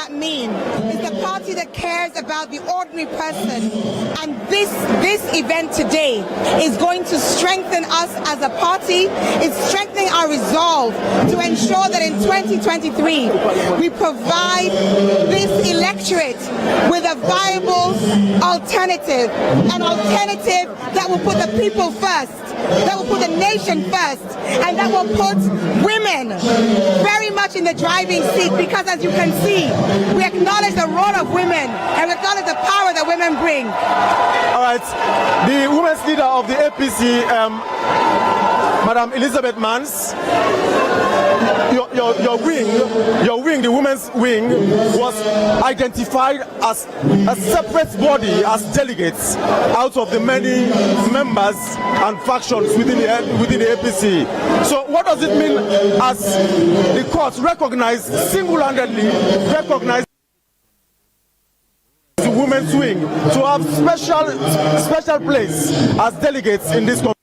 that mean? It's a party that cares about the ordinary person. And this event today is going to strengthen us as a party. It's strengthening our resolve to ensure that in 2023 we provide this electorate with a viable alternative, an alternative that will put the people first, that will put the nation first, and that will put women very much in the driving seat, because as you can see, we acknowledge the role of women and we acknowledge the power that women bring. All right, the women's leader of the APC, Madam Elizabeth Mans, your wing, the women's wing, was identified as a separate body, as delegates out of the many members and factions within the APC. So what does it mean as the courts single-handedly recognize the women's wing to have special place as delegates in this conference?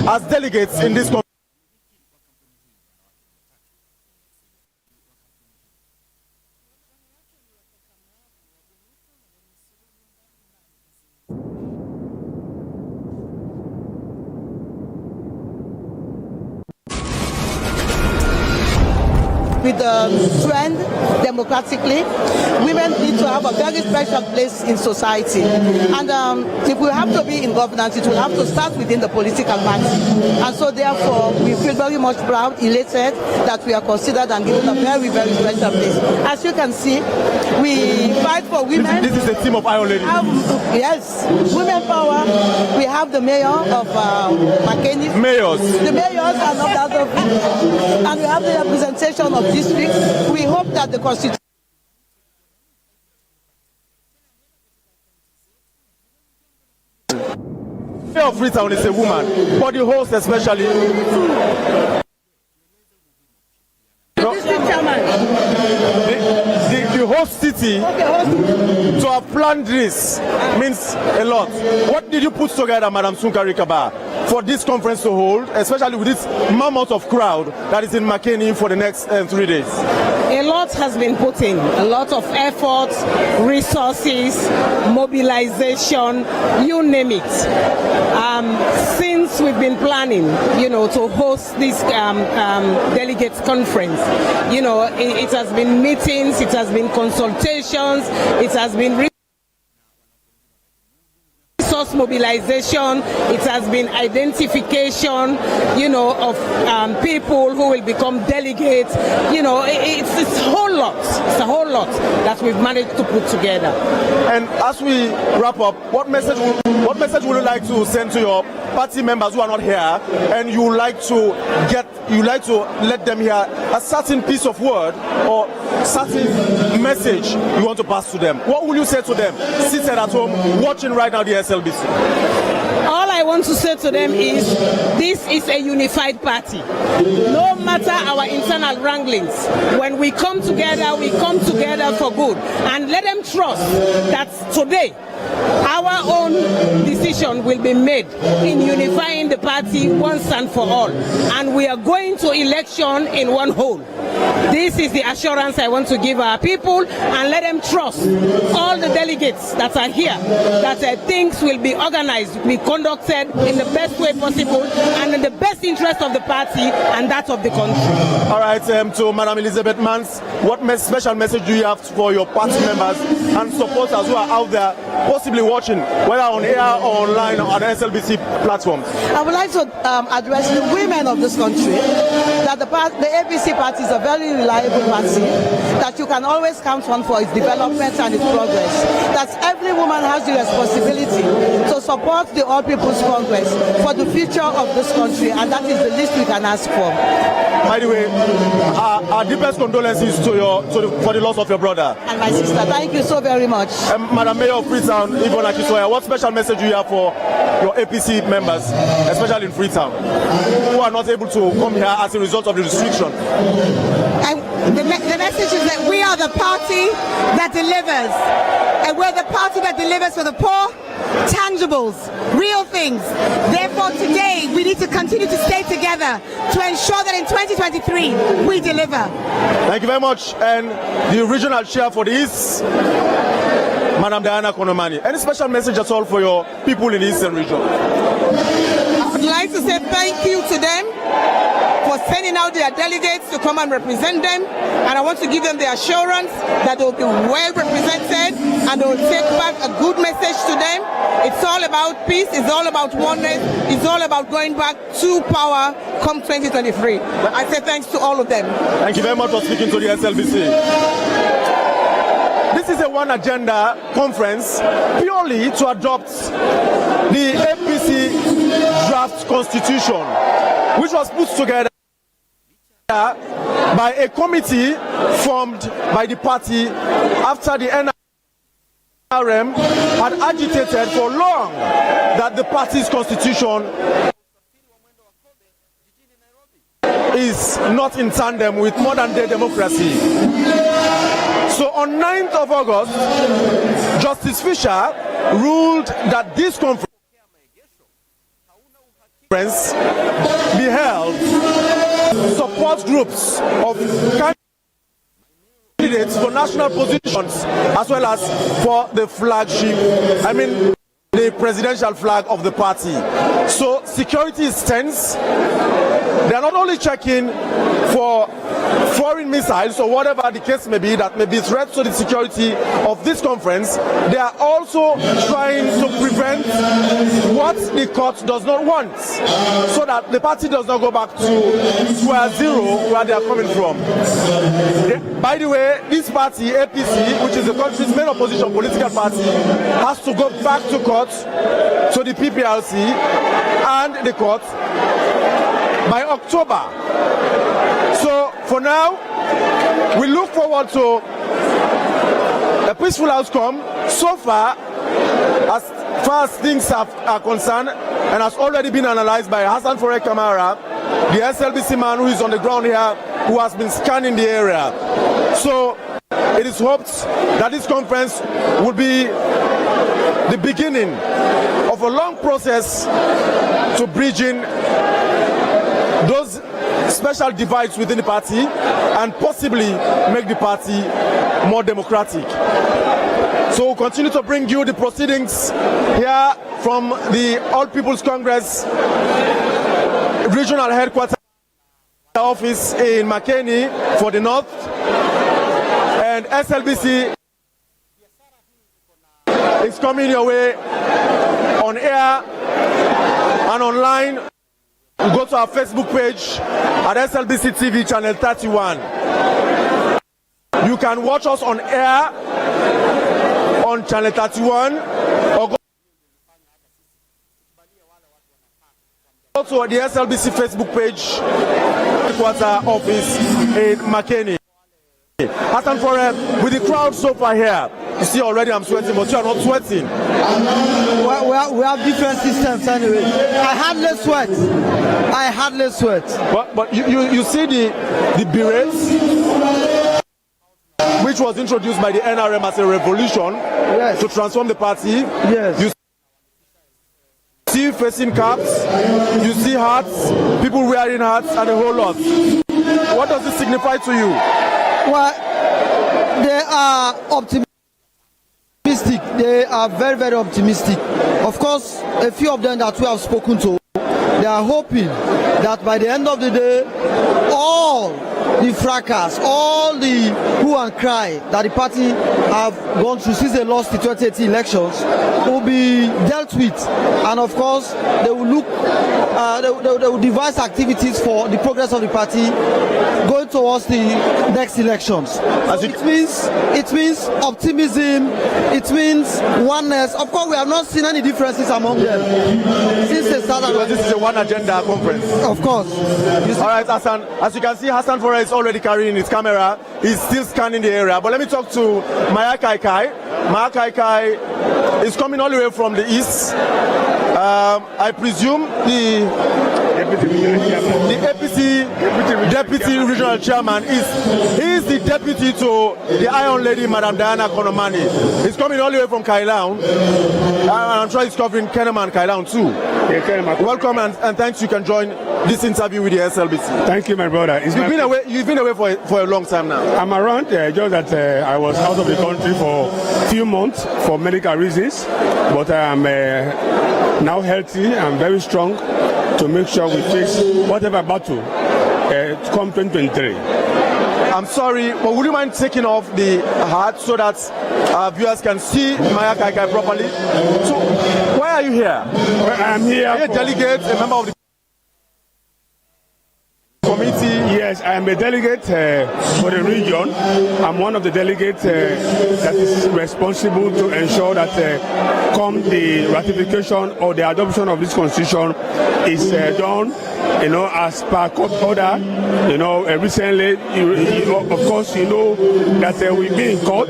As delegates in this conference. With the trend democratically, women need to have a very special place in society. And if we have to be in governance, it will have to start within the political party. And so therefore, we feel very much proud, elated that we are considered and given a very, very special place. As you can see, we fight for women. This is the team of Iron Lady. Yes, women power. We have the mayor of Makeni. Mayors. The mayors are not that of it. And we have the representation of districts. We hope that the Constitution. Mayor of Freetown is a woman, but the host especially. The host city to have planned this means a lot. What did you put together, Madam Sunkari Kaba, for this conference to hold, especially with this mammoth of crowd that is in Makeni for the next 3 days? A lot has been put in, a lot of effort, resources, mobilization, you name it. Since we've been planning, to host this delegates conference, it has been meetings, it has been consultations, it has been resource mobilization, it has been identification, of people who will become delegates. It's a whole lot. It's a whole lot that we've managed to put together. And as we wrap up, what message would you like to send to your party members who are not here, and you like to let them hear a certain piece of word or certain message you want to pass to them? What will you say to them seated at home watching right now the SLBC? All I want to say to them is this is a unified party. No matter our internal wranglings, when we come together for good. And let them trust that today our own decision will be made in unifying the party once and for all. And we are going to election in one whole. This is the assurance I want to give our people, and let them trust all the delegates that are here that things will be organized, be conducted in the best way possible and in the best interest of the party and that of the country. All right, to Madam Elizabeth Mans, what special message do you have for your party members and supporters who are out there possibly watching, whether on air or online or on SLBC platforms? I would like to address the women of this country that the APC party is a very reliable party that you can always count on for its development and its progress. That every woman has the responsibility to support the All People's Congress for the future of this country, and that is the least we can ask for. By the way, our deepest condolences for the loss of your brother. And my sister. Thank you so very much. Madam Mayor of Freetown, Yvonne Akisoya, what special message do you have for your APC members, especially in Freetown, who are not able to come here as a result of the restriction? The message is that we are the party that delivers. and we're the party that delivers for the poor, tangibles, real things. Therefore, today, we need to continue to stay together to ensure that in 2023, we deliver. Thank you very much. And the regional chair for the East, Madam Diana Konomani. Any special message at all for your people in the Eastern region? I would like to say thank you to them for sending out their delegates to come and represent them, and I want to give them the assurance that they will be well represented and they will take back a good message to them. It's all about peace, it's all about oneness, it's all about going back to power come 2023. I say thanks to all of them. Thank you very much for speaking to the SLBC. This is a one agenda conference purely to adopt the APC draft constitution, which was put together by a committee formed by the party after the NRM had agitated for long that the party's constitution is not in tandem with modern day democracy. So on 9th of August, Justice Fisher ruled that this conference be held support groups of candidates for national positions as well as for the flagship, the presidential flag of the party. So security is tense. They are not only checking for foreign missiles or whatever the case may be that may be threats to the security of this conference, they are also trying to prevent what the court does not want, so that the party does not go back to square zero where they are coming from. By the way, this party, APC, which is the country's main opposition political party, has to go back to court, to the PPLC and the court by October. So for now, we look forward to a peaceful outcome. So far as things are concerned, and has already been analyzed by Hassan Foray Kamara, the SLBC man who is on the ground here, who has been scanning the area. So it is hoped that this conference will be the beginning of a long process to bridging those special divides within the party and possibly make the party more democratic. So we'll continue to bring you the proceedings here from the All People's Congress regional headquarters office in Makeni for the North, and SLBC is coming your way on air and online. Go to our Facebook page at SLBC TV channel 31. You can watch us on air on channel 31 or go to the SLBC Facebook page, headquarters office in Makeni. Hassan Foray, with the crowd so far here, you see already I'm sweating, but you are not sweating. We have different systems anyway. I hardly sweat. But you see the berets, which was introduced by the NRM as a revolution, yes, to transform the party. Yes. You see facing caps, you see hats, people wearing hats, and a whole lot. What does this signify to you? Well, they are optimistic. They are very, very optimistic. Of course, a few of them that we have spoken to, they are hoping that by the end of the day, all the fracas, all the hue and cry that the party have gone through since they lost the 2018 elections will be dealt with, and of course they will look, they will devise activities for the progress of the party going towards the next elections. So it means optimism, it means oneness. Of course, we have not seen any differences among them since they started. Because this is a one agenda conference. Of course. All right, Hassan. As you can see, Hassan Foray is already carrying his camera. He's still scanning the area. But let me talk to Maya Kaikai. Maya Kaikai is coming all the way from the east. I presume the APC Deputy Regional Chairman. He's the deputy to the Iron Lady, Madam Diana Konomani. He's coming all the way from Kailaun. I'm sure he's covering Kenema and Kailaun too. Yeah, Kenema. Welcome and thanks you can join this interview with the SLBC. Thank you, my brother. You've been away for a long time now. I'm around, just that I was out of the country for a few months for medical reasons, but I am now healthy and very strong to make sure we face whatever battle come 2023. I'm sorry, but would you mind taking off the hat so that our viewers can see Maya Kaikai properly? So, why are you here? Well, I'm here. Are you a delegate, a member of the committee? Yes, I am a delegate for the region. I'm one of the delegates that is responsible to ensure that come the ratification or the adoption of this constitution is done, as per court order. Recently, of course, that we've been in court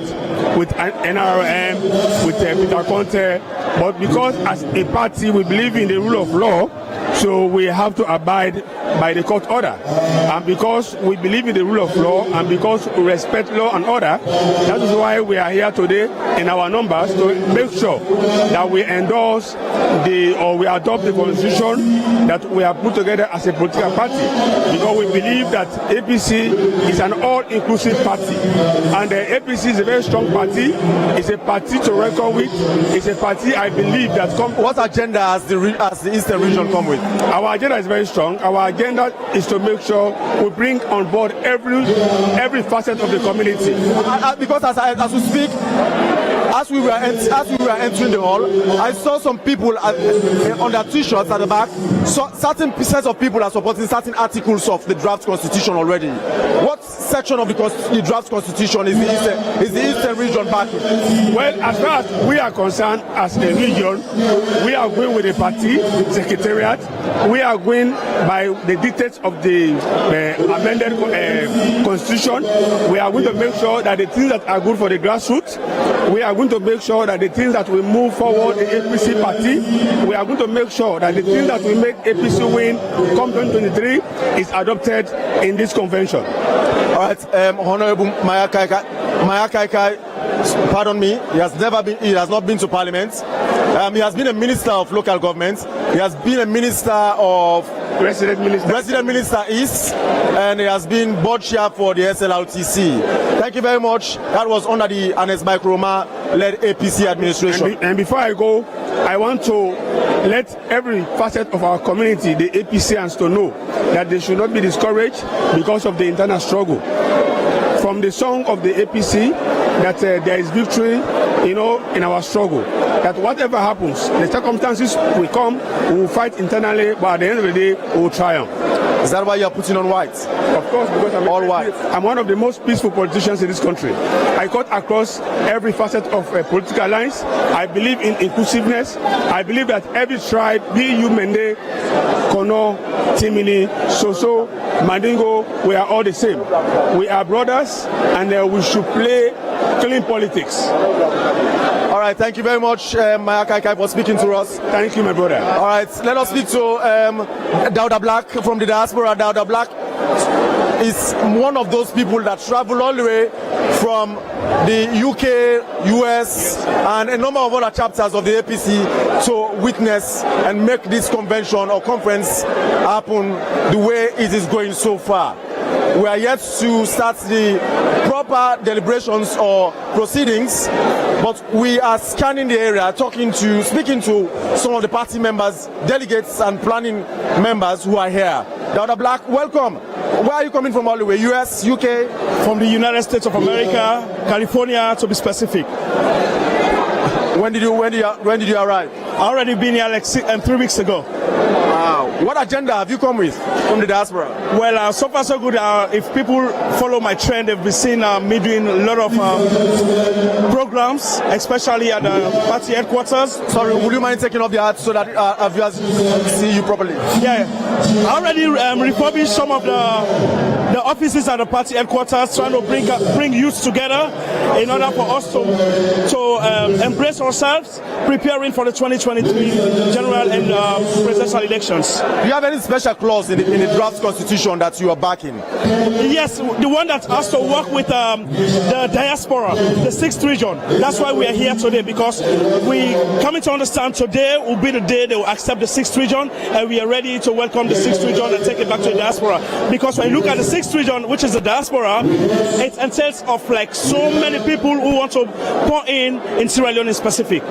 with NRM, with Peter Conte, but because as a party we believe in the rule of law, so we have to abide by the court order. And because we believe in the rule of law and because we respect law and order, that is why we are here today in our numbers to make sure that we endorse we adopt the constitution that we have put together as a political party. Because we believe that APC is an all-inclusive party. And the APC is a very strong party. It's a party to reckon with. It's a party I believe that What agenda has the Eastern region come with? Our agenda is very strong. Our agenda is to make sure we bring on board every facet of the community. Because as we speak, as we were entering the hall, I saw some people on their t-shirts at the back. So certain percent of people are supporting certain articles of the draft constitution already. What section of the draft constitution is the Eastern region backing? Well, as far as we are concerned, as a region, we are going with the party secretariat. We are going by the dictates of the amended constitution. We are going to make sure that the things that are good for the grassroots, we are going to make sure that the things that will move forward the APC party, we are going to make sure that the things that will make APC win come 2023 is adopted in this convention. All right, Honorable Maya Kaikai, pardon me, he has not been to Parliament. He has been a minister of local government. He has been a minister of Resident Minister East, and he has been board chair for the SLRTC. Thank you very much. That was under the Anes Microma-led APC administration. And before I go, I want to let every facet of our community, the APCians, to know that they should not be discouraged because of the internal struggle. From the song of the APC, that there is victory, in our struggle. That whatever happens, the circumstances will come, we will fight internally, but at the end of the day, we will triumph. Is that why you are putting on white? Of course, because all white. I'm one of the most peaceful politicians in this country. I cut across every facet of political lines. I believe in inclusiveness. I believe that every tribe, be you Mende, Kono, Timini, Soso, Mandingo, we are all the same. We are brothers, and we should play clean politics. All right, thank you very much, Maya Kaikai, for speaking to us. Thank you, my brother. All right, let us speak to Dauda Black from the diaspora. Dauda Black is one of those people that travel all the way from the UK, US, and a number of other chapters of the APC to witness and make this convention or conference happen the way it is going so far. We are yet to start the proper deliberations or proceedings, but we are scanning the area, speaking to some of the party members, delegates and planning members who are here. Dauda Black, welcome. Where are you coming from all the way? US, UK? From the United States of America, California to be specific. When did you arrive? I already been here like 3 weeks ago. Wow. What agenda have you come with from the diaspora? Well, so far so good. If people follow my trend, they've been seeing me doing a lot of programs, especially at the party headquarters. Sorry, would you mind taking off the hat so that our viewers see you properly? Yeah. I already refurbished some of the offices at the party headquarters, trying to bring youth together in order for us to embrace ourselves, preparing for the 2023 general and presidential elections. Do you have any special clause in the draft constitution that you are backing? Yes, the one that has to work with the diaspora, the 6th region. That's why we are here today, because we coming to understand today will be the day they will accept the 6th region, and we are ready to welcome the 6th region and take it back to the diaspora. Because when you look at the 6th region, which is the diaspora, it entails of like so many people who want to pour in Sierra Leone in specific.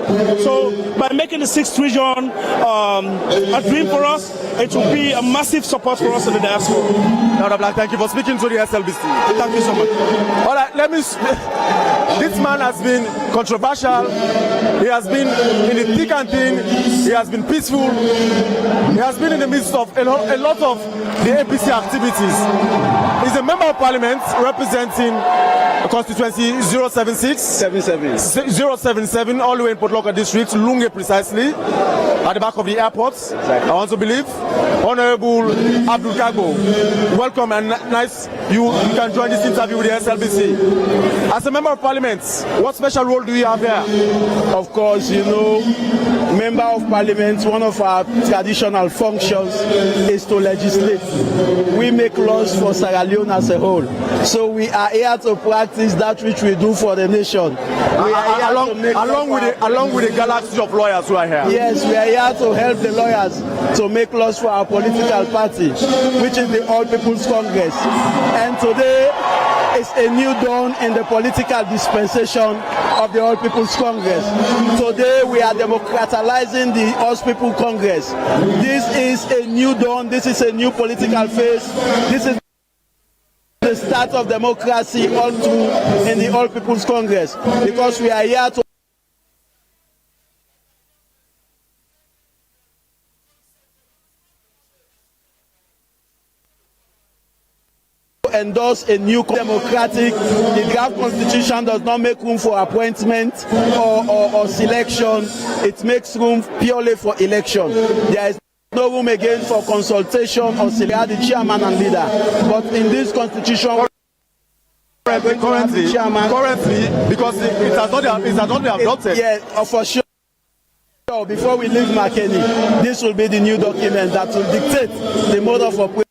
So by making the 6th region a dream for us, it will be a massive support for us in the diaspora. Dr. Black, thank you for speaking to the SLBC. Thank you so much. All right, this man has been controversial. He has been in the thick and thin. He has been peaceful. He has been in the midst of a lot of the APC activities. He's a member of parliament representing constituency 077 all the way in Port Locke district, Lunge precisely, at the back of the airport. Exactly. I want to believe. Honorable Abdul Kago, welcome and nice you can join this interview with the SLBC. As a member of parliament, what special role do you have here? Of course, you know, member of parliament, one of our traditional functions is to legislate. We make laws for Sierra Leone as a whole. So we are here to practice that which we do for the nation. We are here along with the galaxy of lawyers who are here. Yes, we are here to help the lawyers to make laws for our political party, which is the All People's Congress. And today is a new dawn in the political dispensation of the All People's Congress. Today we are democratizing the All People's Congress. This is a new dawn. This is a new political phase. This is the start of democracy all through in the All People's Congress, because we are here to endorse a new democratic. The draft constitution does not make room for appointment or selection. It makes room purely for election. There is no room again for consultation or select the chairman and leader. But in this constitution, currently, because it has not been adopted. Yeah, for sure. Before we leave Makeni, this will be the new document that will dictate the mode of operation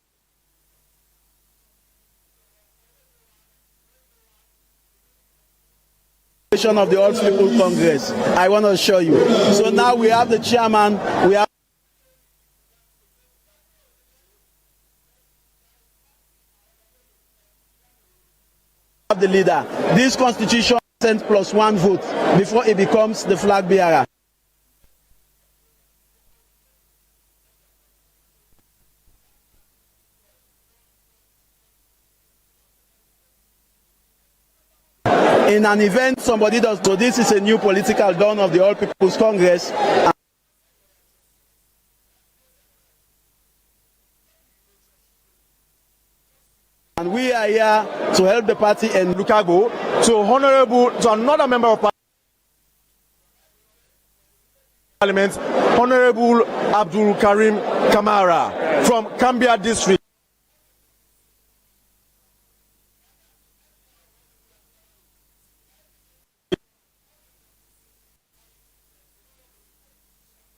of the All People's Congress. I want to assure you. So now we have the chairman, we have the leader. This constitution sent +1 vote before it becomes the flag bearer. In an event somebody does, so this is a new political dawn of the All People's Congress. And we are here to help the party and Lukago to another member of parliament, Honorable Abdul Karim Kamara from Kambia district.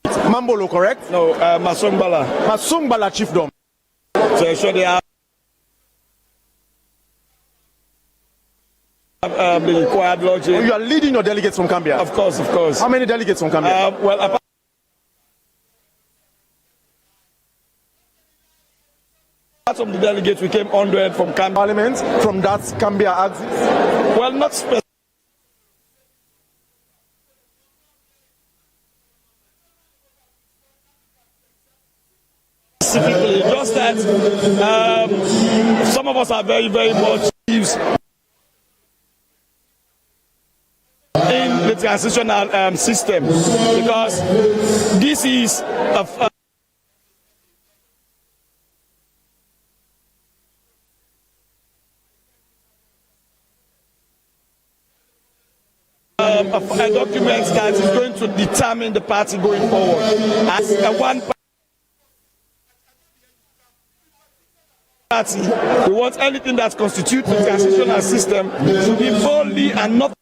Mambolo, correct? No, Masumbala. Masumbala chiefdom. So sure they have the required logic. You are leading your delegates from Gambia? Of course, of course. How many delegates from Gambia? Well, apart from the delegates, we came 100 from Gambia. Parliament from that Gambia axis? Well, not specifically. Just that some of us are very, very much chiefs in the transitional system, because this is a document that is going to determine the party going forward. As a one party, we want anything that constitutes the transitional system to be boldly and not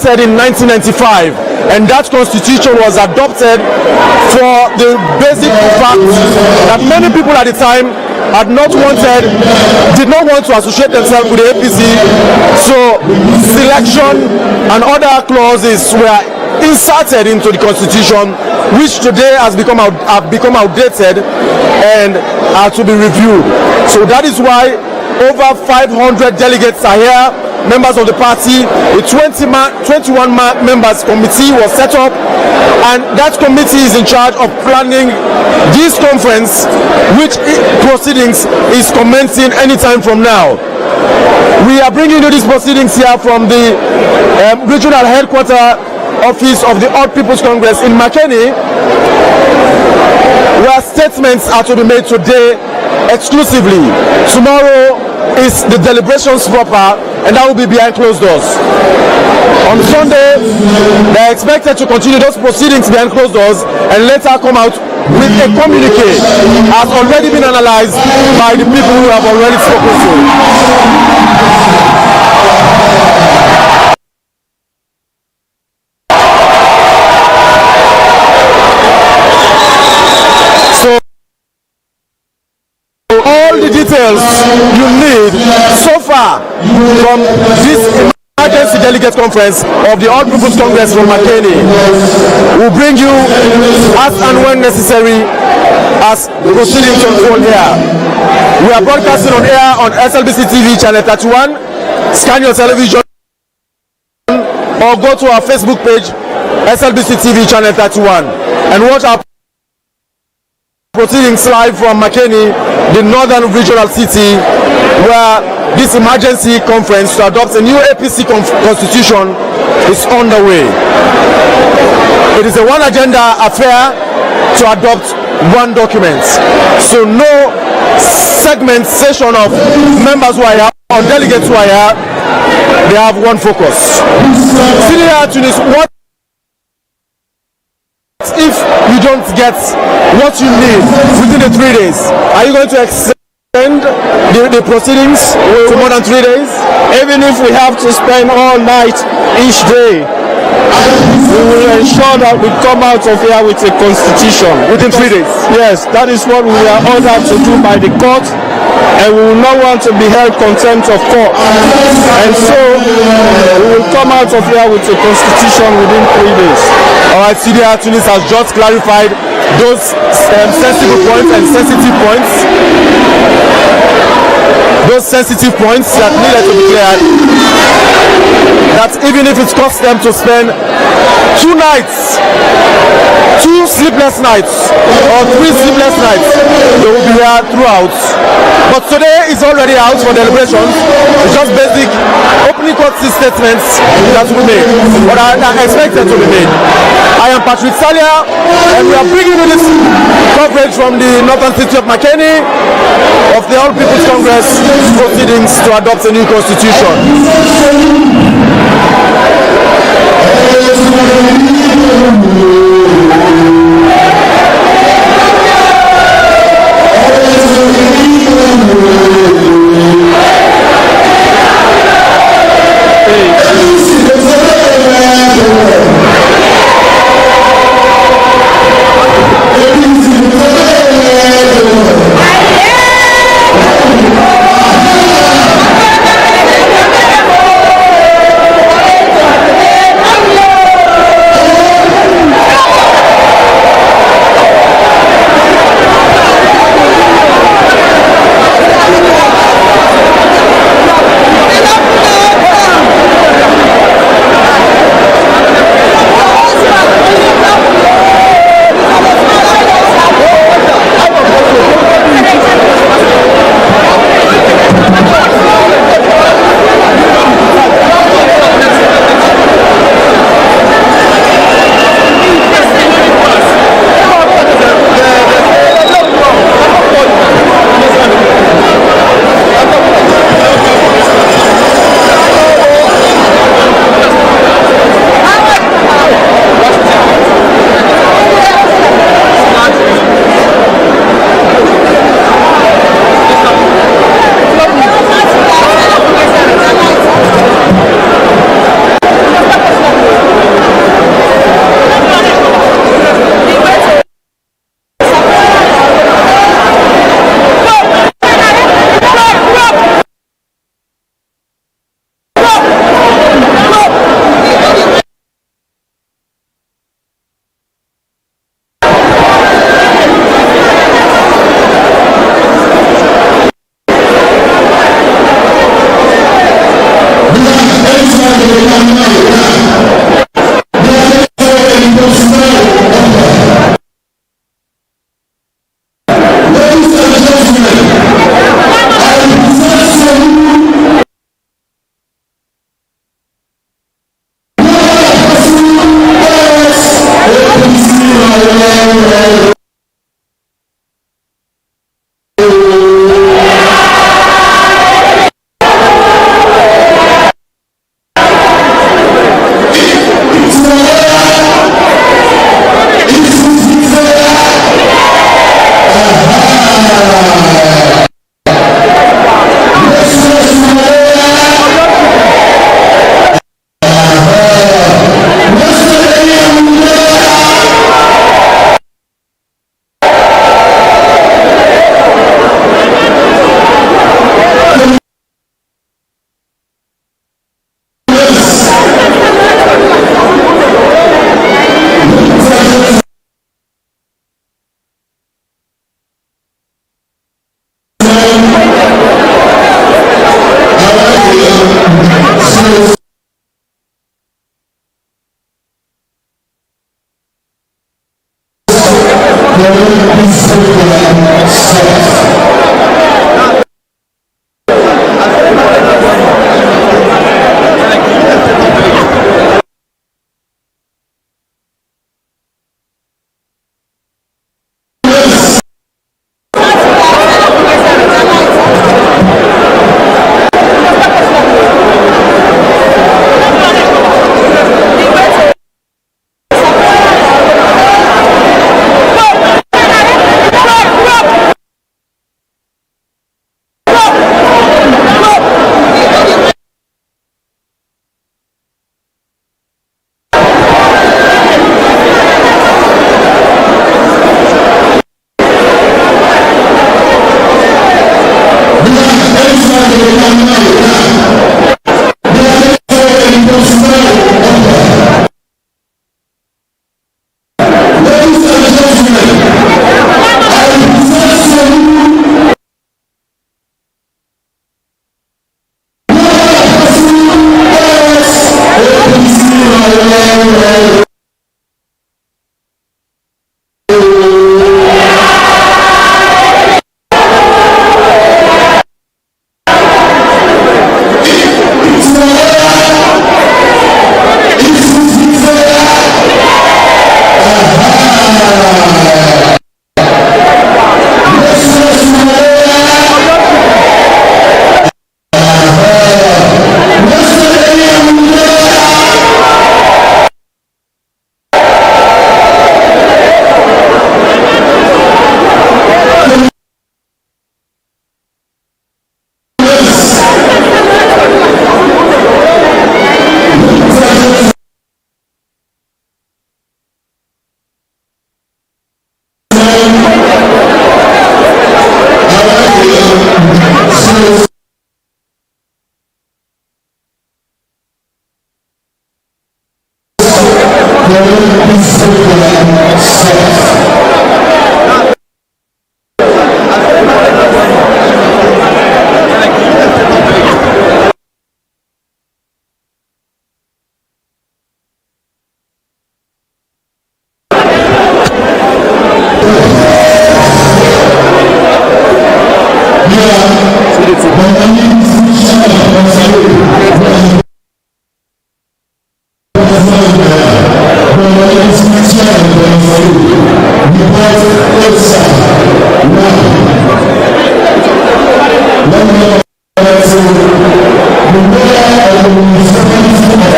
adopted in 1995, and that constitution was adopted for the basic fact that many people at the time did not want to associate themselves with the APC, so selection and other clauses were inserted into the constitution, which today have become outdated and are to be reviewed. So that is why over 500 delegates are here, members of the party. A 21 members committee was set up, and that committee is in charge of planning this conference, which proceedings is commencing anytime from now. We are bringing you these proceedings here from the regional headquarters office of the All People's Congress in Makeni, where statements are to be made today exclusively. Tomorrow is the deliberations proper, and that will be behind closed doors. On Sunday, they are expected to continue those proceedings behind closed doors and later come out with a communique, has already been analyzed by the people who have already spoken to. Details you need so far from this emergency delegate conference of the All People's Congress from Makeni will bring you as and when necessary as the proceedings unfold here. We are broadcasting on air on SLBC TV channel 31. Scan your television or go to our Facebook page SLBC TV channel 31 and watch our proceedings live from Makeni, the northern regional city, where this emergency conference to adopt a new APC constitution is underway. It is a one agenda affair to adopt one document. So no segmentation of members who are here or delegates who are here. They have one focus. Senior Tunis, what if you don't get what you need within the 3 days? Are you going to extend the proceedings to more than 3 days? Even if we have to spend all night each day, we will ensure that we come out of here with a constitution. Within 3 days? Yes, that is what we are ordered to do by the court, and we will not want to be held contempt of court. And so we will come out of here with a constitution within 3 days. All right, CDR Tunis has just clarified those sensitive points and sensitive points. Those sensitive points that needed to be cleared. That even if it costs them to spend 2 nights, 2 sleepless nights, or 3 sleepless nights, they will be here throughout. But today is already out for deliberations. It's just basic opening court statements that will be made, but are expected to be made. I am Patrick Salia, and we are bringing you this coverage from the northern city of Makeni of the All People's Congress proceedings to adopt a new constitution.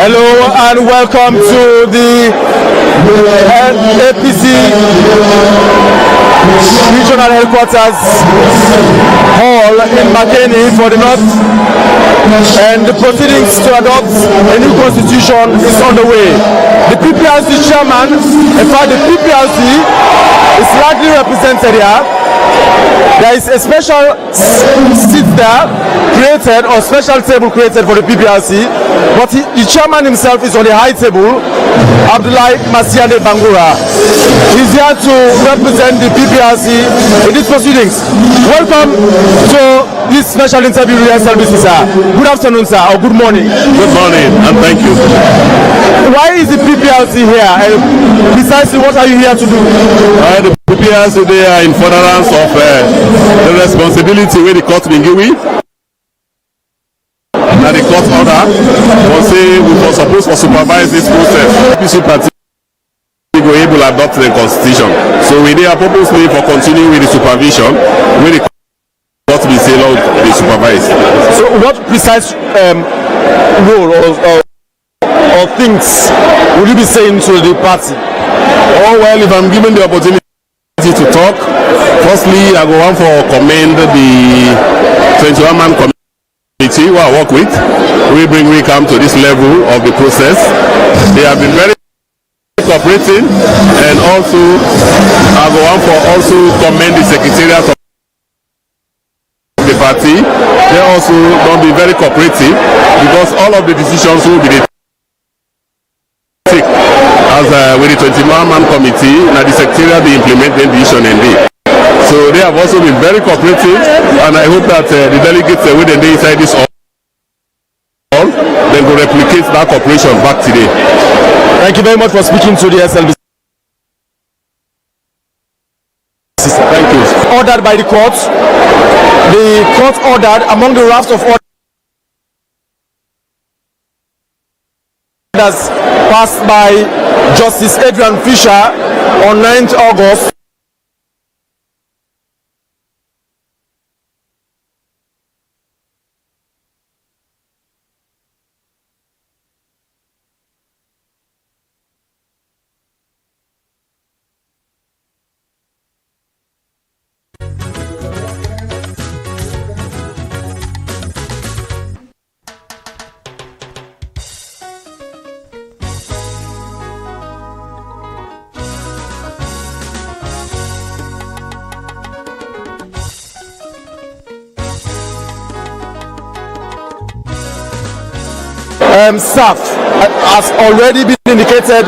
Hello and welcome to the APC regional headquarters hall in Makeni for the North, and the proceedings to adopt a new constitution is on the way. The PPRC chairman, in fact the PPRC is largely represented here. There is a special seat there created, or special table created for the PPRC, but the chairman himself is on the high table, Abdullahi Masiane Bangura. He's here to represent the PPRC in these proceedings. Welcome to this special interview with SLBC, sir. Good afternoon, sir, or good morning. Good morning, and thank you. Why is the PPRC here, and precisely what are you here to do? The PPRC, they are in furtherance of the responsibility where the court been given. And the court order was say we were supposed to supervise this process. PPC party go able to adopt the constitution. So we are purposely for continuing with the supervision, with the court be say law be supervised. So what precise role or things would you be saying to the party? Oh well, if I'm given the opportunity to talk, firstly I go on for commend the 21-man committee who I work with. We come to this level of the process. They have been very cooperating, and also I go on for also commend the secretariat of the party. They also don't be very cooperative, because all of the decisions will be take as with the 21-man committee. Now the secretariat they implement the decision and they. So they have also been very cooperative, and I hope that the delegates when they inside this hall, they will replicate that cooperation back today. Thank you very much for speaking to the SLBC. Thank you. Ordered by the court. The court ordered among the raft of orders passed by Justice Adrian Fisher on 9th August. Staff has already been indicated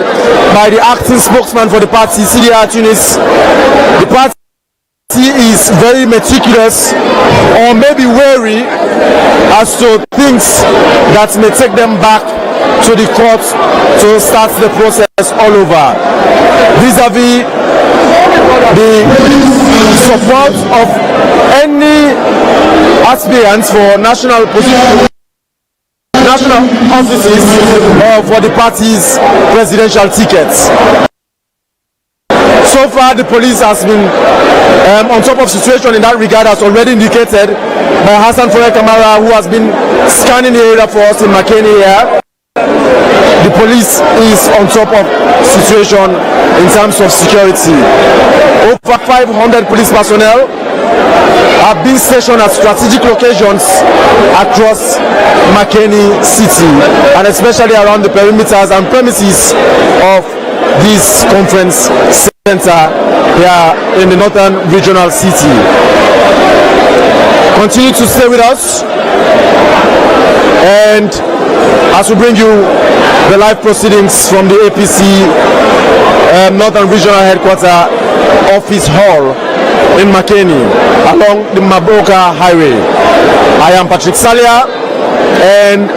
by the acting spokesman for the party, CDR Tunis. The party is very meticulous, or maybe wary as to things that may take them back to the court to start the process all over, vis-a-vis the support of any aspirants for national position, national offices, for the party's presidential tickets. So far, the police has been on top of situation in that regard, as already indicated by Hassan Foyer Kamara, who has been scanning the area for us in Makeni here. The police is on top of situation in terms of security. Over 500 police personnel have been stationed at strategic locations across Makeni city, and especially around the perimeters and premises of this conference center here in the northern regional city. Continue to stay with us, and as we bring you the live proceedings from the APC Northern Regional Headquarter Office Hall in Makeni along the Maboka Highway. I am Patrick Salia, and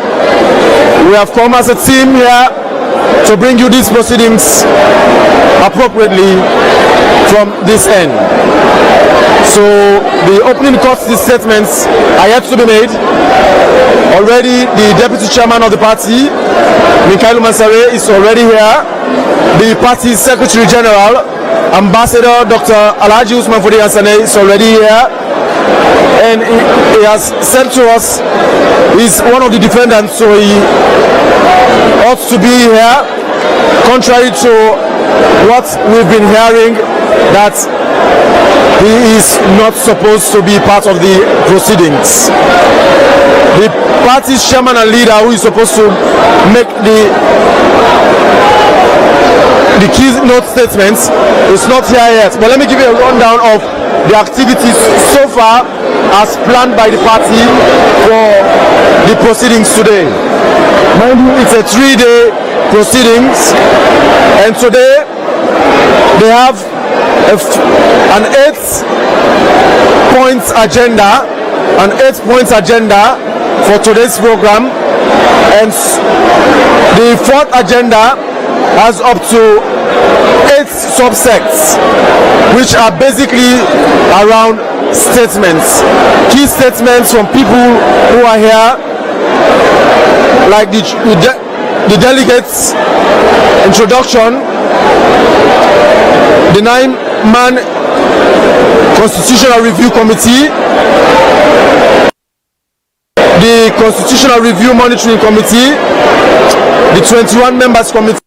we have come as a team here to bring you these proceedings appropriately from this end. So the opening court statements are yet to be made. Already the deputy chairman of the party, Mikhail Mansare, is already here. The party's secretary general, Ambassador Dr. Alhaji Usman Fodi Hassane, is already here, and he has said to us he's one of the defendants, so he ought to be here, contrary to what we've been hearing, that he is not supposed to be part of the proceedings. The party's chairman and leader, who is supposed to make the keynote statements, is not here yet. But let me give you a rundown of the activities so far as planned by the party for the proceedings today. Mind you, it's a 3-day proceedings, and today they have an 8-point agenda, for today's program, and the 4th agenda has up to 8 subsects, which are basically around statements, key statements from people who are here, like the delegates' introduction, the 9-man Constitutional Review Committee, the Constitutional Review Monitoring Committee, the 21 members committee,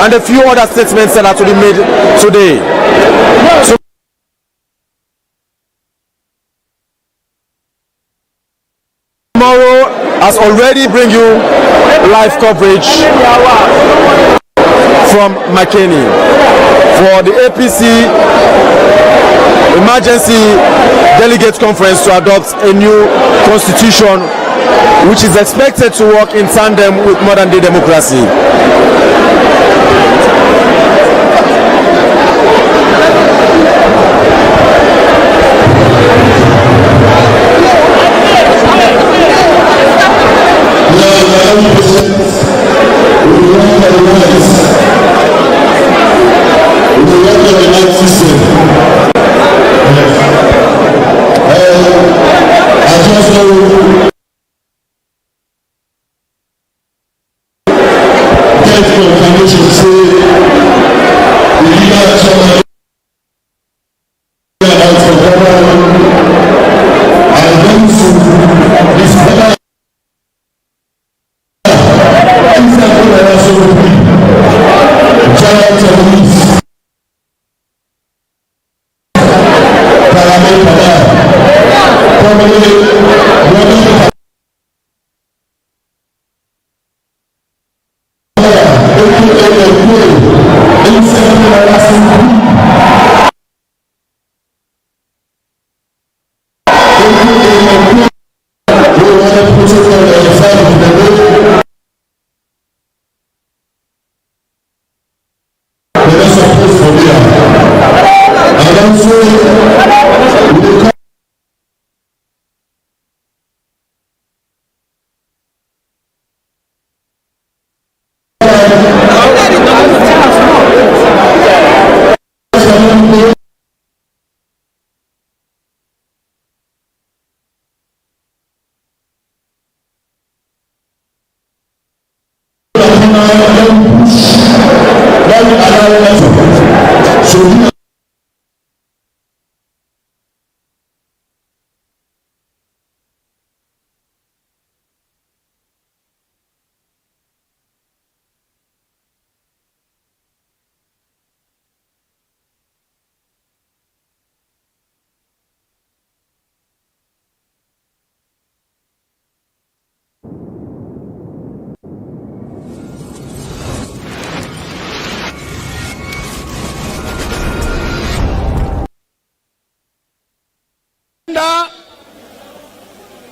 and a few other statements that are to be made today. Tomorrow has already bring you live coverage from Makeni for the APC Emergency Delegate Conference to adopt a new constitution which is expected to work in tandem with modern day democracy.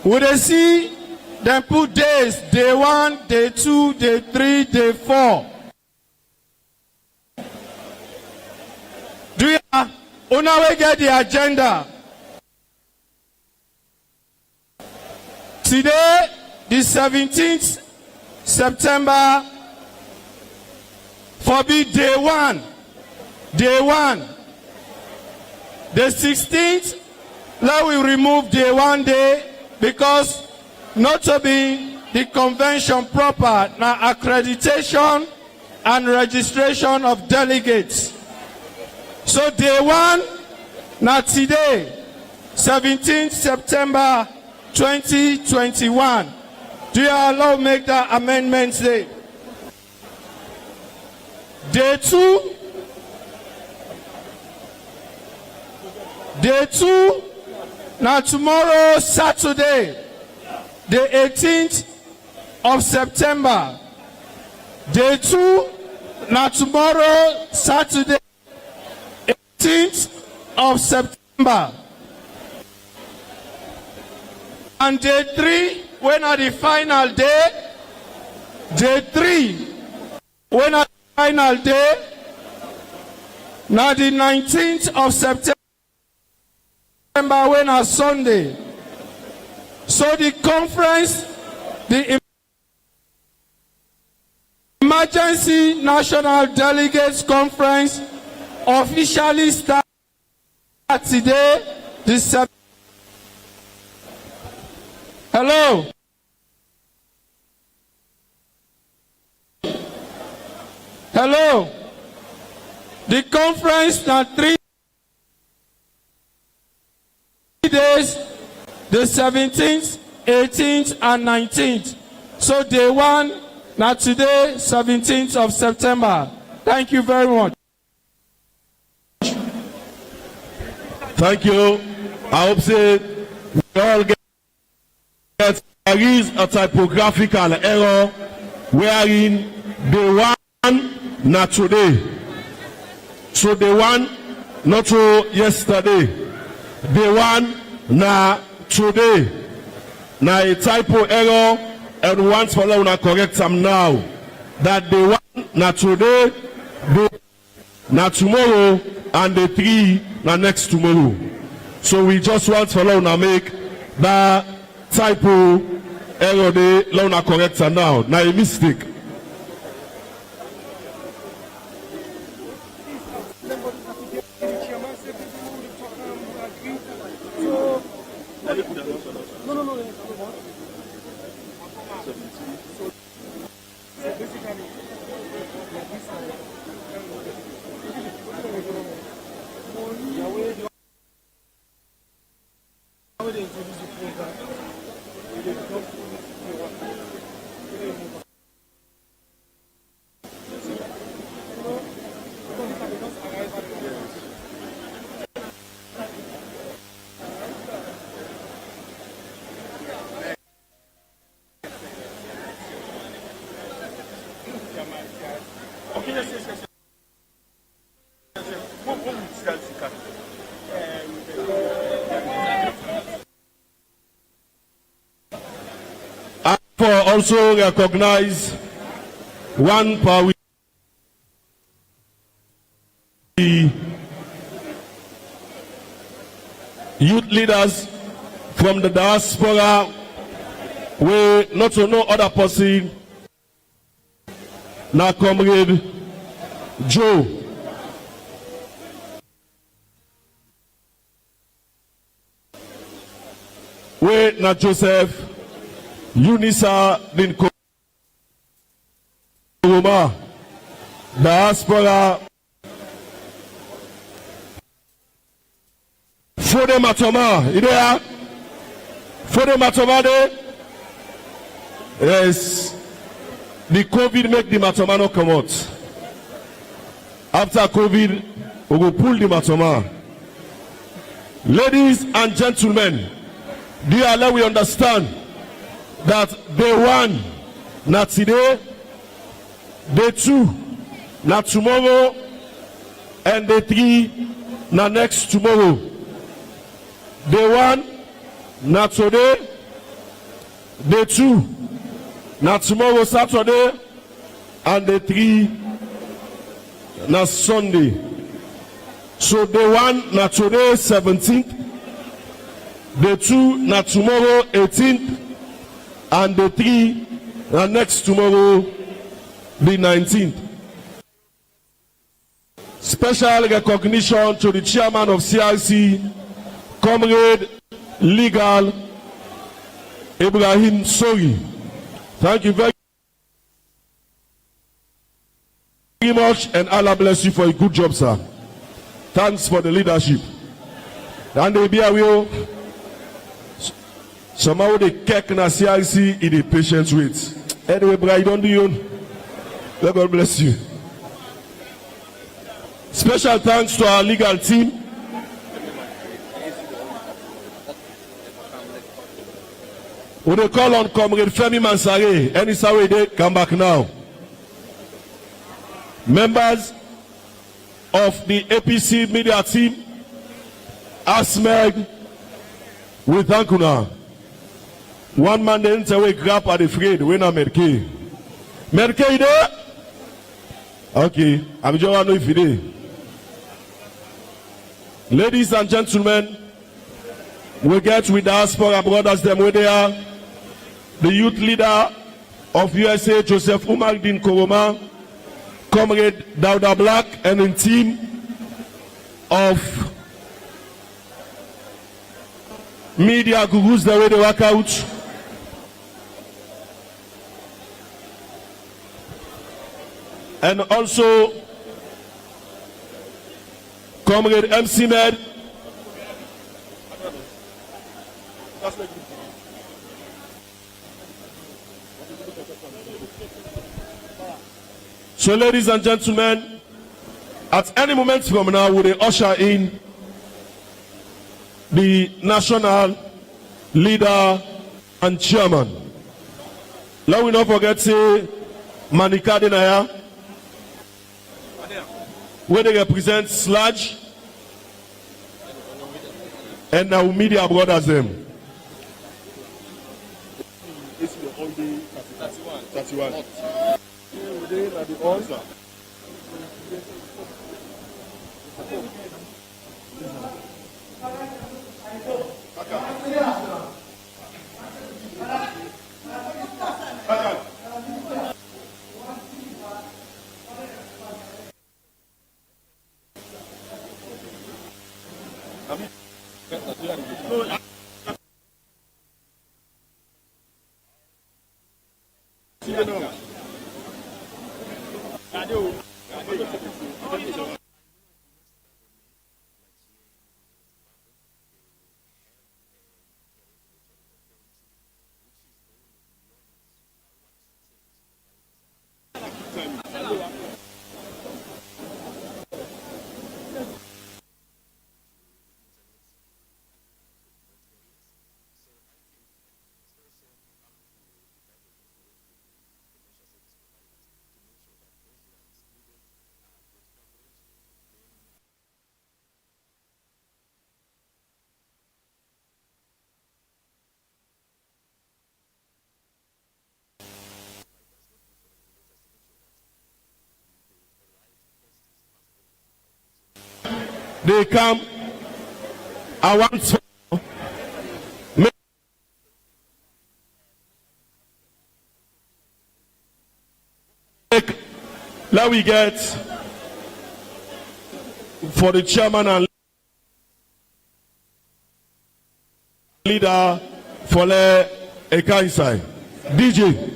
We dey see them put days, day 1, day 2, day 3, day 4. Do you una get the agenda? Today, the 17th September, for be day 1. Day 1. The 16th, let we remove day 1 day. Because not to be the convention proper, now accreditation and registration of delegates. So day 1, now today, 17th September 2021. Do you allow make that amendment day? Day 2, now tomorrow, Saturday, the 18th of September. Day 2, now tomorrow, Saturday, 18th of September. And day 3, when are the final day? Day 3, when are the final day? Now the 19th of September. When a Sunday. So the conference, the Emergency National Delegates Conference officially starts today. Hello. Hello. The conference now 3 days, the 17th, 18th, and 19th. So day 1, now today, 17th of September. Thank you very much. Thank you. I hope say we all get there is a typographical error wherein the one not today. So the one not to yesterday. The one na today. Now a typo error and once for all na correct them now. That the one na today, the na tomorrow, and the 3 na next tomorrow. So we just want for now make that typo error de law correct now. Now a mistake. For also recognize one per youth leaders from the diaspora, we not to know other person now comrade Joe. We not Joseph Unisa din Kuruma diaspora Fode Matoma, idea Fode Matoma de yes, the COVID make the Matoma no come out. After COVID, we will pull the Matoma. Ladies and gentlemen, do you allow we understand that day 1 not today, day 2 not tomorrow, and day 3 not next tomorrow. Day 1 not today, day 2 not tomorrow Saturday, and day 3 not Sunday. So day 1 not today 17th, day 2 not tomorrow 18th, and the 3 next tomorrow the 19th. Special recognition to the chairman of CRC, Comrade Legal Ibrahim Sori. Thank you very much, and Allah bless you for a good job, sir. Thanks for the leadership. And they be aware. Somehow the cake na CRC in the patient wait. Anyway, brother, you don't do your own. Let God bless you. Special thanks to our legal team. We will call on Comrade Femi Mansare. Any sorry they come back now. Members of the APC media team, ASMEG, we thank you now. One man didn't say we grab at the afraid when I'm Makeni. Makeni there? Okay, I'm just want to know if you there. Ladies and gentlemen, we get with diaspora brothers them where they are. The youth leader of USA, Joseph Umardin Koroma, Comrade Dauda Black, and the team of media gurus the way they work out. and also Comrade MC Med. So, ladies and gentlemen, at any moment from now, we will usher in the national leader and chairman. Let we not forget to Manikadi Naya, where they represent Sludge and now media brothers them. They come, I want to make, let we get for the chairman and leader for the Ekaisai. DJ.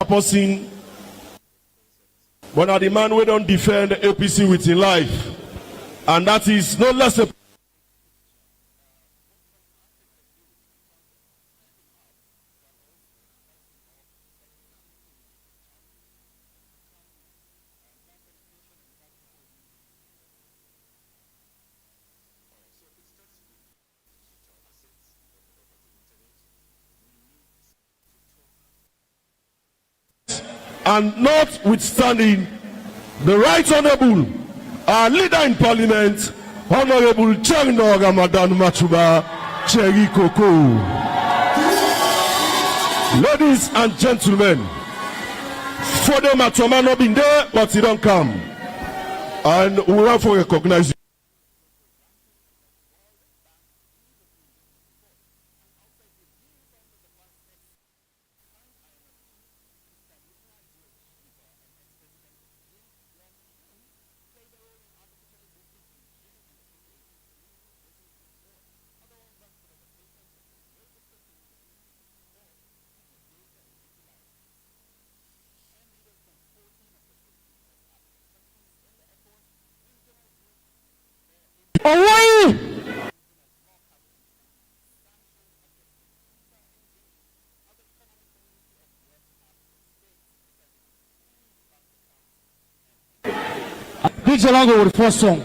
Person, but are the man we don't defend the APC with his life, and that is no less a and notwithstanding the right honorable our leader in parliament, Honorable Cherno Ramadan Machuba Cherry Coco. Ladies and gentlemen, for them Matoma not been there, but he don't come, and we want to recognize you. DJ Lango with the first song.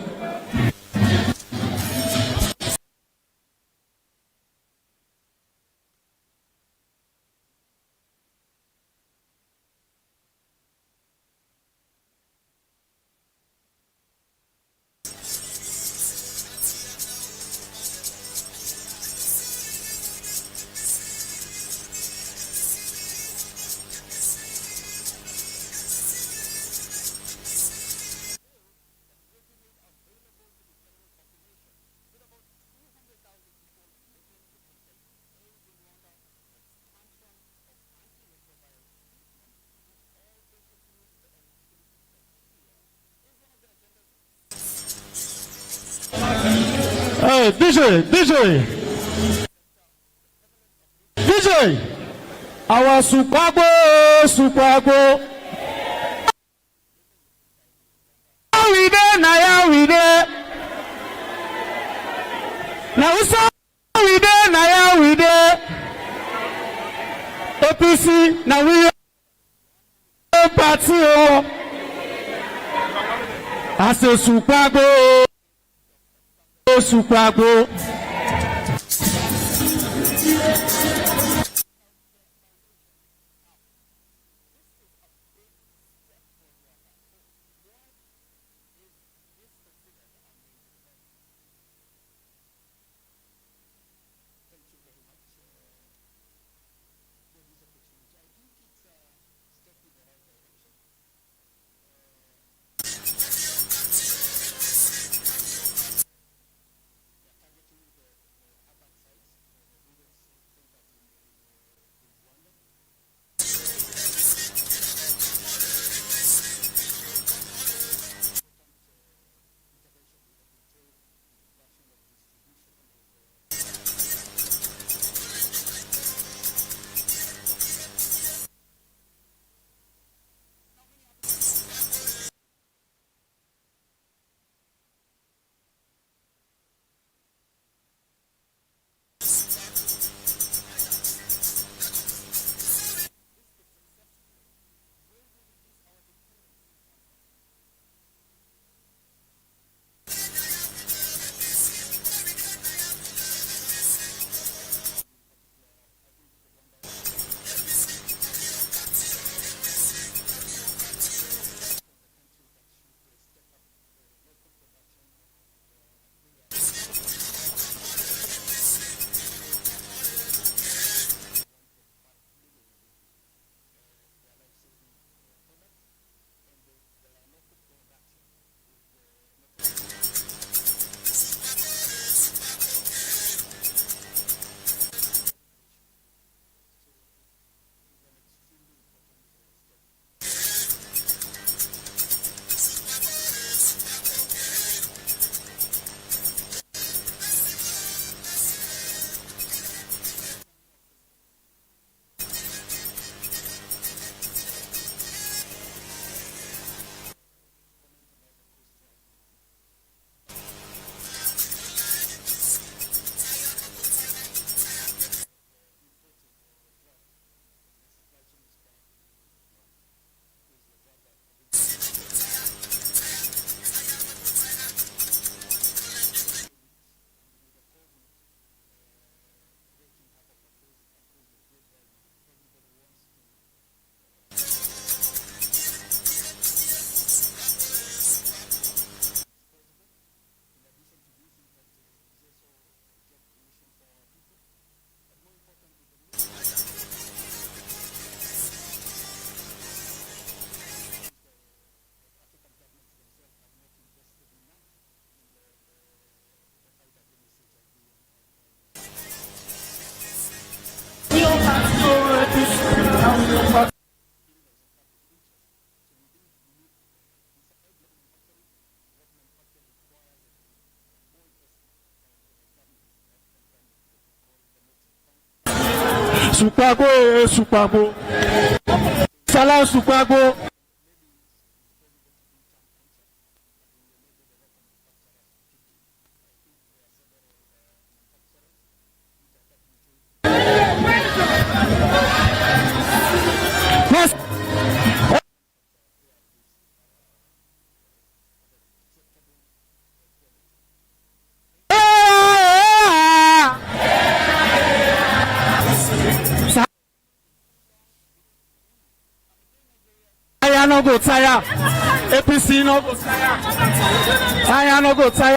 DJ. Our Supagbo. We there, now we there. Now we there, now we there. APC, now we party. I say Supagbo. Supagbo. Salam Supagbo. Yes. I no go tire. APC no go tire. I no go tire.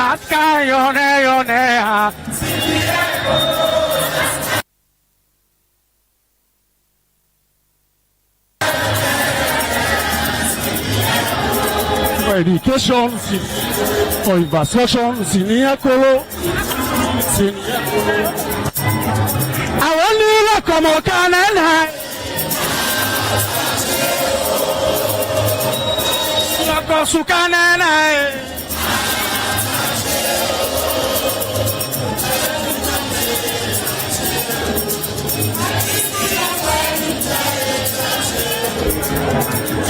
Satka yone yone. For education, for infrastructure, senior kolo, I want to come on Canada. Sukanana.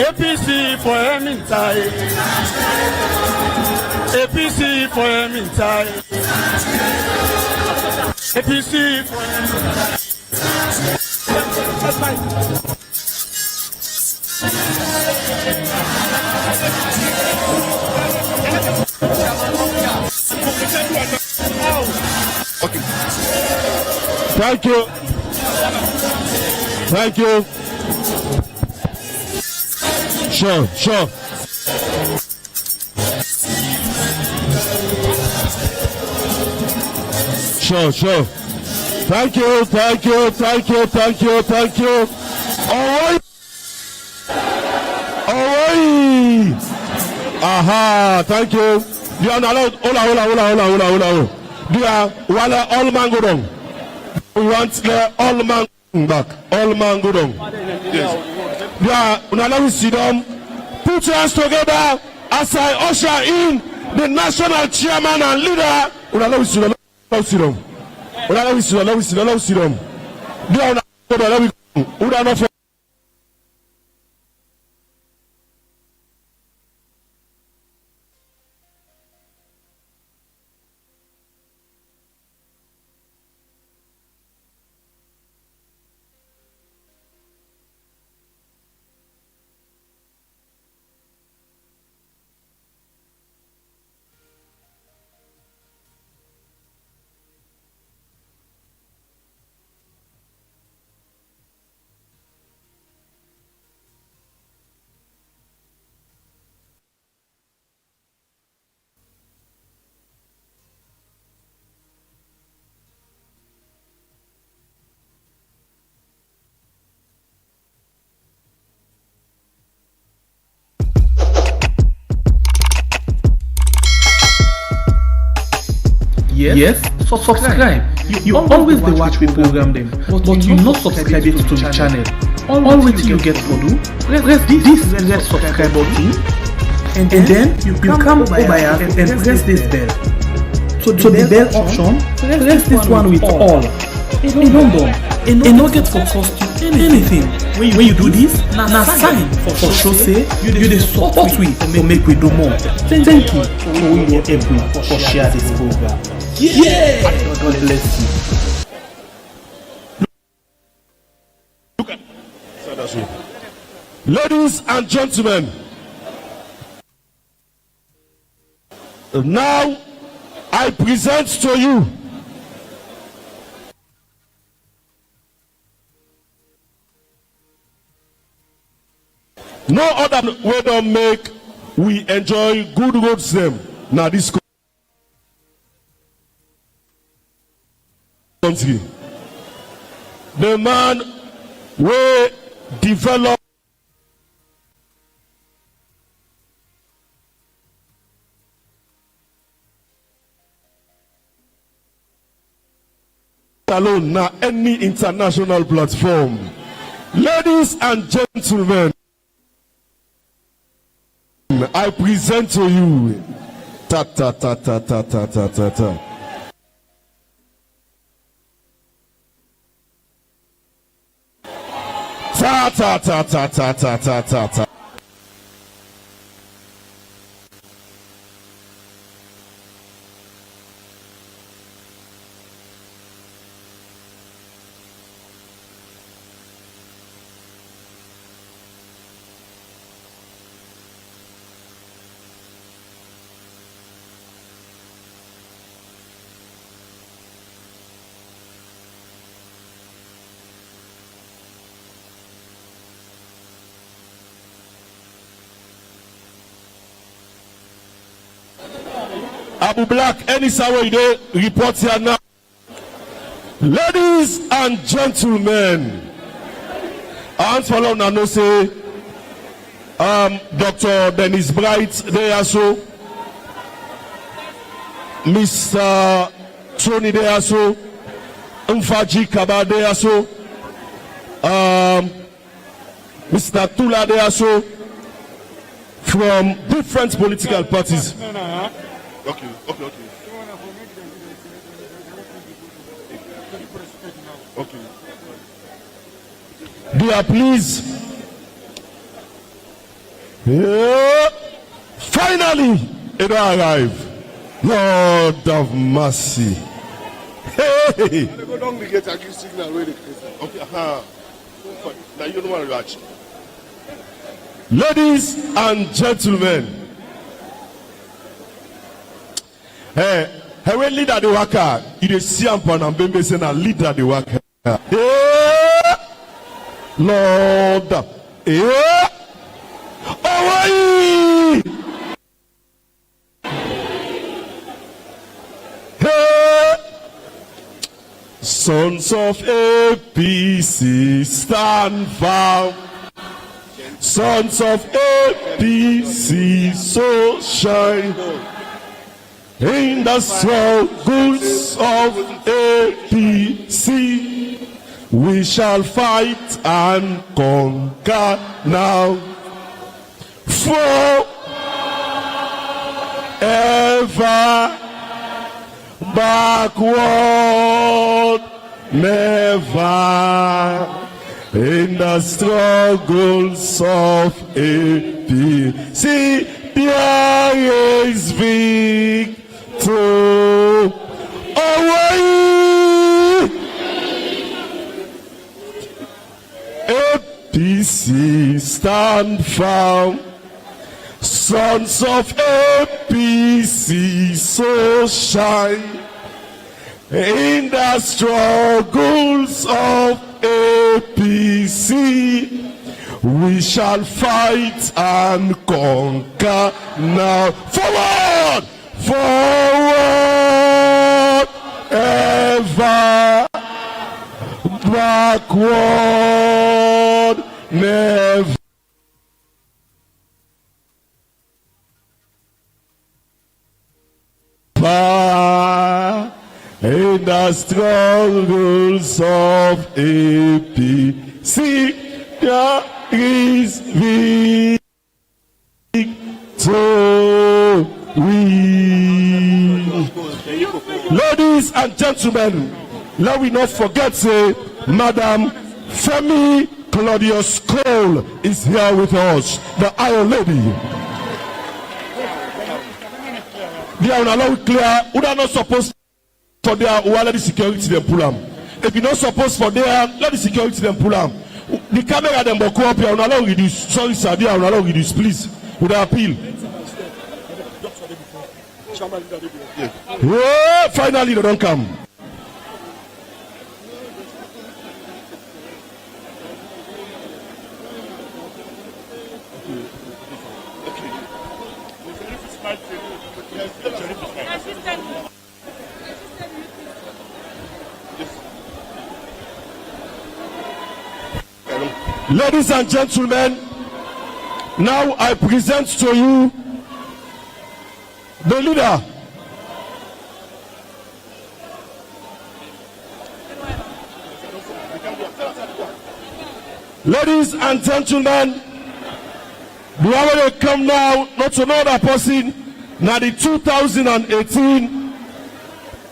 APC for Emintai. APC for Emintai. APC for Emintai. Okay. Thank you. Thank you. Sure. Sure. Thank you. All right. Aha, thank you. You are not allowed. Hola. You are all man go down. We want the all man back. All man go down. Yes. You are not allowed to sit down. Put your hands together as I usher in the national chairman and leader. Allow me sit down. You are not. Yes, subscribe. You always dey watch we program them, but you not subscribe yet to the channel. All wetin you get for do, press this red subscribe button, and then you come over here and press this bell. So the bell option, press this one with all. E don done. E no get for cost you anything. When you do this, na sign for show say you dey support we to make we do more. Thank you for who you are able for share this program. Yeah! God bless you. Ladies and gentlemen, now I present to you no other way to make we enjoy good roads them. Now this country, the man will develop alone now any international platform. Ladies and gentlemen, I present to you ta. Abu Black, any somewhere you dey report here now. Ladies and gentlemen, I want to follow now know say Dr. Dennis Bright there also, Mr. Tony there also, Mfaji Kaba there also, Mr. Tula there also, from different political parties. Okay. Dear, please. Yeah. Finally, it arrived. Lord of mercy. Hey. Go down the gate and give signal where they okay. Now you don't want to watch. Ladies and gentlemen, hey, when leader the worker, you see Ampan and Bembe saying a leader the worker. Yeah, Lord, yeah, away. Hey, sons of APC stand firm. Sons of APC so shine in the struggles of APC. We shall fight and conquer now. Forever backward, never. In the struggles of APC, there is victory. Away! APC stand firm. Sons of APC so shine in the struggles of APC. We shall fight and conquer now. Forward! Forward! Ever! Backward! Never! In the struggles of APC, there is victory. Ladies and gentlemen, let we not forget, say, Madam Femi Claudius Cole is here with us, the Iron Lady. They are not clear. We are not supposed for there. We let the security them pull them. If you not supposed for there, let the security them pull them. The camera them go up here. We are not reduce. Sorry, sir. They are not reduce. Please, with the appeal. Yeah, finally they don't come. Ladies and gentlemen, now I present to you the leader. Ladies and gentlemen, the one will come now, not to another person, now the 2018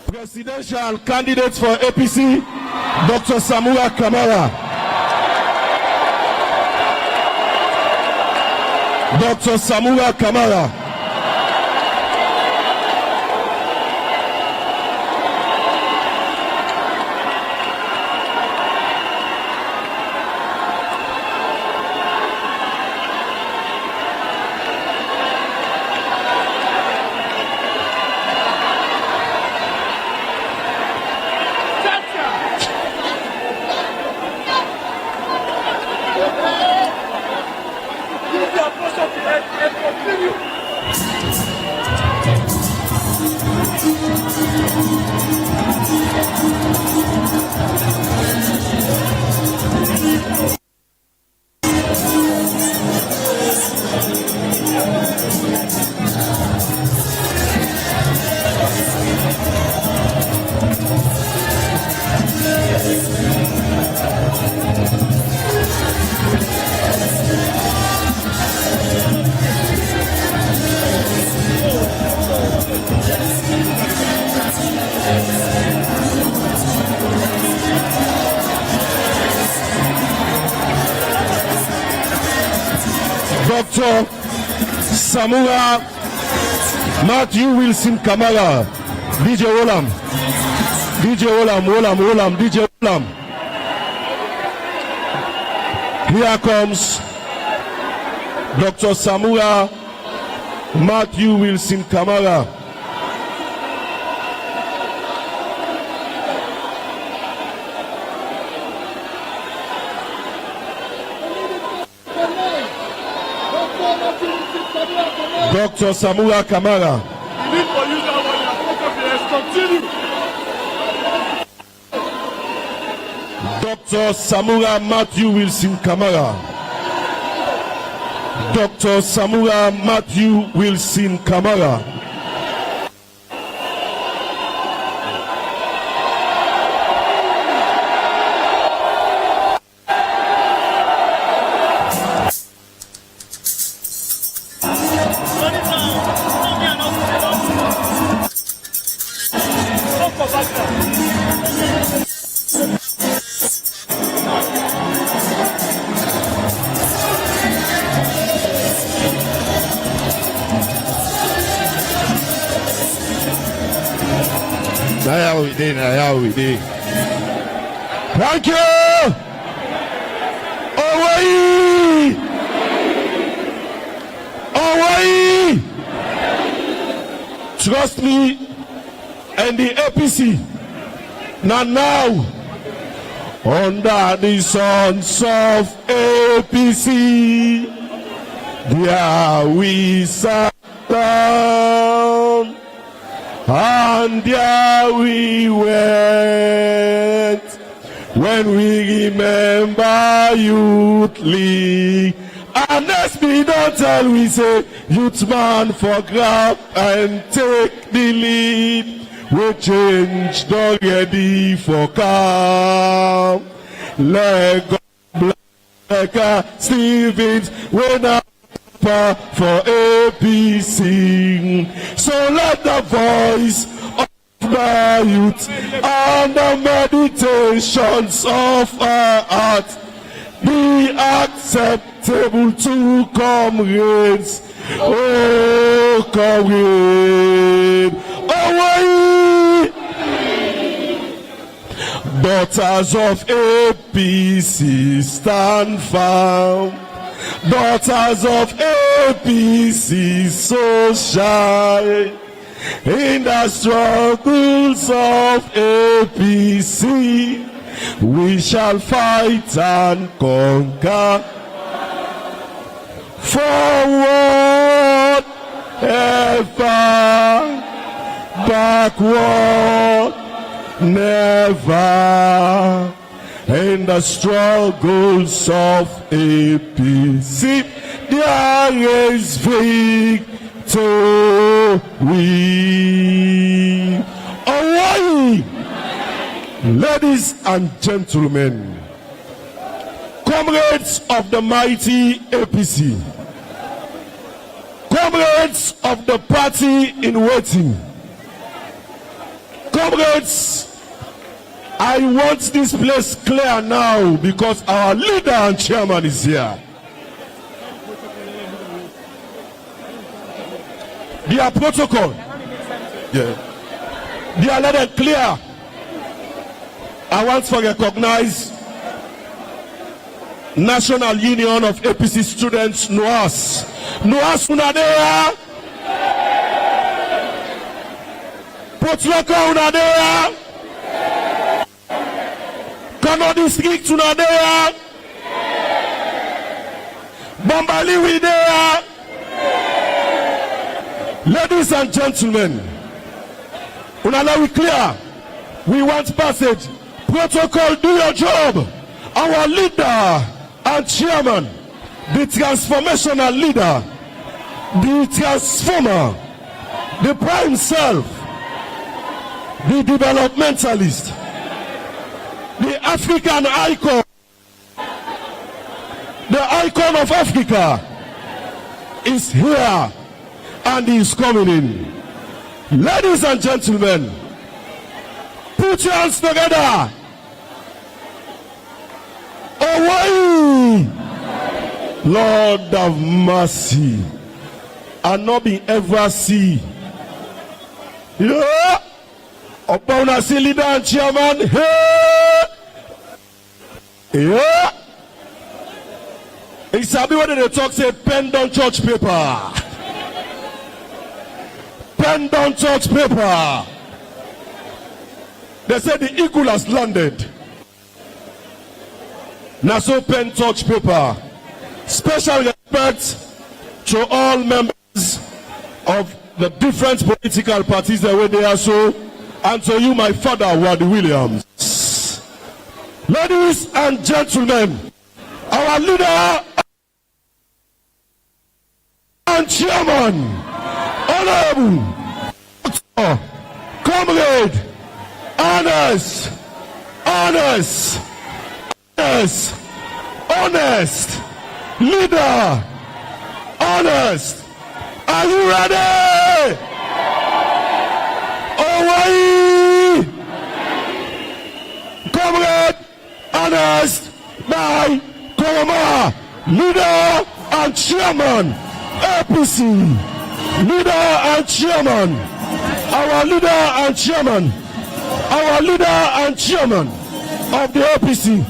presidential candidate for APC, Dr. Samura Kamara. Dr. Samura Kamara. Dr. Samura Matthew Wilson Kamara. DJ Olam. DJ Olam. DJ Olam. Here comes Dr. Samura Matthew Wilson Kamara. Dr. Samura Kamara. You need to use that one. Continue. Dr. Samura Matthew Wilson Kamara. Dr. Samura Matthew Wilson Kamara. Thank you. Away. Trust me, and the APC. Now, under the sons of APC, there we sat down, and there we went. When we remember Youth League, and SB don't tell we say youth man for grab and take the lead. We changed already for calm. Let God bless Stevens when I for APC. So let the voice of the youth and the meditations of our heart be acceptable to comrades. Oh, comrade, away! Daughters of APC stand firm. Daughters of APC so shy. In the struggles of APC, we shall fight and conquer. Forward, ever, backward, never. In the struggles of APC, there is victory. Away! Ladies and gentlemen, comrades of the mighty APC, comrades of the party in waiting, comrades, I want this place clear now because our leader and chairman is here. Their protocol, they are let it clear. I want to recognize National Union of APC Students, NUAS. NUAS unadea. Potloko unadea. Kano District unadea. Bambali widea. Ladies and gentlemen, unallow it clear. We want passage. Protocol, do your job. Our leader and chairman, the transformational leader, the transformer, the prime self, the developmentalist, the African icon, the icon of Africa is here and he is coming in. Ladies and gentlemen, put your hands together. Away! Lord have mercy. And not be ever see. Yeah. Upon a leader and chairman. Hey. Yeah. It's a bit when they talk say pen down church paper. Pen down church paper. They said the eagle has landed. Now so pen touch paper. Special respect to all members of the different political parties that were there, so, and to you, my father, Wadi Williams. Ladies and gentlemen, our leader and chairman, honorable, comrade, honest, leader, honest. Are you ready? Away! Comrade, honest, by Koroma, leader and chairman, APC, leader and chairman, our leader and chairman, our leader and chairman of the APC.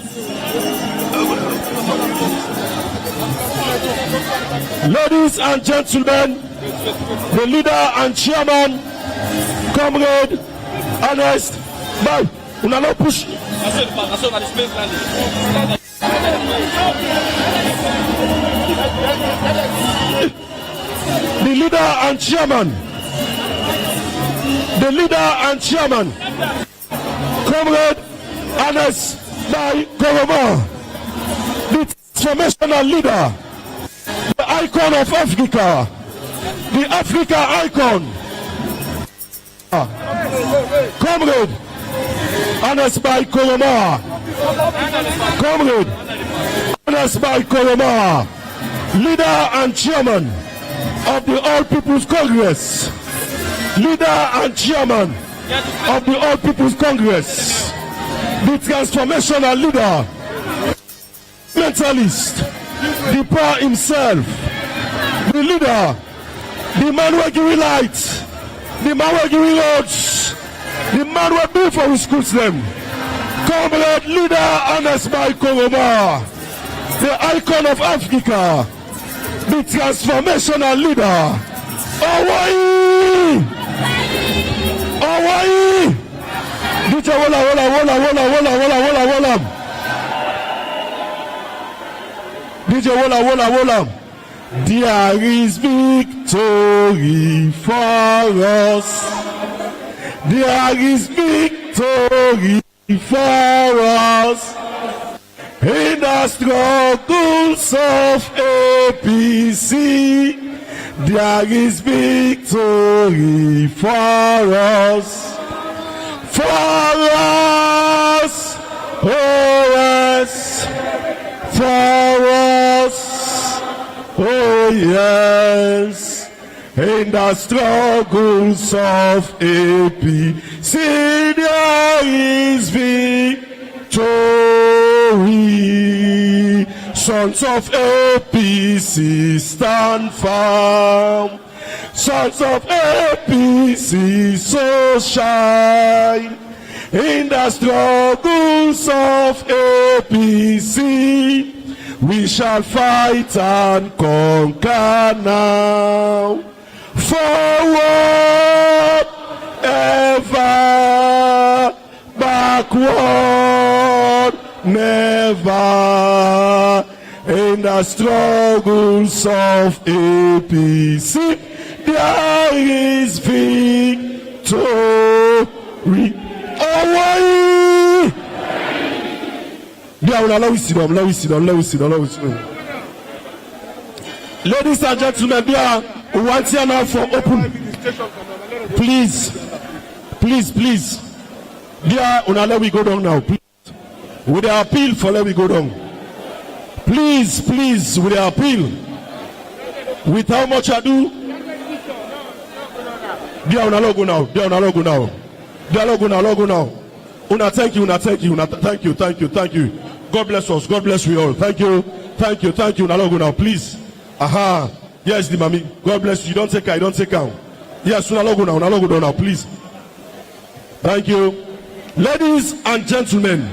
Ladies and gentlemen, the leader and chairman, comrade, honest, by Unalo push. The leader and chairman, comrade, honest, by Koroma, the transformational leader, the icon of Africa, the Africa icon, comrade, honest by Koroma, comrade, honest by Koroma, leader and chairman of the All People's Congress, leader and chairman of the All People's Congress, the transformational leader, mentalist, the power himself, the leader, the man who give light, the man who give roads, the man who do for his schools them. Comrade, leader, honest by Koroma, the icon of Africa, the transformational leader. Hawaii! Hawaii! DJ Wola. DJ Wola. There is victory for us. There is victory for us. In the struggles of APC, there is victory for us. For us, oh yes, for us, oh yes. In the struggles of APC, there is victory. Sons of APC stand firm. Sons of APC so shine. In the struggles of APC, we shall fight and conquer now. Forward, ever, backward, never. In the struggles of APC, there is victory. Away! Let me sit down. Ladies and gentlemen, dear, we want here now for open. Please. Dear, let me go down now. Please. With the appeal for let me go down. Please, with the appeal. With how much I do? Dear, go now. Thank you. God bless us. God bless you all. Thank you. Thank you. Now go now, please. Aha. Yes, the mommy. God bless you. You don't take her. Yes, now go now, please. Thank you. Ladies and gentlemen,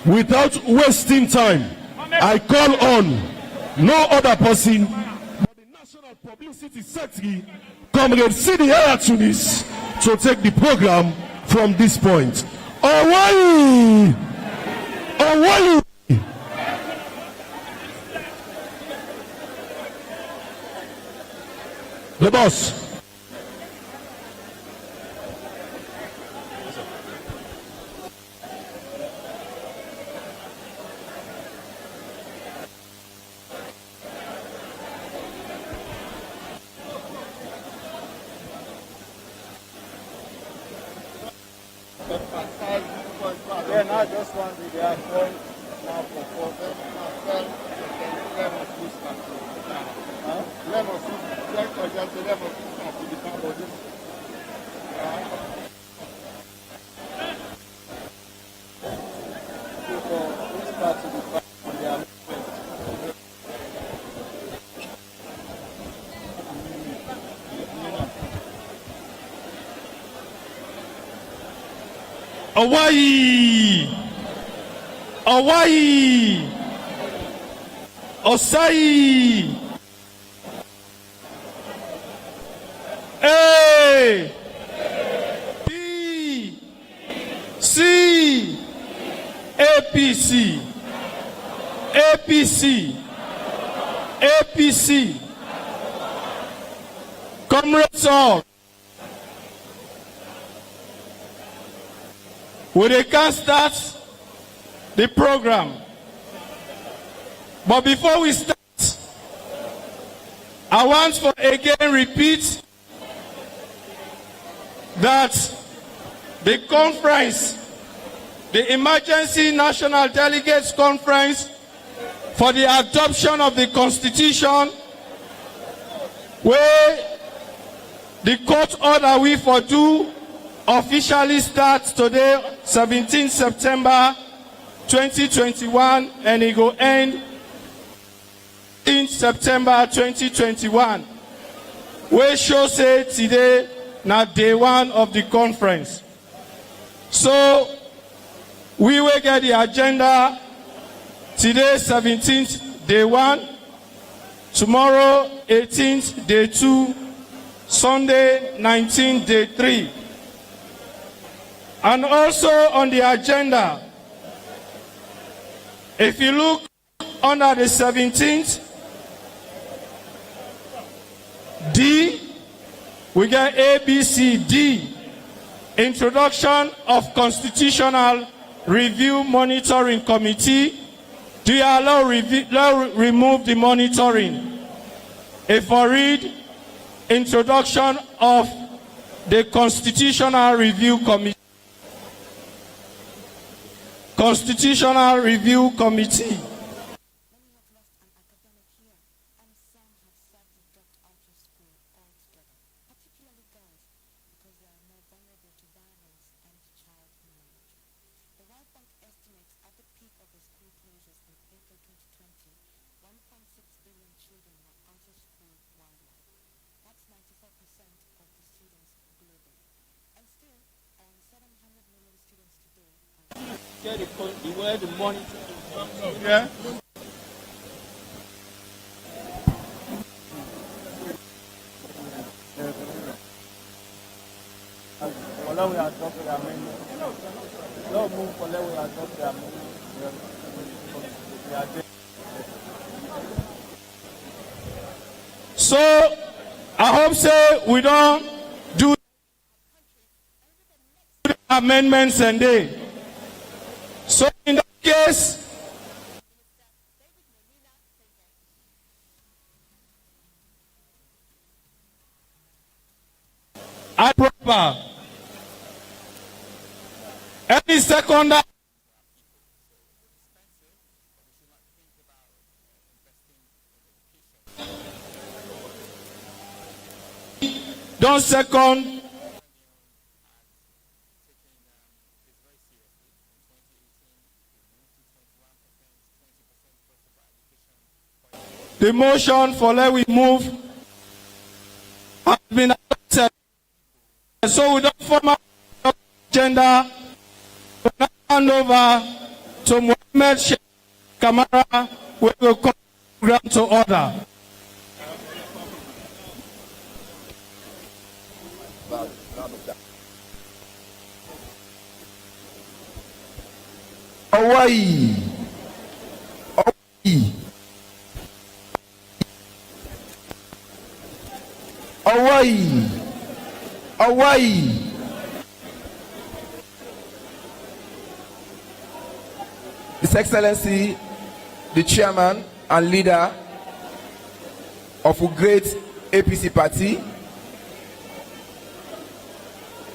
without wasting time, I call on no other person but the National Publicity Secretary, Comrade Sidi Tunis, to take the program from this point. Away! The boss. Now just one video now for Hawaii, Osai, A, B, C, APC, Comrades all. We can start the program. But before we start, I want to again repeat that the conference, the Emergency National Delegates Conference for the adoption of the Constitution, where the court order we for do officially starts today, 17 September 2021, and it will end in September 2021. We show say today now day one of the conference. So we will get the agenda today 17th day 1, tomorrow 18th day 2, Sunday 19th day 3. And also on the agenda, if you look under the 17th D, we get A, B, C, D, Introduction of Constitutional Review Monitoring Committee. Do you allow remove the monitoring? If I read Introduction of the Constitutional Review Committee. Constitutional Review Committee. The money. Yeah. So I hope so we don't do amendments and they. So in that case, I proper any second don't second The motion for let we move has been accepted. So we don't form our agenda. We now hand over to Mohammed Sheikh Kamara, who will come program to order. Hawaii. Hawaii. Hawaii. His Excellency, the chairman and leader of a great APC party,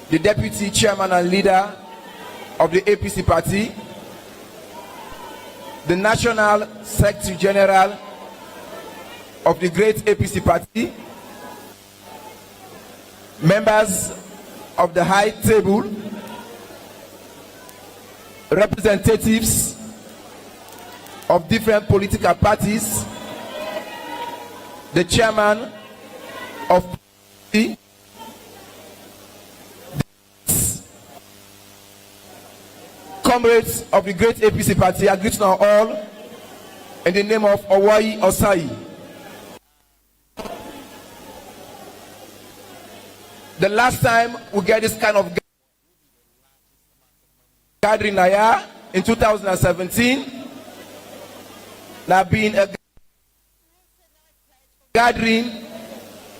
the deputy chairman and leader of the APC party, the national secretary general of the great APC party, members of the high table, representatives of different political parties, the chairman of the comrades of the great APC party, I greet now all in the name of Hawaii Osai. The last time we get this kind of gathering here in 2017, there been a gathering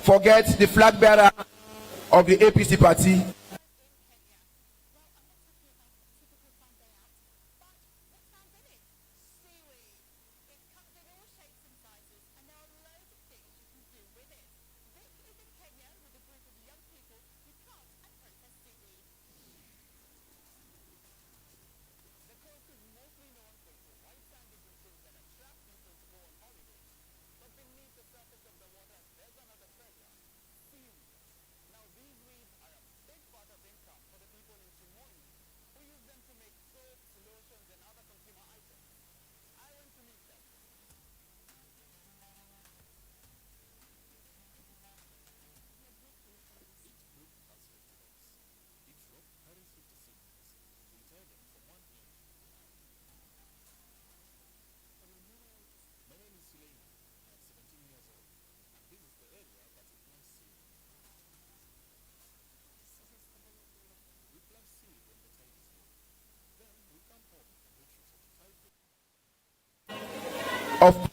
forget the flag bearer of the APC party. Of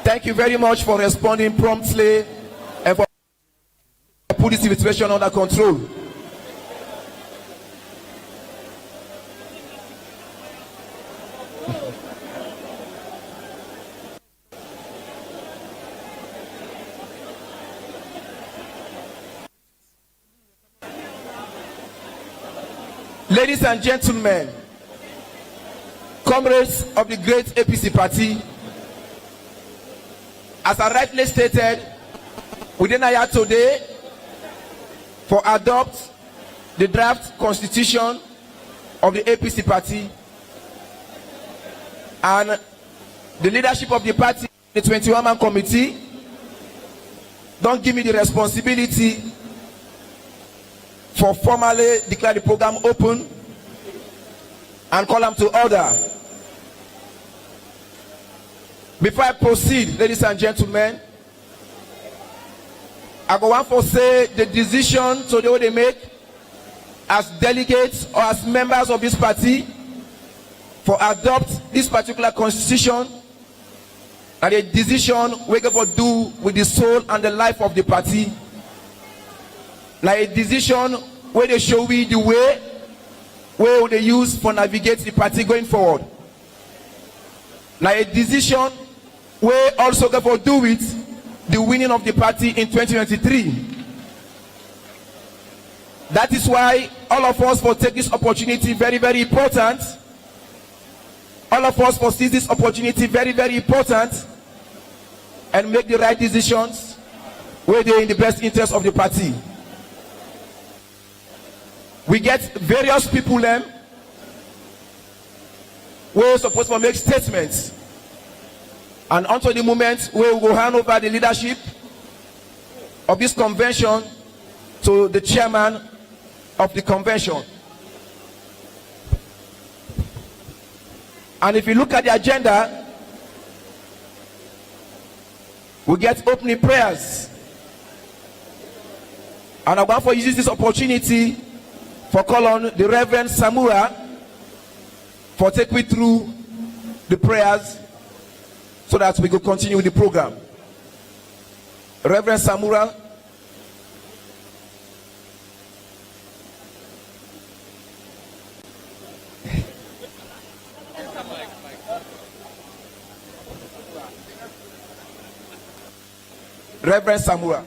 thank you very much for responding promptly and for putting the situation under control. Ladies and gentlemen, comrades of the great APC party, as I rightly stated, we didn't here today for adopt the draft constitution of the APC party, and the leadership of the party, the 21-man committee, don't give me the responsibility for formally declare the program open and call them to order. Before I proceed, ladies and gentlemen, I go want to say the decision today they make as delegates or as members of this party for adopt this particular constitution, and a decision we going to do with the soul and the life of the party. na a decision wey dey show we the way wey we dey use for navigate the party going forward. Na a decision wey also get for do with the winning of the party in 2023. That is why all of us for take this opportunity very, very important. All of us for seize this opportunity very, very important and make the right decisions where they in the best interest of the party. We get various people them we're supposed to make statements, and until the moment we will hand over the leadership of this convention to the chairman of the convention. And if you look at the agenda, we get opening prayers. And I want to use this opportunity for call on the Reverend Samura for take me through the prayers so that we could continue with the program. Reverend Samura. Reverend Samura.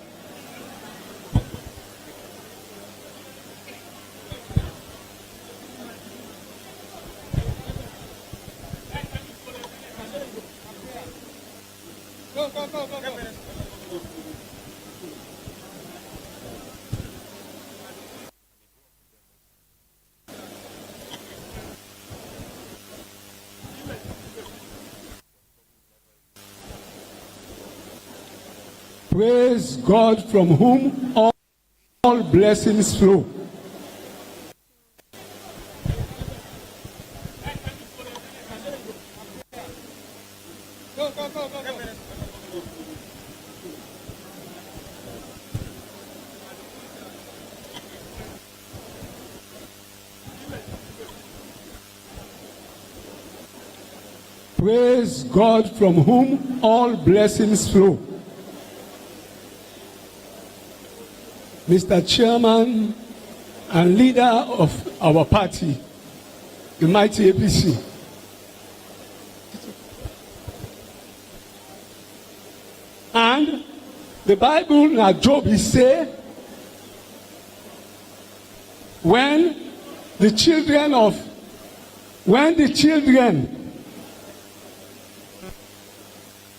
Praise God from whom all blessings flow. Praise God from whom all blessings flow. Mr. Chairman and leader of our party, the mighty APC. And the Bible na Job is say, when the children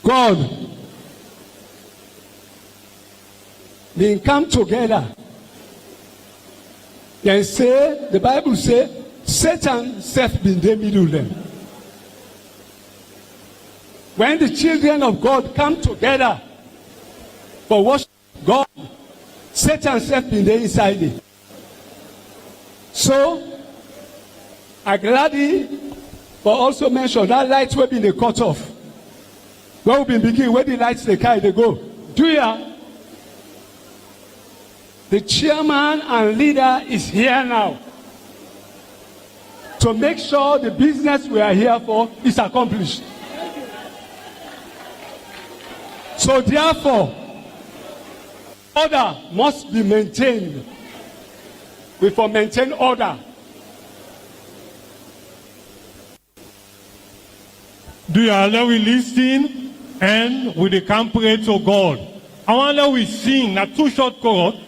God they come together. They say, the Bible say, Satan self been the middle them. When the children of God come together for worship God, Satan self been there inside it. So, I gladly but also mention that light will be in the cut off. Where we been begin, where the lights they carry they go. Do ya? The chairman and leader is here now to make sure the business we are here for is accomplished. So therefore, order must be maintained. We for maintain order. Do you allow we listen and with the camp pray to God? I want to we sing a 2 short chorus.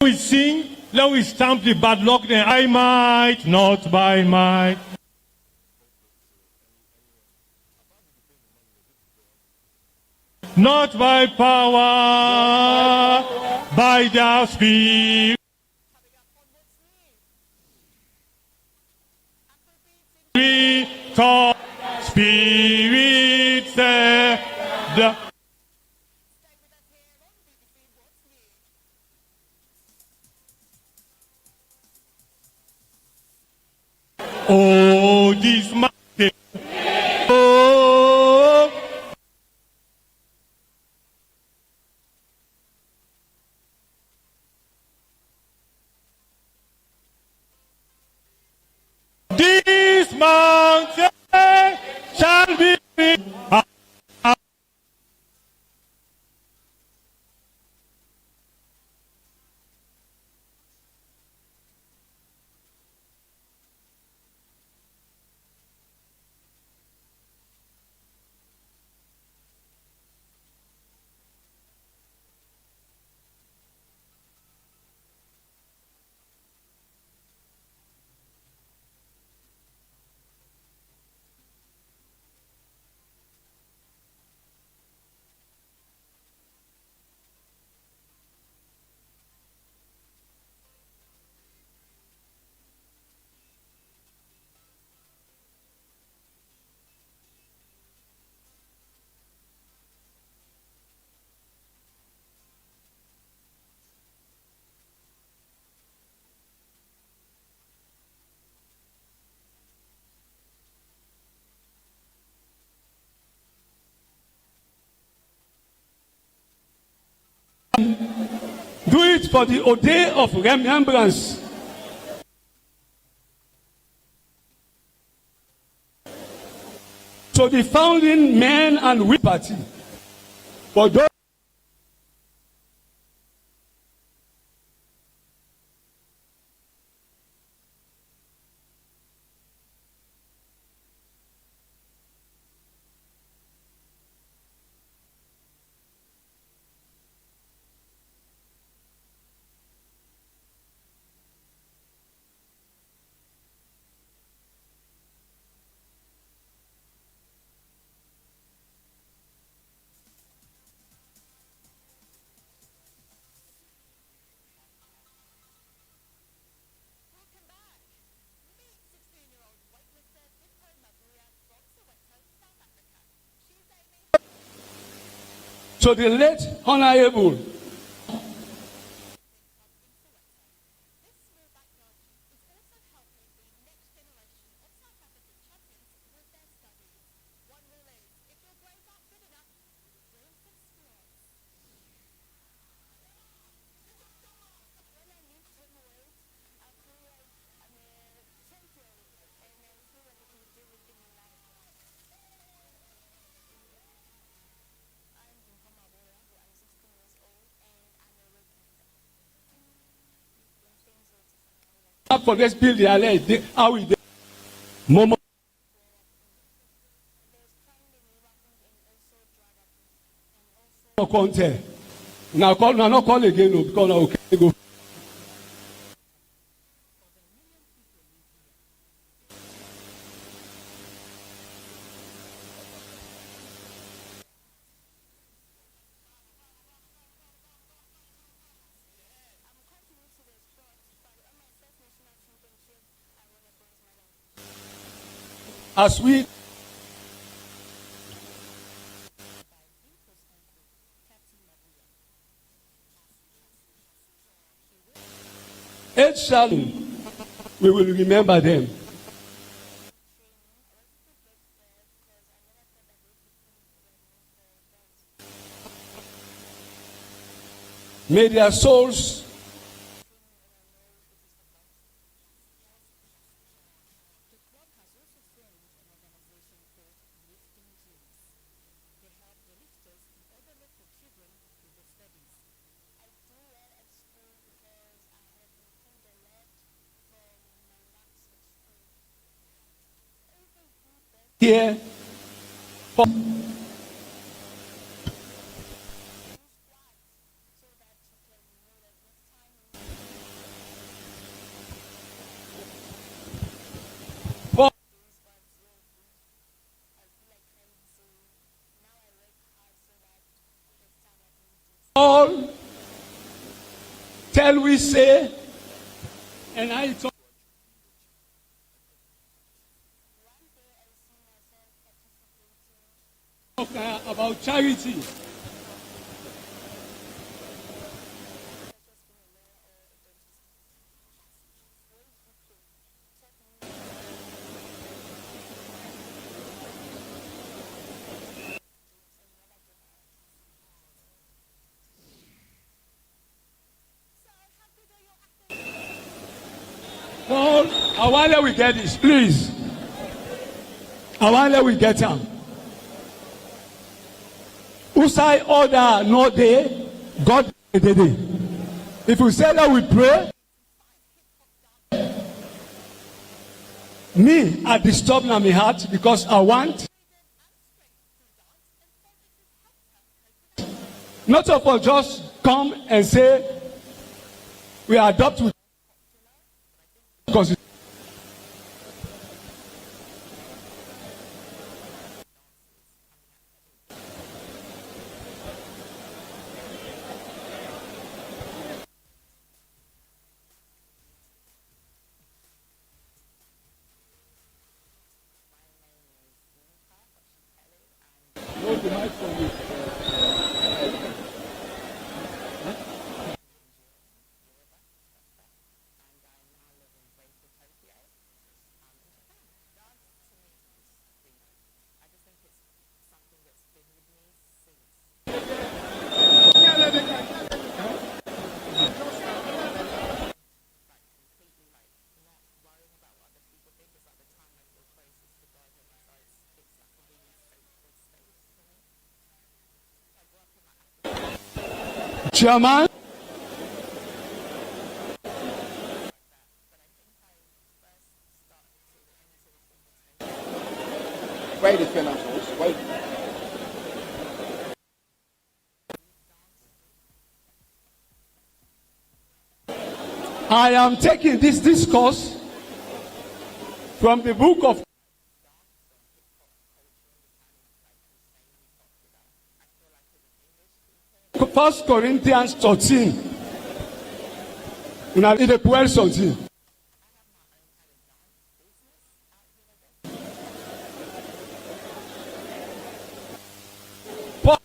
We sing, let we stamp the bad luck, then I might, not by might. Not by power, by the Spirit. Spirit said the oh, this mountain. Oh, this mountain shall be free. Do it for the day of remembrance. To the founding men and women party. For those to the late Honorable for this bill, they are how we Momo content. Now call, now not call again, no, because now okay go. As we we will remember them. May their souls here for all till we say, and I talk about charity. Paul, while we get this, please. While we get them. Usai order no day, God did it. If we say that we pray, me, I disturb now my heart because I want not of us just come and say we adopt with because Chairman. Why the financials? Why? I am taking this discourse from the book of 1 Corinthians 13. Una read the 12 something. Paul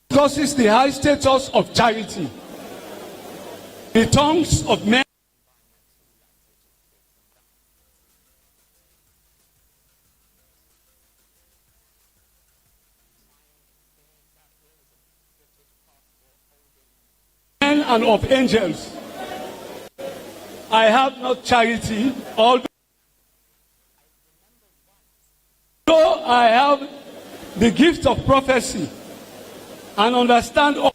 discusses the high status of charity. The tongues of men and of angels. I have not charity, although I have the gift of prophecy and understand all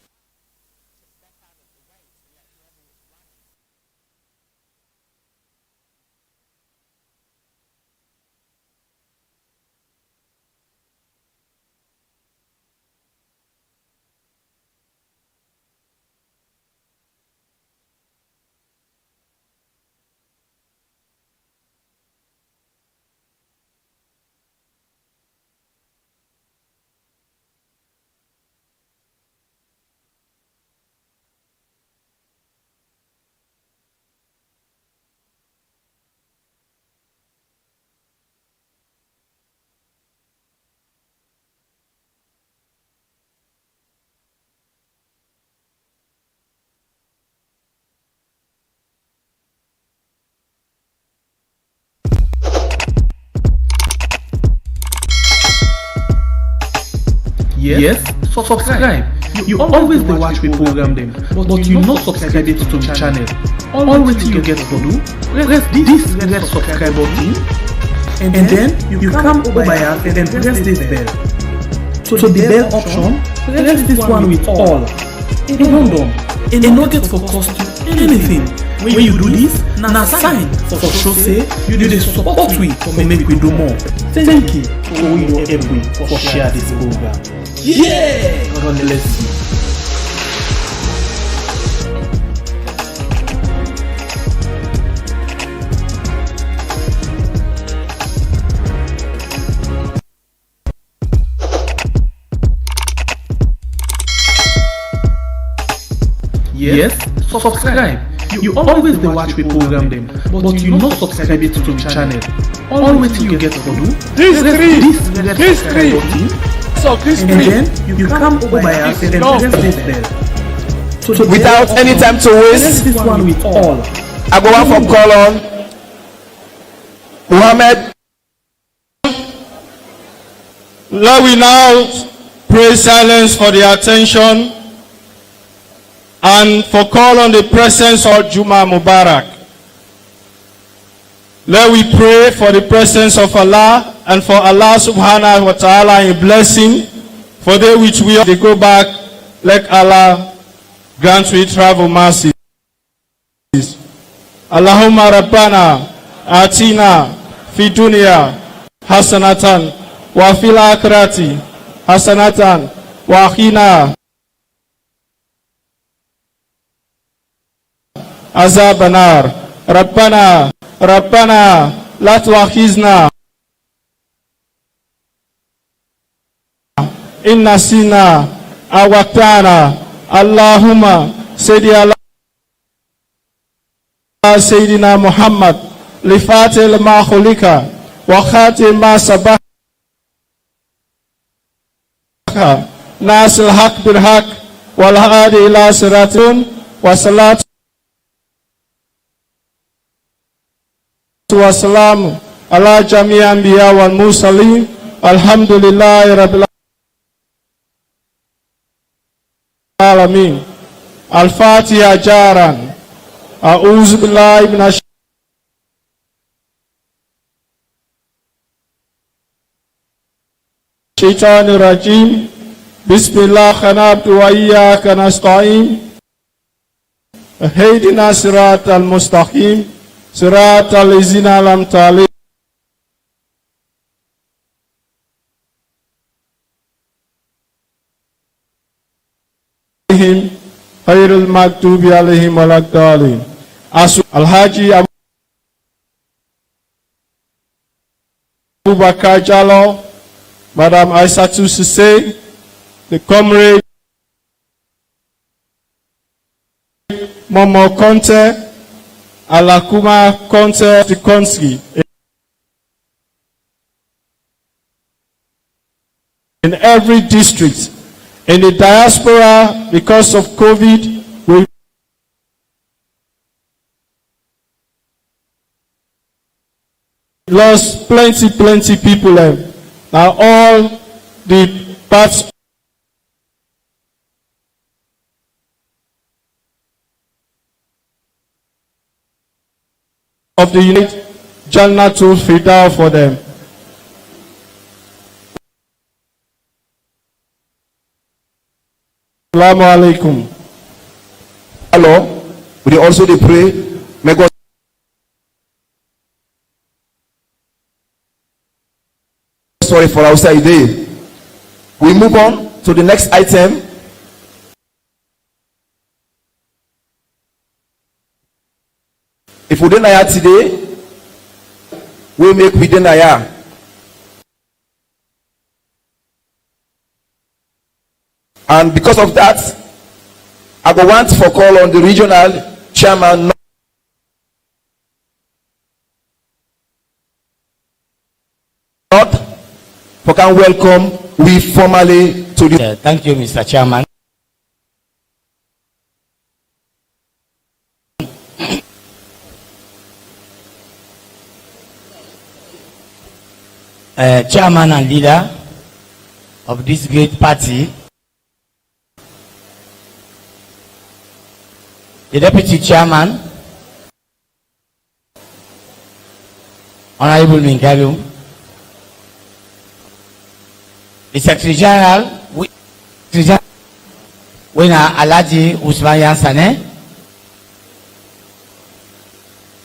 Yes, subscribe. You always dey watch we program them, but you not subscribe to the channel. Always you get for do, press this red subscribe button, and then you come over here and press this bell. So the bell option, press this one with all. In London, and not get for cost you anything. When you do this, na sign for show say you dey support we for make we do more. Thank you for your help we for share this program. Yeah! God bless you. Yes, subscribe. You always dey watch we program them, but you not subscribe to the channel. Always you get for do. This three. And then you come over here and press this bell. So without any time to waste, this one with all. I go on for call on Muhammad. Lord, we now pray silence for the attention and for call on the presence of Juma Mubarak. Let we pray for the presence of Allah and for Allah subhanahu wa ta'ala in blessing for they which we go back. Let Allah grant we travel mercy. Allahumma rabbana atina fi dunya hasanatan wa fil akhirati hasanatan wa qina azabannar. Rabbana la tu'akhizna in nasina aw akhtana. Allahumma salli ala sayyidina Muhammad li fatil ma khulika wa khatim ma sabaka nasil haq bil haq wal hadi ila siratin wa salatu wa salamu ala jami' anbiya wal mursalin. Alhamdulillahi rabbil alamin. Al-Fatiha jaran. A'udzu billahi minash الشيطان الرجيم بسم الله نعبد وإياك نستعين اهدنا الصراط المستقيم صراط الذين أنعمت عليهم غير المغضوب عليهم ولا الضالين. Alhaji Abubakar Jallo, Madam Aissatou Sise, the comrade Momo Conte, Alakuma Conte Tikonski. In every district, in the diaspora, because of COVID, we lost plenty people. Now all the parts of the unit, Jannatul Fidal for them. Assalamu alaikum. Hello. We also they pray. May God sorry for outside day. We move on to the next item. If we don't hire today, we make we don't hire. And because of that, I go want for call on the regional chairman North for can welcome we formally to the thank you, Mr. Chairman. Chairman and leader of this great party, the deputy chairman, Honorable Mingalu, the secretary general, we na Alhaji Usman Yansane,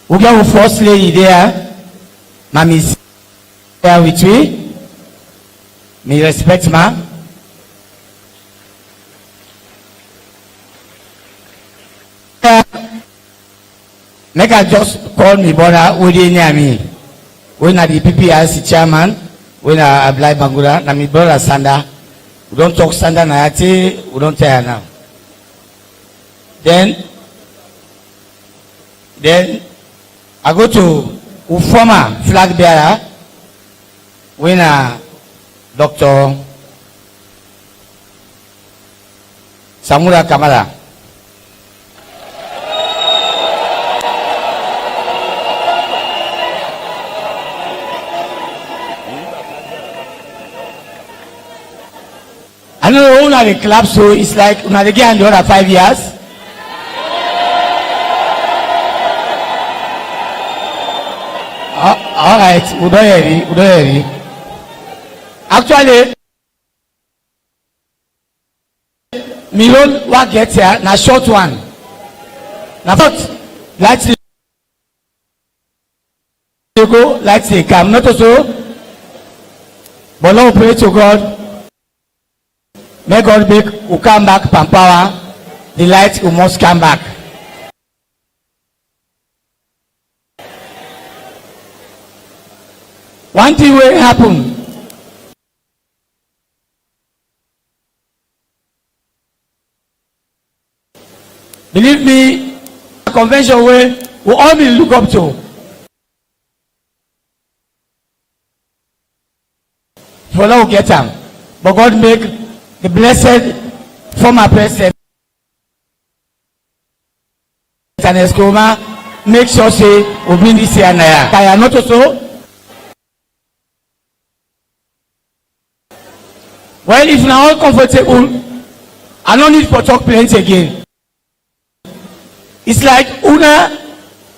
we get our first lady there, Mami there with me, me respect ma. Make I just call me brother Odi near me. When are the PPRC chairman, when I apply Bangura, na me brother Sanda. We don't talk Sanda na yati, we don't tell now. Then I go to former flag bearer, when Dr. Samura Kamara. I know una the club, so it's like una the game the other 5 years. All right, we don't hear it. Actually, me own what get here na short one. Na but let's go, let's say come not so, but now pray to God. May God make who come back from power, the light who must come back. One thing will happen. Believe me, a convention way we all will look up to. For now, get them. But God make the blessed former president and Escoma make sure say we bring this year now. I am not also. Well, if now all comfortable, I don't need for talk plenty again. It's like una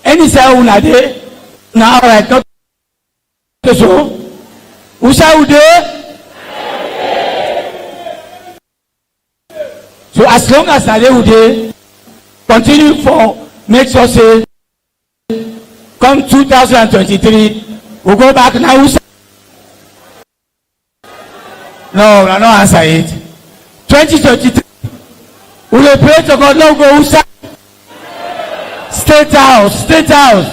any say una day now, right? Not so. Usa ude. So as long as na dey we dey continue for make sure say come 2023 we go back na who. No, I no answer it. 2023 we dey pray to God no go who. State house, state house.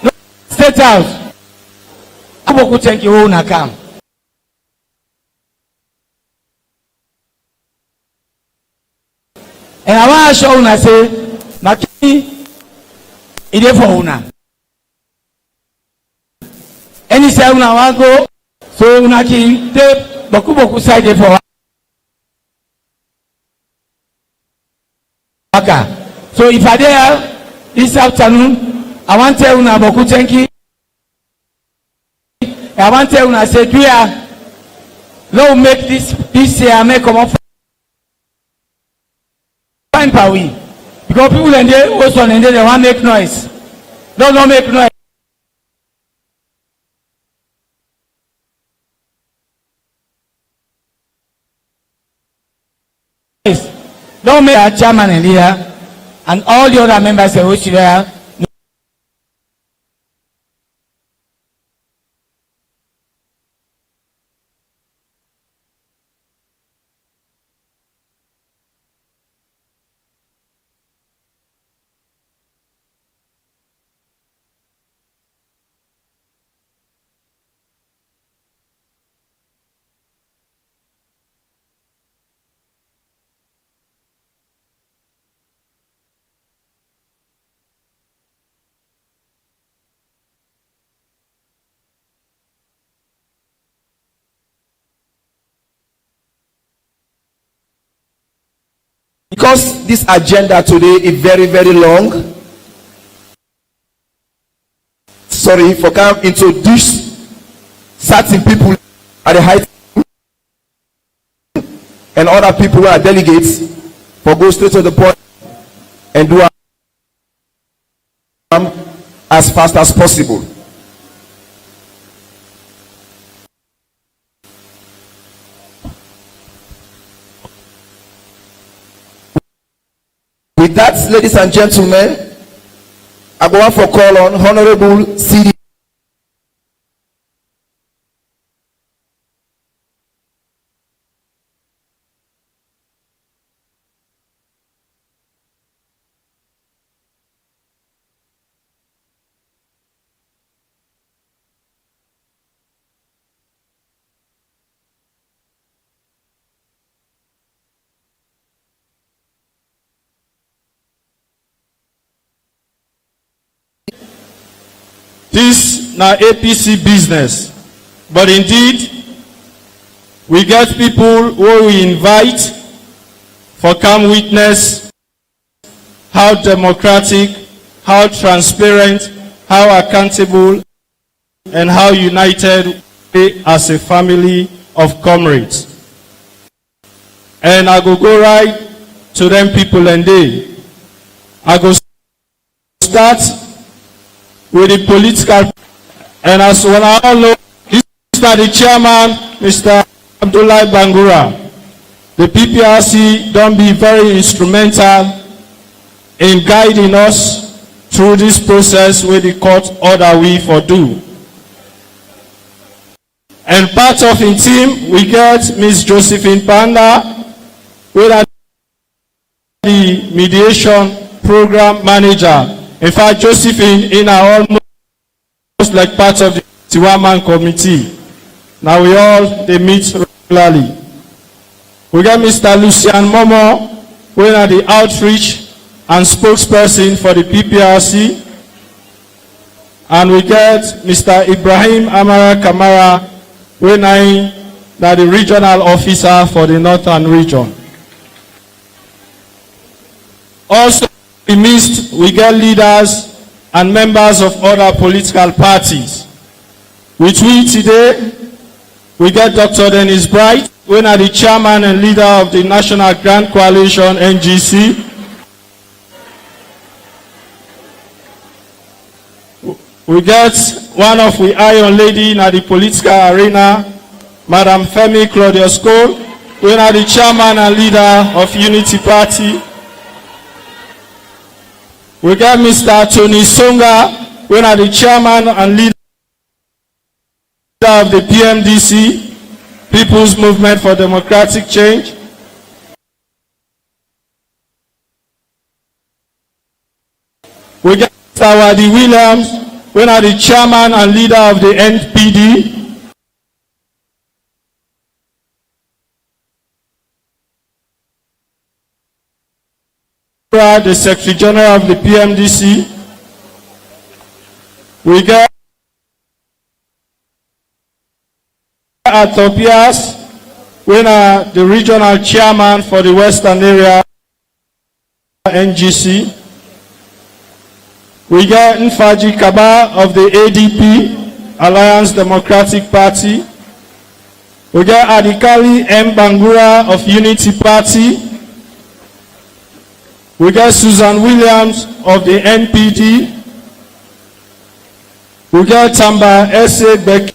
No, state house. Aboku thank you una come. And I want to show una say Makeni e dey for una. Any say una wan go so una can dey boku side dey for. So if I there this afternoon, I want to tell una boku thank you. I want to tell una say we are no make this year make come up fine per we because people and they also and they want make noise. Don't make noise. Don't make a chairman in here and all the other members of which there. Because this agenda today is very, very long. Sorry for come introduce certain people at the height and other people who are delegates for go straight to the point and do as fast as possible. With that, ladies and gentlemen, I go on for call on Honorable CD. This na APC business, but indeed we get people who we invite for come witness how democratic, how transparent, how accountable, and how united we as a family of comrades. And I go right to them people and they. I go start with the political, and as well I all know, this is the chairman, Mr. Abdullahi Bangura. The PPRC don't be very instrumental in guiding us through this process where the court order we for do. And part of the team, we get Ms. Josephine Panda, who are the mediation program manager. In fact, Josephine in are almost like part of the Tiwaman committee. Now we all they meet regularly. We got Mr. Lucian Momo, who are the outreach and spokesperson for the PPRC. And we get Mr. Ibrahim Amara Kamara, who are the regional officer for the Northern region. Also, we get leaders and members of other political parties. With we today, we get Dr. Dennis Bright, who is the chairman and leader of the National Grand Coalition, NGC. We get one of we Iron Lady in the political arena, Madam Femi Claudius Cole, we are the chairman and leader of Unity Party. We get Mr. Tony Songa, we are the chairman and leader of the PMDC, People's Movement for Democratic Change. We get Mr. Wadi Williams, we are the chairman and leader of the NPD. The Secretary General of the PMDC. We get Atopias, we are the regional chairman for the Western Area NGC. We get Nfaji Kaba of the ADP, Alliance Democratic Party. We get Adikali M. Bangura of Unity Party. We get Susan Williams of the NPD. We get Tamba S.A. Beck,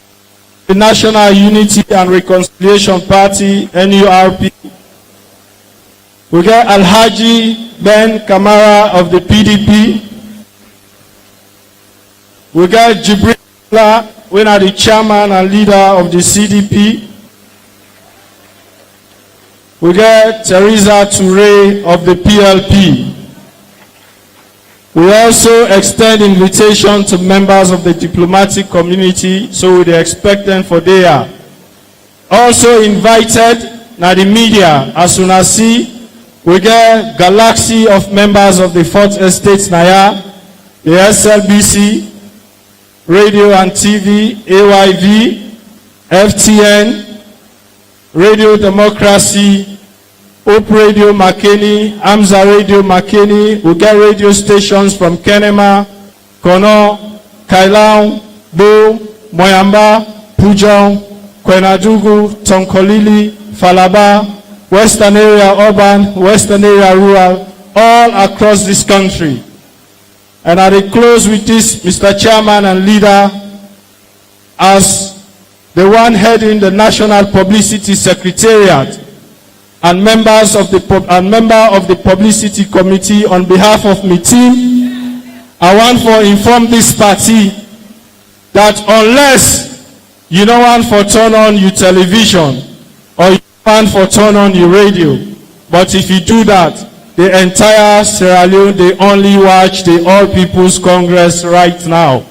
the National Unity and Reconciliation Party, NURP. We get Alhaji Ben Kamara of the PDP. We got Jibril, we are the chairman and leader of the CDP. We got Teresa Toure of the PLP. We also extend invitation to members of the diplomatic community, so we expect them for there. Also invited now the media, as soon as see, we get galaxy of members of the Fourth Estate Naya, the SLBC, Radio and TV, AYV, FTN, Radio Democracy, Hope Radio Makeni, Amza Radio Makeni. We get radio stations from Kenema, Kono, Kailaung, Bo, Moyamba, Pujong, Kwenadugu, Tonkolili, Falaba, Western Area Urban, Western Area Rural, all across this country. And I will close with this, Mr. Chairman and leader, as the one heading the National Publicity Secretariat and member of the Publicity Committee on behalf of my team, I want to inform this party that unless you don't want to turn on your television or you want to turn on your radio, but if you do that, the entire Sierra Leone, they only watch the All People's Congress right now.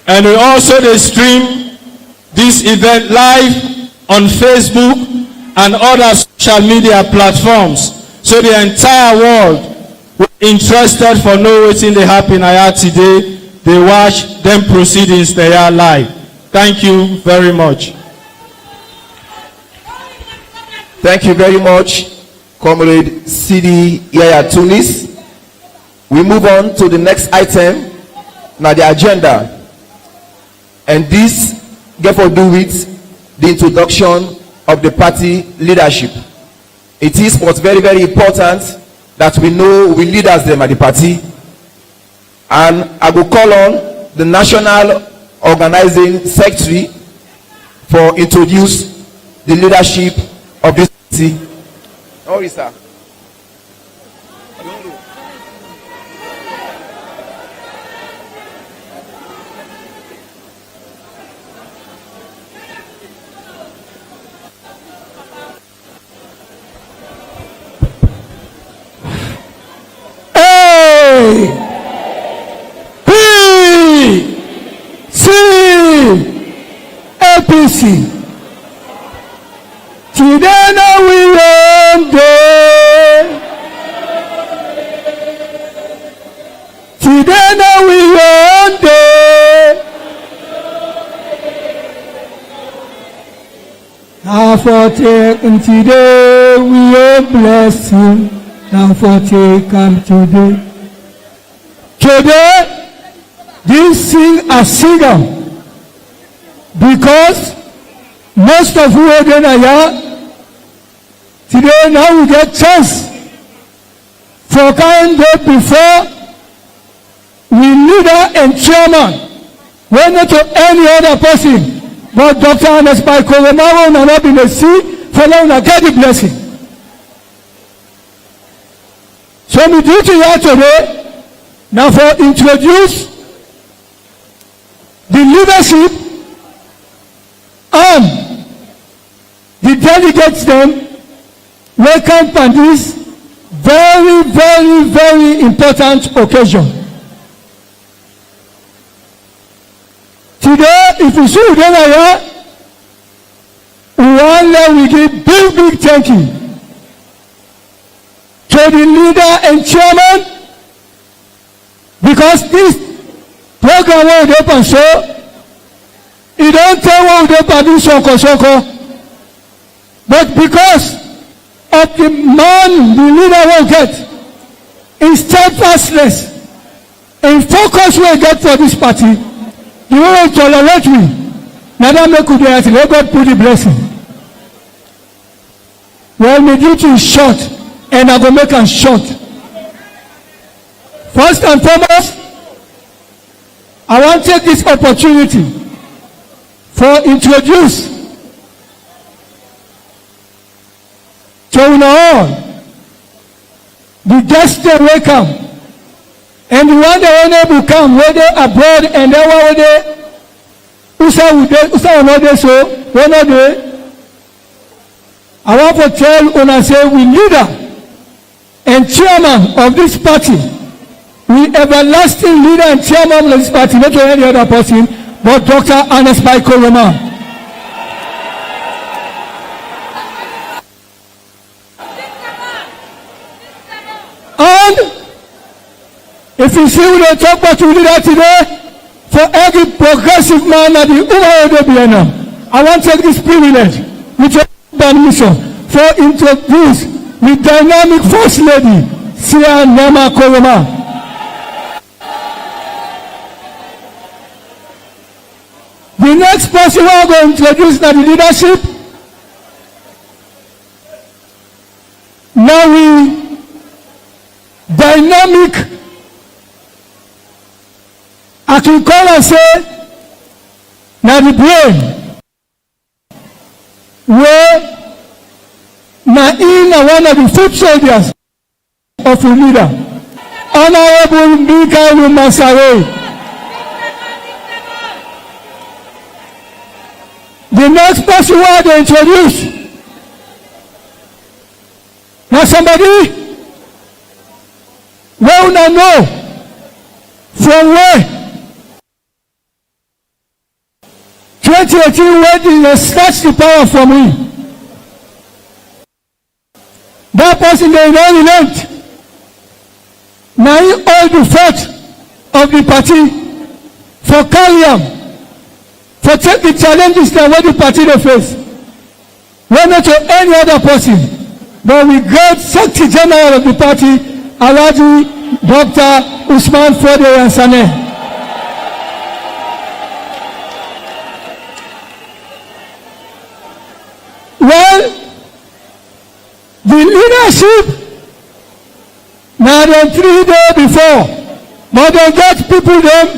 And we also stream this event live on Facebook and other social media platforms. So the entire world were interested for know what's in the happen here today. They watch them proceedings they are live. Thank you very much. Thank you very much, Comrade Sidi Yaya Tunis. We move on to the next item, now the agenda. And this get for do with the introduction of the party leadership. It is what's very, very important that we know we leaders them at the party. And I will call on the National Organizing Secretary for introduce the leadership of this party. Oh, yes, sir. APC. Today now we one day. Today now we one day. Now for take and today we are blessed him. Now for take come today. Today this thing a singer. Because most of who are there today now we get chance for kind day before leader and chairman, when not to any other person, but Dr. Ernest Baikoromaro and not been a seat for long to get the blessing. So my duty here today, now for introduce the leadership and the delegates them welcome on this very, very, very important occasion. Today, if you see here, we give big thank you to the leader and chairman, because this program will open so it don't tell what they produce soko. But because of the man the leader will get, in steadfastness, in focus will get for this party, the way will tolerate me. Now that make good let God put the blessing. Well, my duty is short, and I go make am short. First and foremost, I want to take this opportunity for introduce to all the guests that will come and the one that will come whether abroad and then whether usa not there so one of the I want to tell una say we leader and chairman of this party, we everlasting leader and chairman of this party, not to any other person but Dr. Ernest Baikoromaro. And if you see we don't talk about leader today, for every progressive man at the Umaru, I want to take this privilege with your permission for introduce the dynamic first lady, Sia Nema Koroma. The next person we are going to introduce the leadership. Now we dynamic, I can call and say, now the brain, where now in one of the foot soldiers of a leader, Honorable Mikael Masare. The next person we are going to introduce, now somebody we will know from where 2018 when they snatched the power from me. That person they don't relent. Now he hold the fort of the party for carry for take the challenges that what the party they face. We're not to any other person, but we great Secretary General of the party, Alhaji Dr. Usman Fode Yansane. Well, the leadership, now than 3 days before, but they get people them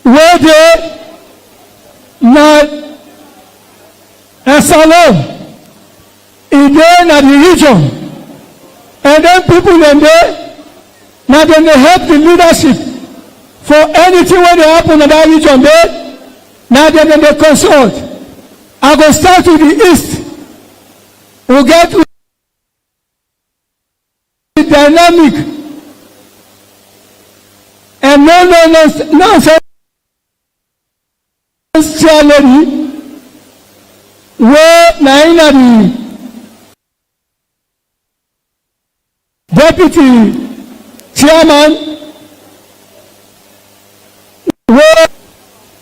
where they now Salom in the region, and then people them there, now then they help the leadership for anything when they happen in that region there, now then they consult. I go start with the east. We'll get to the dynamic and nonsense chair lady where Naina the deputy chairman where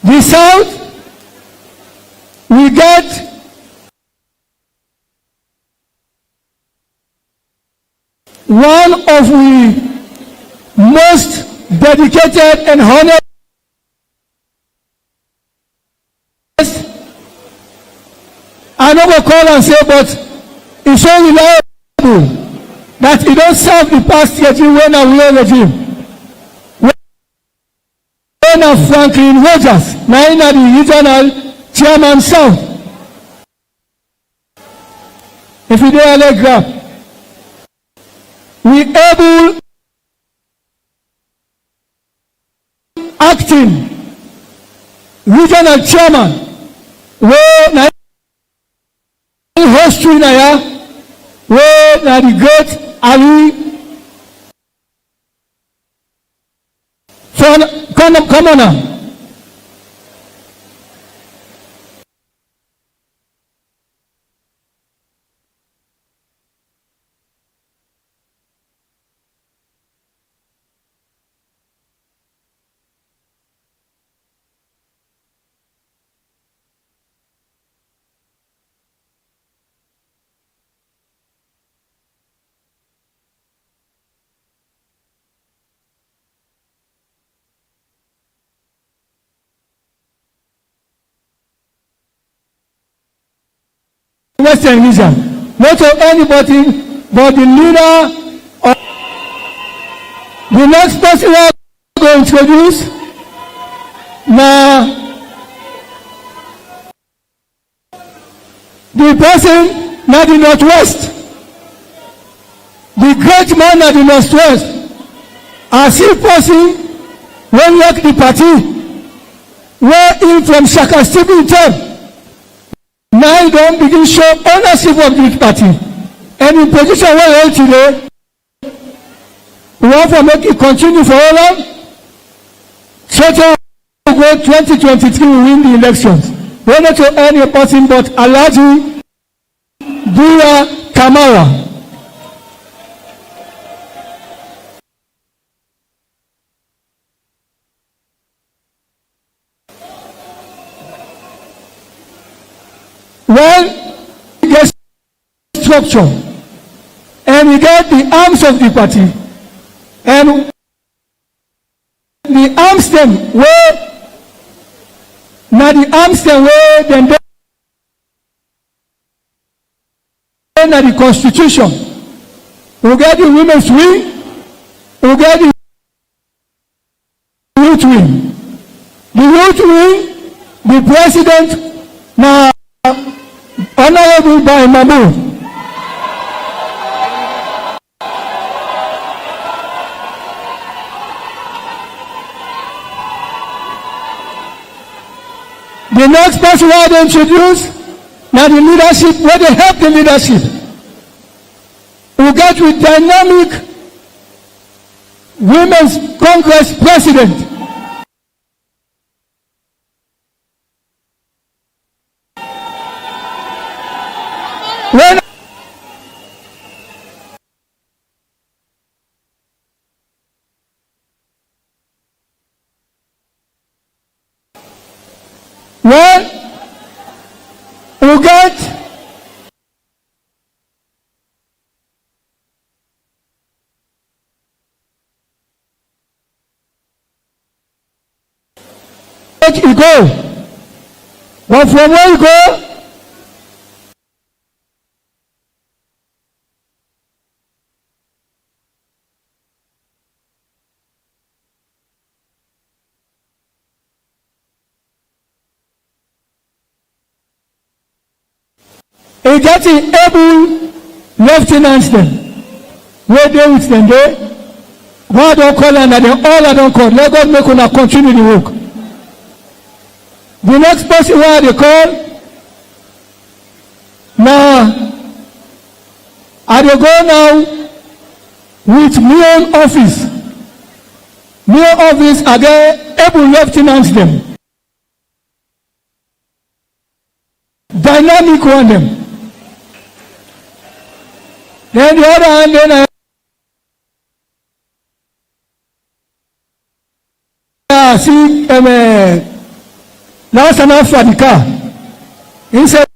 the south we get one of the most dedicated and honored I never call and say, but it's so reliable that it don't serve the past regime when I will regime. na Franklin Rogers, na him na the regional chairman south. If you dey telegraph, we able acting regional chairman wey na history na ya wey na the great Ali Commoner. Western region, not to anybody but the leader of the next person I go introduce na the person na the northwest, the great man na the northwest, as if person wey like the party wey in from Shaka Stephen term. Now you don't begin show ownership of the party. And in position where we are today, we want to make it continue for all of so to go 2023 we win the elections. We not to any person but Alhaji Dura Kamara. Well, he gets structure and he get the arms of the party and the arms them where now the arms them where then na the constitution we get the women's wing, we get the youth wing. The youth wing, the president now Honorable by Mamu. The next person I will introduce now the leadership, where they help the leadership. We get with dynamic Women's Congress President. When we get you go, but from where you go, he getting able lieutenants them wey dey with them dey God don call am na dem all I don call let God make una continue the work. The next person wey I dey call na I dey go now with main office. Main office I get able lieutenants them dynamic one them. Then the other hand, then I see last enough for the car. He said,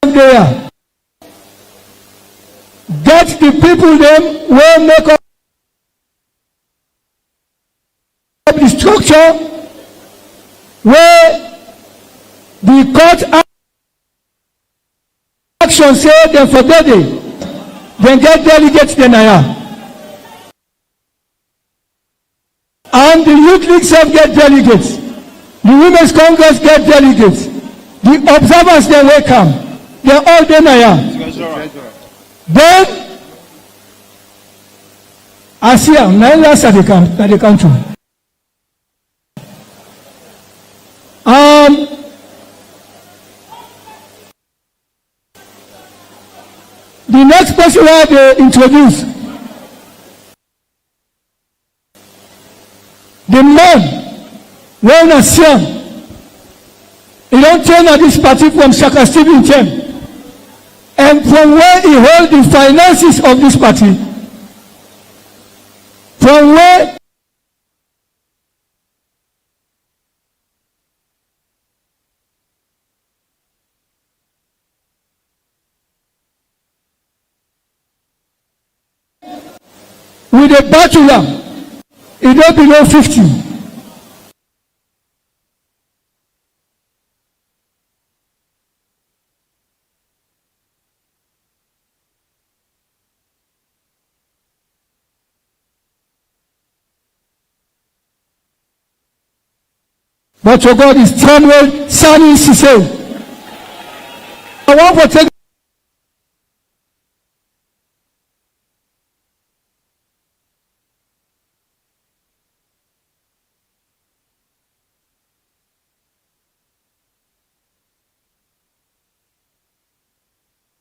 there. Get the people them will make up the structure where the court action say them forbid it. Then get delegates, then I am. And the youth league self get delegates. The women's congress get delegates. The observers, they welcome. They're all then I am. Then, I see them. Now last at the country. The next person where they introduce, the man, when I see him, he don't turn at this party from Shaka Stephen Chen. And from where he hold the finances of this party, from where with a bachelor, he don't below 50. But your God is Samuel Sani Sise. I want to take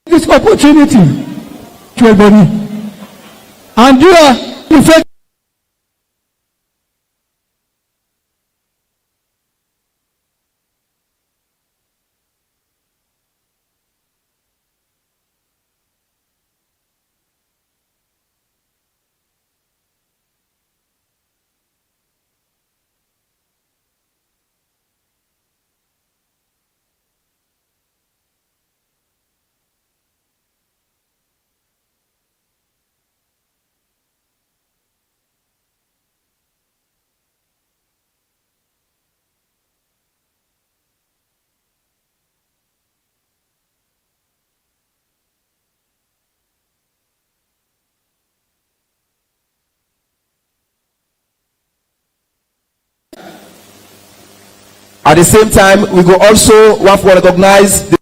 this opportunity to everybody. And you are the first. At the same time, we go also want to recognize the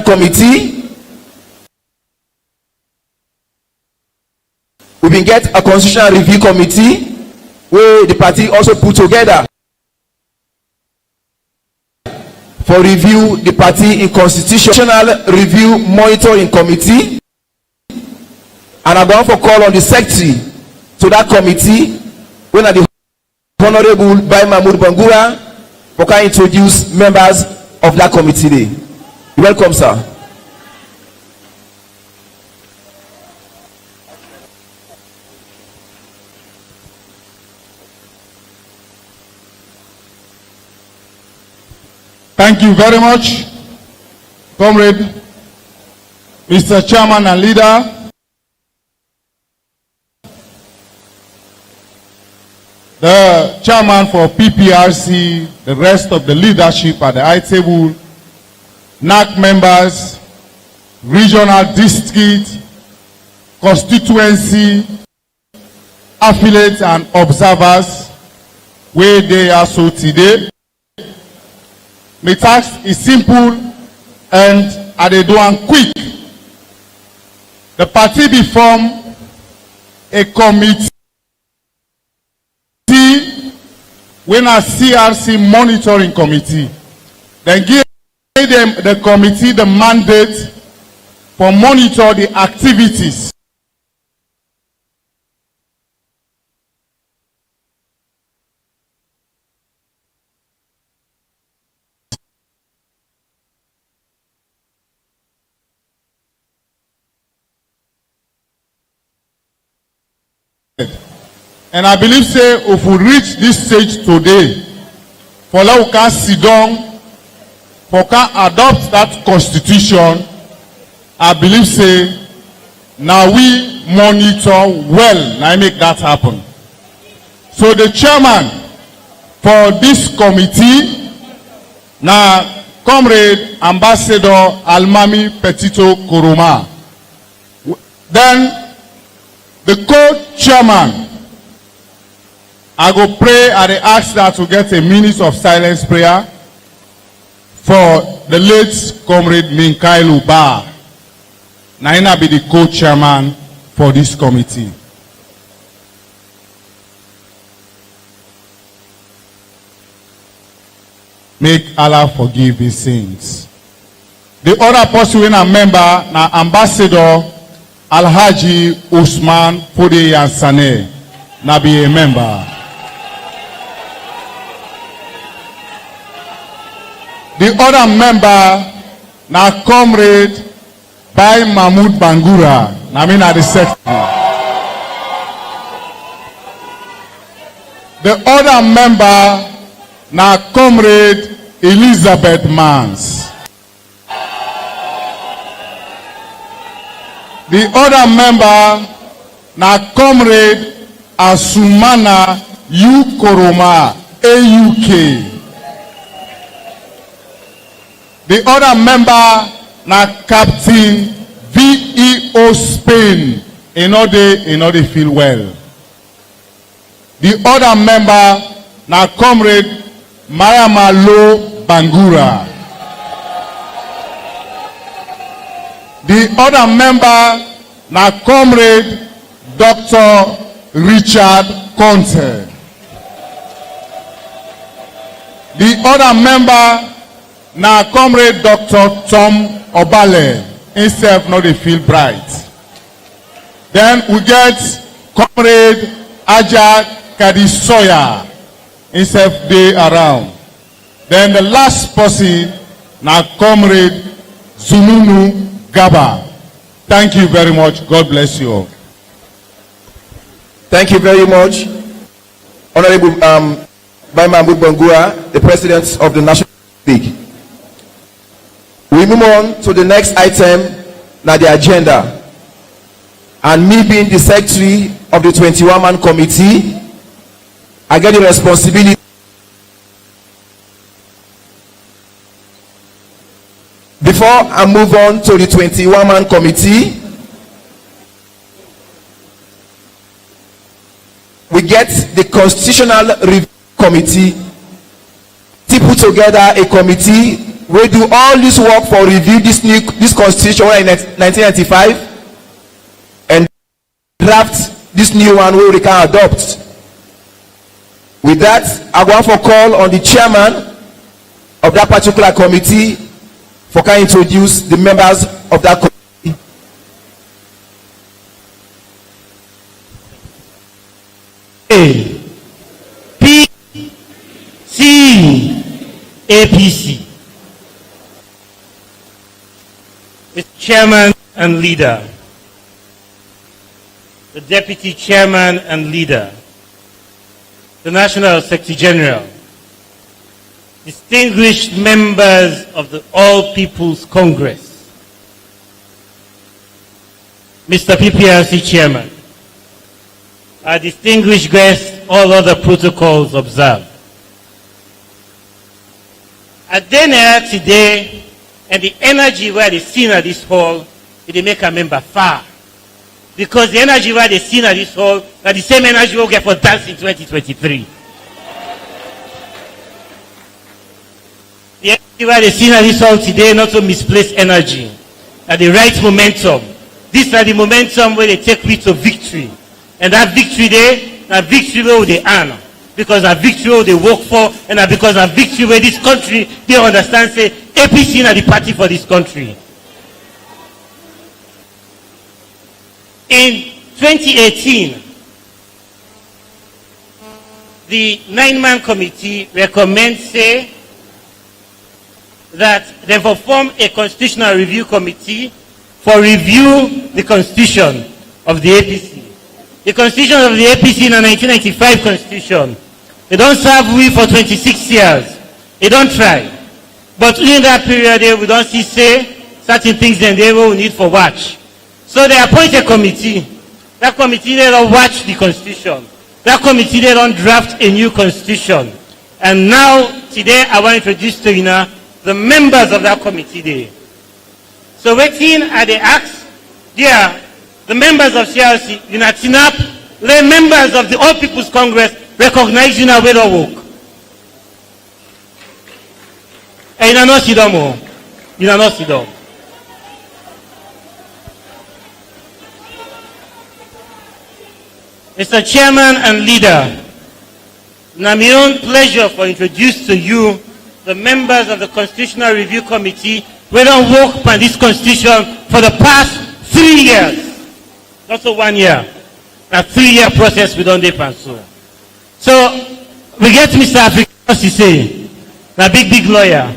committee. We been get a constitutional review committee where the party also put together for review the party in constitutional review monitoring committee. And I'm going for call on the secretary to that committee when the Honorable Bai Mahmoud Bangura for can introduce members of that committee today. Welcome, sir. Thank you very much, Comrade, Mr. Chairman and Leader. The chairman for PPRC, the rest of the leadership at the high table, NAC members, regional district, constituency, affiliates and observers, where they are so today. My task is simple and I dey do am quick. The party be form a committee when a CRC monitoring committee. Then give them the committee the mandate for monitor the activities and I believe say if we reach this stage today, for now we can sit down, for can adopt that constitution, I believe say now we monitor well, now make that happen. So the chairman for this committee, now Comrade Ambassador Almami Petito Koroma. Then the co-chairman, I go pray and I ask that to get a minute of silence prayer for the late Comrade Minkailu Ba. Naina be the co-chairman for this committee. Make Allah forgive his sins. The other person in a member, na Ambassador Alhaji Usman Fode Yansane, na be a member. The other member, na Comrade by Mahmoud Bangura, na me na the secretary. The other member, na Comrade Elizabeth Mans. The other member, na Comrade Asumana U Koroma, AUK. The other member, na Captain VEO Spain, in order feel well. The other member, na Comrade Mayamalo Bangura. The other member, na Comrade Dr. Richard Conte. The other member, na Comrade Dr. Tom Obale. Himself not dey feel bright. Then we get Comrade Aja Kadisoya. Himself dey around. Then the last person, na Comrade Zununu Gaba. Thank you very much. God bless you all. Thank you very much, Honorable by Mahmoud Bangura, the President of the National League. We move on to the next item, now the agenda. And me being the secretary of the 21-man committee, I get the responsibility before I move on to the 21-man committee. We get the constitutional review committee to put together a committee. We do all this work for review this constitution in 1995 and draft this new one where we can adopt. With that, I want for call on the chairman of that particular committee for can introduce the members of that committee. A P C APC. The chairman and leader. The deputy chairman and leader. The national secretary general. distinguished members of the All People's Congress, Mr. PPRC Chairman, our distinguished guests, all other protocols observed. At dinner today, and the energy where they seen at this hall, it make a member far. Because the energy where they seen at this hall, are the same energy we'll get for dance in 2023. The energy where they seen at this hall today, not to misplace energy, at the right momentum. These are the momentum where they take me to victory. And that victory there, that victory where they earn. Because a victory where they work for, and because a victory where this country, they understand, say, APC is the party for this country. In 2018, the 9-man committee recommends, say, that they will form a constitutional review committee for review the constitution of the APC. The constitution of the APC in the 1995 constitution, they don't serve we for 26 years. They don't try. But in that period, we don't see, say, certain things then they will need for watch. So they appoint a committee. That committee, they don't watch the constitution. That committee, they don't draft a new constitution. And now, today, I want to introduce to you now the members of that committee there. So waiting at the acts, yeah, the members of CRC, TINAP, the members of the All People's Congress recognize you now where they work. And you not sit down more. You not sit down. Mr. Chairman and Leader, now my own pleasure for introduce to you the members of the Constitutional Review Committee. We don't work on this constitution for the past 3 years. Not so 1 year. A 3-year process we don't depend so. So we get Mr. African say, a big lawyer.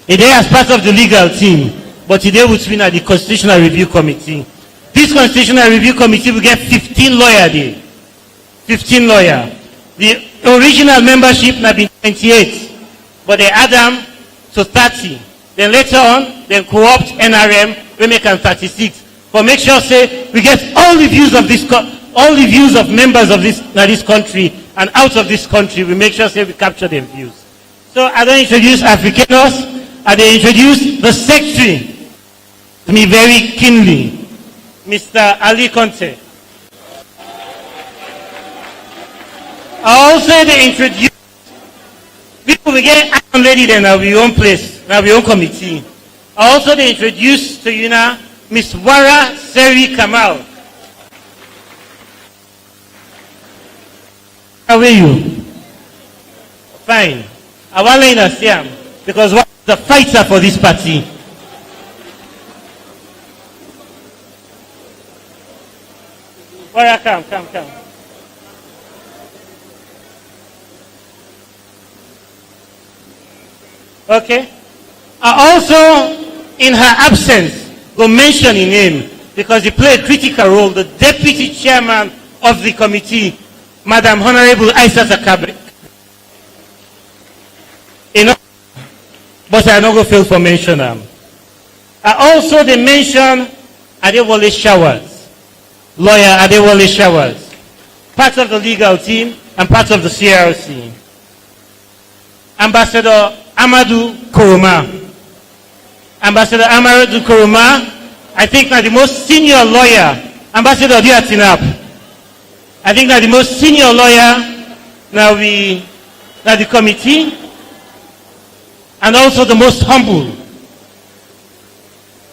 He there as part of the legal team, but he there with me at the Constitutional Review Committee. This Constitutional Review Committee will get 15 lawyers there. 15 lawyers. The original membership may be 28, but they add them to 30. Then later on, they co-opt NRM, we make them 36. For make sure say we get all the views of this all the views of members of this country and out of this country, we make sure say we capture their views. So I don't introduce Africanos, I don't introduce the secretary to me very keenly, Mr. Ali Conte. I also they introduce people we get iron lady then at our own place, at our own committee. I also they introduce to you now Miss Wara Seri Kamal. How are you? Fine. I want to understand because what is the fighter for this party? Wara, come. Okay. I also, in her absence, go mention in name because he played a critical role, the deputy chairman of the committee, Madam Honorable Aisha Zakabe. But I don't go feel for mention them. I also they mention Adewale Showers, lawyer Adewale Showers, part of the legal team and part of the CRC. Ambassador Amadou Koroma. Ambassador Amadou Koroma, I think now the most senior lawyer, Ambassador Diatinap. I think that the most senior lawyer now the committee, and also the most humble.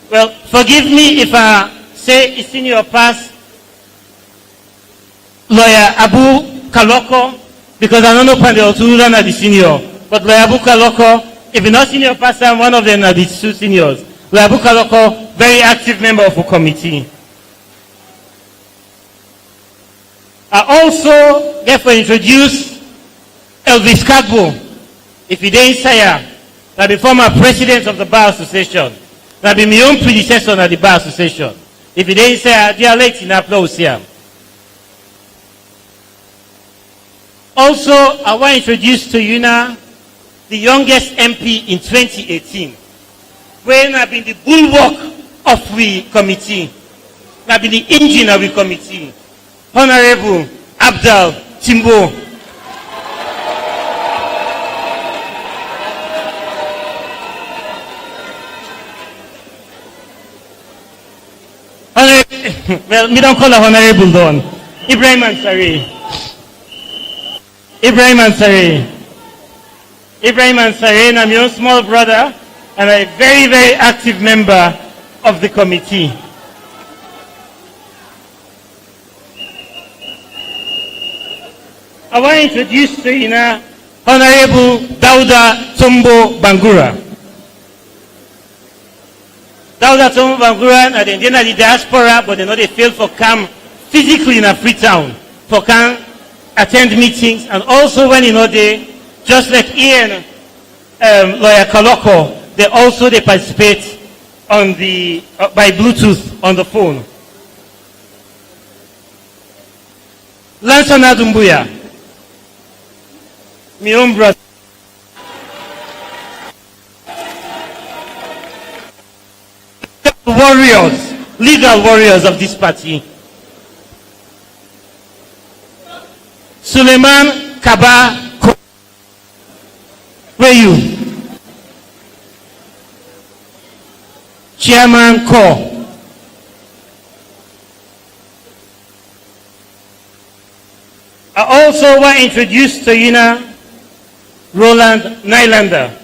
Well, forgive me if I say it's in your past, lawyer Abu Kaloko, because I don't know Pandel Turan are the senior, but lawyer Abu Kaloko, if you're not senior past, I'm one of them are the two seniors. Lawyer Abu Kaloko, very active member of the committee. I also therefore introduce Elvis Kagbo, if he didn't say that the former president of the Bar Association, that be my own predecessor at the Bar Association. If he didn't say they are late in applause here. Also, I want to introduce to you now the youngest MP in 2018, when I've been the bulwark of the committee, I've been the engine of the committee, Honorable Abdal Timbo. Well, me don't call her Honorable Don. Ibrahim Ansari. Ibrahim Ansari. Ibrahim Ansari, I'm your small brother and a very, very active member of the committee. I want to introduce to you now Honorable Dauda Tombo Bangura. Dauda Tombo Bangura, and then the diaspora, but they know they fail for come physically in a Freetown, for come attend meetings, and also when you know they, just like Ian, Lawyer Kaloko, they participate on the by Bluetooth on the phone. Lansana Dumbuya, my own brother. Warriors, legal warriors of this party. Suleiman Kaba, where you? Chairman Core. I also want to introduce to you now Roland Nylander,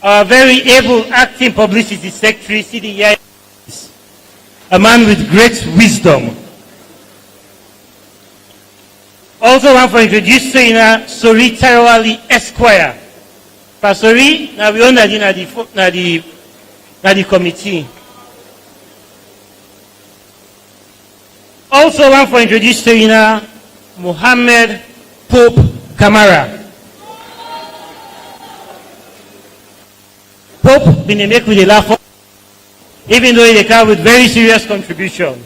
our very able acting publicity secretary, CDI, a man with great wisdom. Also want to introduce to you now Sori Tarawali Esquire. Pastori, now we own the committee. Also want to introduce to you now Muhammad Pope Kamara. Pope been a make with a laugh, even though they come with very serious contribution.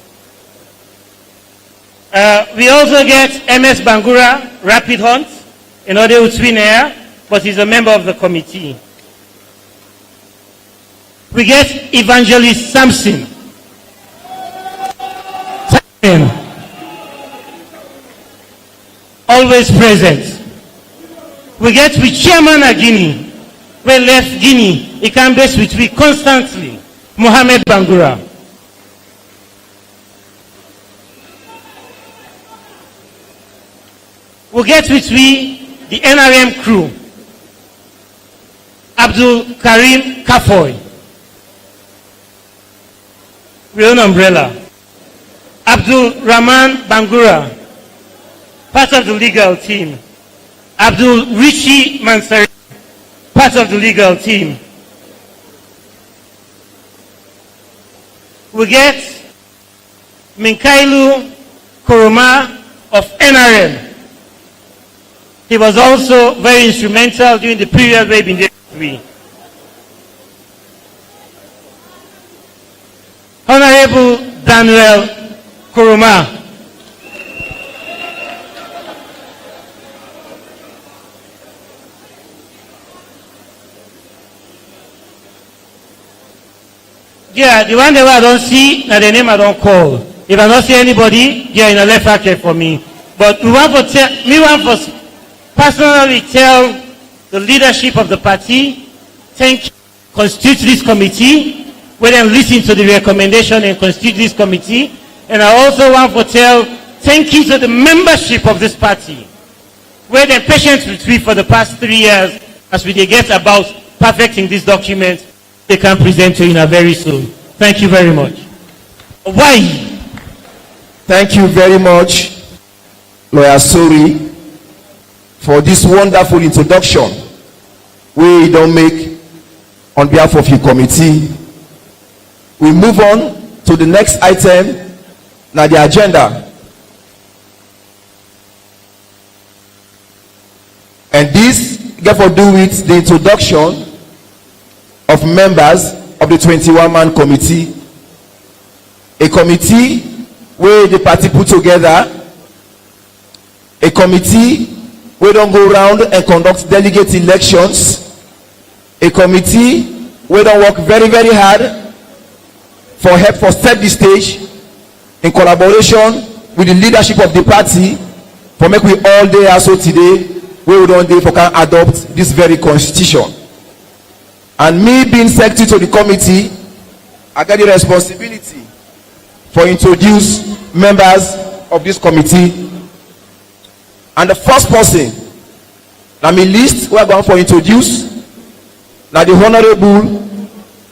We also get MS Bangura, Rapid Hunt, in order to win air, but he's a member of the committee. We get Evangelist Samson. Always present. We get with Chairman of Guinea. We left Guinea, he can base with me constantly. Mohamed Bangura. We get with me the NRM crew. Abdul Karim Kafoy. We own umbrella. Abdul Rahman Bangura, part of the legal team. Abdul Rishi Mansari, part of the legal team. We get Minkailu Koroma of NRM. He was also very instrumental during the period we've been there with me. Honorable Daniel Koroma. Yeah, the one that I don't see, now the name I don't call. If I don't see anybody, yeah, in the left pocket for me. But we want to personally tell the leadership of the party, thank you, constitute this committee, where they listen to the recommendation and constitute this committee. And I also want to tell thank you to the membership of this party, where they're patient with me for the past 3 years as we get about perfecting this document they can present to you very soon. Thank you very much. Why? Thank you very much, Lawyer Sori, for this wonderful introduction we don't make on behalf of your committee. We move on to the next item. Now the agenda, and this get to do with the introduction of members of the 21-man committee, a committee where the party put together, a committee we don't go around and conduct delegate elections, a committee we don't work very very hard for help for set the stage in collaboration with the leadership of the party for make we all day also today we don't dey for can adopt this very constitution. And me being secretary to the committee, I get the responsibility for introduce members of this committee. And the first person na me list we are going for introduce na the Honorable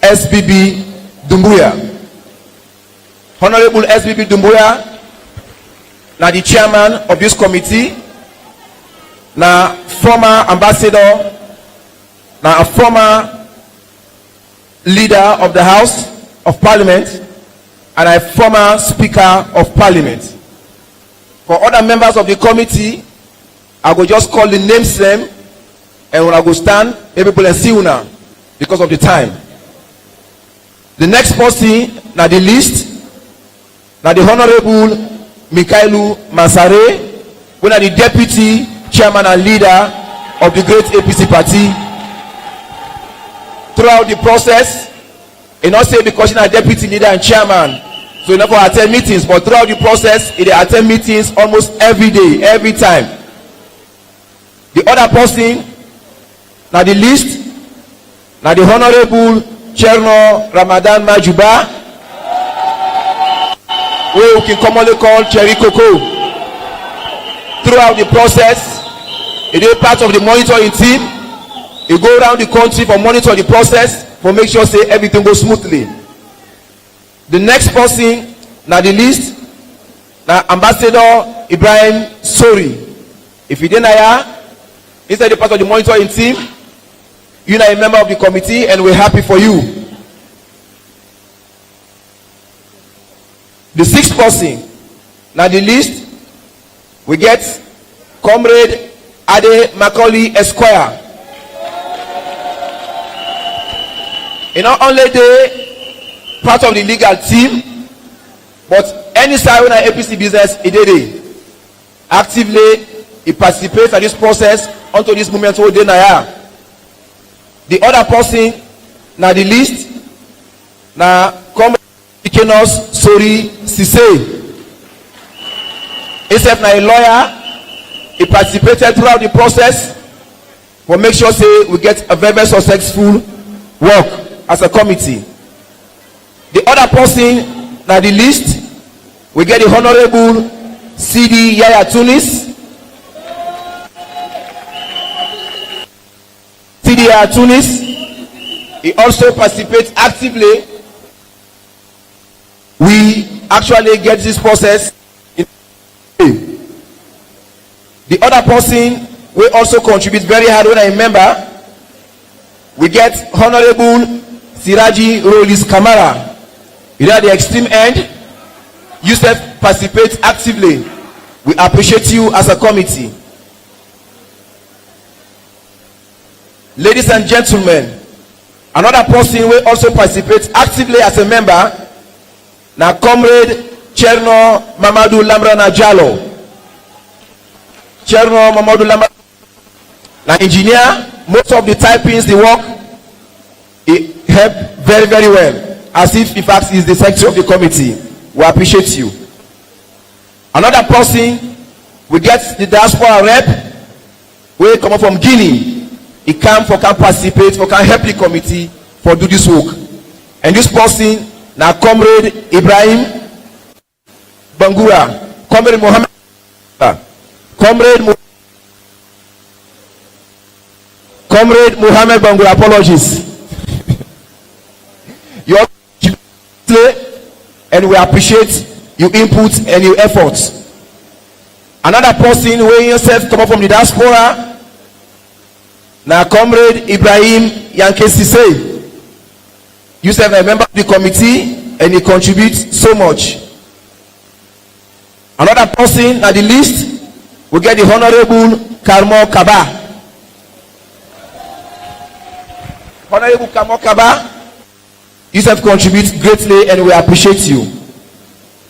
SBB Dumbuya. Honorable SBB Dumbuya na the chairman of this committee, na former ambassador, na a former leader of the House of Parliament, and a former Speaker of Parliament. For other members of the committee, I will just call the names them, and when I go stand, people will see you now because of the time. The next person na the list, na the Honorable Mikailu Masare, who are the deputy chairman and leader of the great APC party. Throughout the process, he not say because he's a deputy leader and chairman, so he never attend meetings, but throughout the process, he attend meetings almost every day, every time. The other person, now the list, now the Honorable Cherno Ramadan Majuba, we can commonly call Cherry Coco. Throughout the process, he is part of the monitoring team. He go around the country for monitor the process for make sure say everything goes smoothly. The next person na the list na Ambassador Ibrahim Sori. If you didn't hire, instead the part of the monitoring team, you are a member of the committee and we're happy for you. The sixth person na the list, we get Comrade Ade Macaulay Esquire. He not only the part of the legal team, but any side when an APC business he did it. Actively he participates in this process until this moment where they are. The other person na the list na Comrade Kenos Sori Sise. Except na a lawyer, he participated throughout the process for make sure say we get a very, very successful work as a committee. The other person na the list, we get the Honorable CD Yaya Tunis. CD Yaya Tunis, he also participates actively. We actually get this process in. The other person we also contribute very hard when I remember, we get Honorable Siraji Rolis Kamara. You know, at the extreme end, Yusuf participates actively. We appreciate you as a committee. Ladies and gentlemen, another person will also participate actively as a member, na Comrade Cherno Mamadou Lamrana Jalo. Cherno Mamadou Lamrana, na engineer, most of the typings, the work, he helped very, very well. As if in fact he is the secretary of the committee. We appreciate you. Another person, we get the diaspora rep, we come up from Guinea. He can participate, can help the committee for do this work. And this person, now Comrade Ibrahim Bangura, Comrade Mohammed, Comrade Mohammed Bangura, apologies. You are, and we appreciate your input and your efforts. Another person who yourself come up from the diaspora, now Comrade Ibrahim Yankesise. You serve a member of the committee and he contributes so much. Another person at the list, we get the Honorable Karmo Kaba. Honorable Karmo Kaba, you serve contributes greatly and we appreciate you.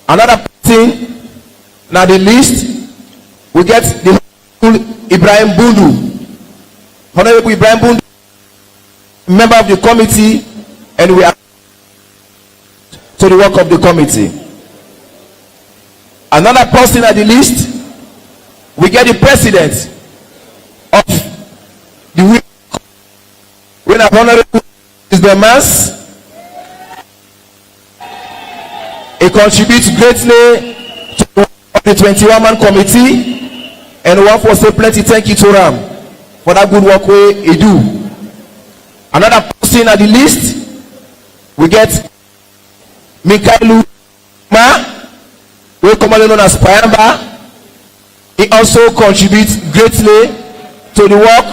Another person at the list, we get the Honorable Ibrahim Bundu. Honorable Ibrahim Bundu, member of the committee, and we are to the work of the committee. Another person at the list, we get the president of the when Honorable is the mass. He contributes greatly to the 21-man committee, and one for say plenty thank you to Ram for that good work he do. Another person at the list, we get Mikailu Ma, we commonly known as Payamba. He also contributes greatly to the work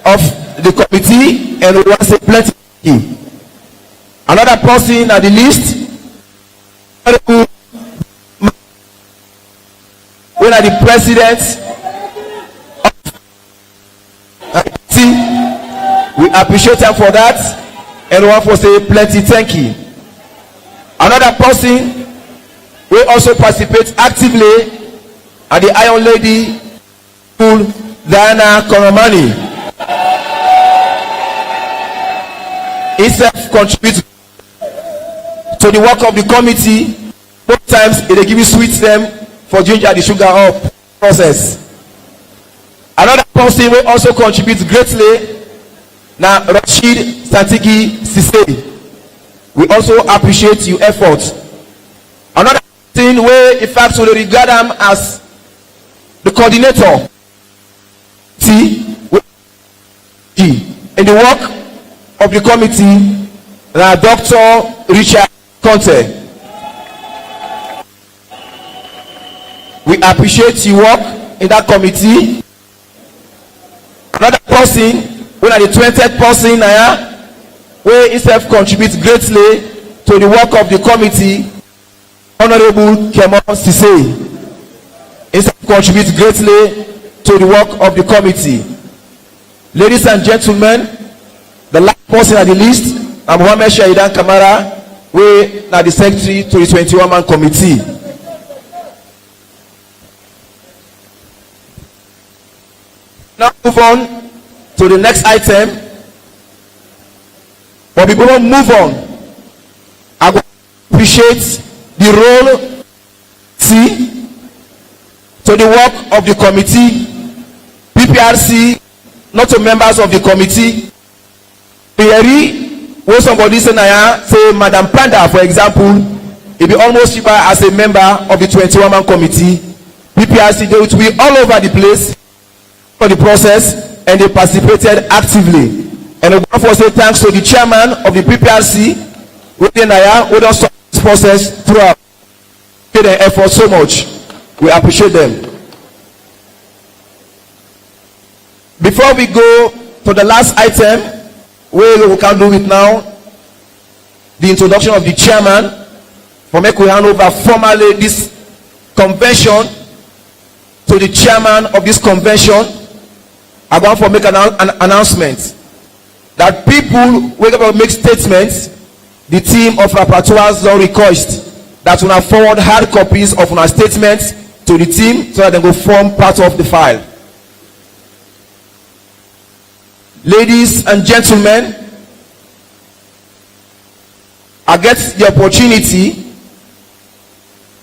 of the committee, and we want to say plenty thank you. Another person at the list, when are the president of we appreciate him for that, and one for say plenty thank you. Another person will also participate actively at the Iron Lady School, Diana Koromani. He self contributes to the work of the committee. Both times they give you sweets them for ginger the sugar up process. Another person will also contribute greatly now, Rashid Santigi Sise. We also appreciate your efforts. Another thing where in fact we regard him as the coordinator in the work of the committee, Dr. Richard Conte. We appreciate your work in that committee. Another person, when are the 20th person where himself contributes greatly to the work of the committee, Honorable Kemo Sise. Himself contributes greatly to the work of the committee. Ladies and gentlemen, the last person at the list, I'm Mohamed Shahidan Kamara, we are the secretary to the 21-man committee. Now move on to the next item. But before we move on, I appreciate the role to the work of the committee, PPRC, not to members of the committee. When somebody say Madam Panda, for example, it be almost cheaper as a member of the 21-man committee. PPRC, they will be all over the place for the process, and they participated actively. And I want to say thanks to the chairman of the PPRC, who don't stop this process throughout. Their effort so much. We appreciate them. Before we go to the last item, where we can do it now, the introduction of the chairman, for me we hand over formally this convention to the chairman of this convention. I want to make an announcement that people wake up and make statements. The team of rapporteurs don't request that we forward hard copies of our statements to the team so that they will form part of the file. Ladies and gentlemen, I get the opportunity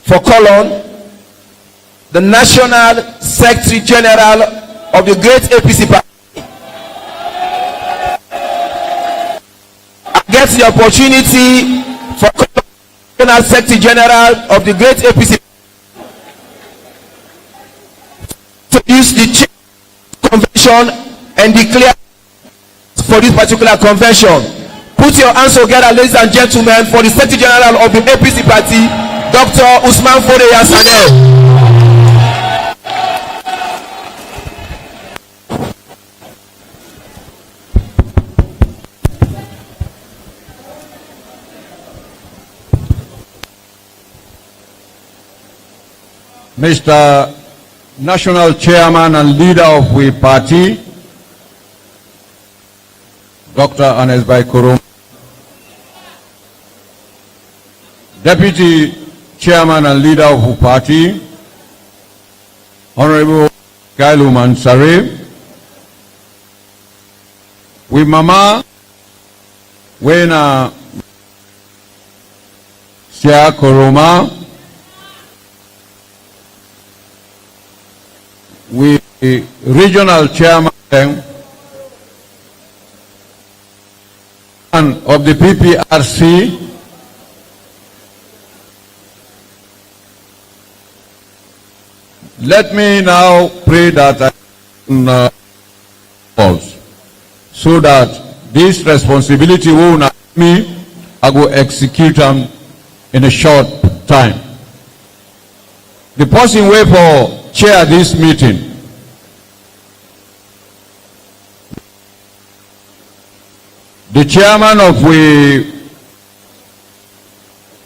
for call on the National Secretary General of the great APC party. I get the opportunity for National Secretary General of the great APC to use the convention and declare for this particular convention. Put your hands together, ladies and gentlemen, for the Secretary General of the APC party, Dr. Usman Fodeya Sanel. Mr. National Chairman and Leader of the party, Dr. Anesbai Kurum, Deputy Chairman and Leader of the party, Honorable Kailu Mansare. We mama wena Sia Koroma. We regional chairman of the PPRC. Let me now pray that I so that this responsibility will not me, I will execute them in a short time. The person way for chair this meeting, the chairman of the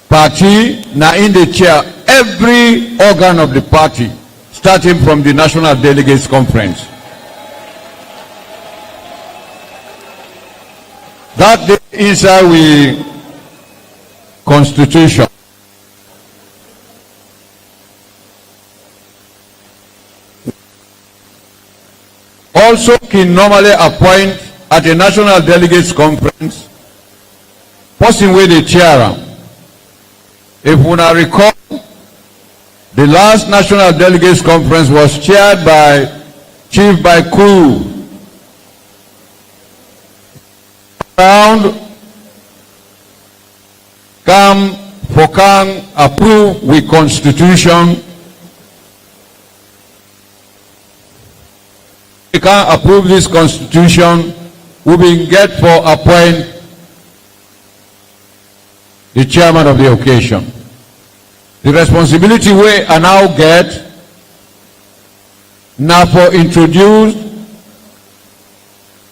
party, now in the chair every organ of the party, starting from the National Delegates Conference. That day inside we constitution. Also can normally appoint at a National Delegates Conference person with the chair. If we now recall, the last National Delegates Conference was chaired by Chief Baiku. Round come for can approve with constitution. We can approve this constitution. We will get for appoint the chairman of the occasion. The responsibility we are now get now for introduce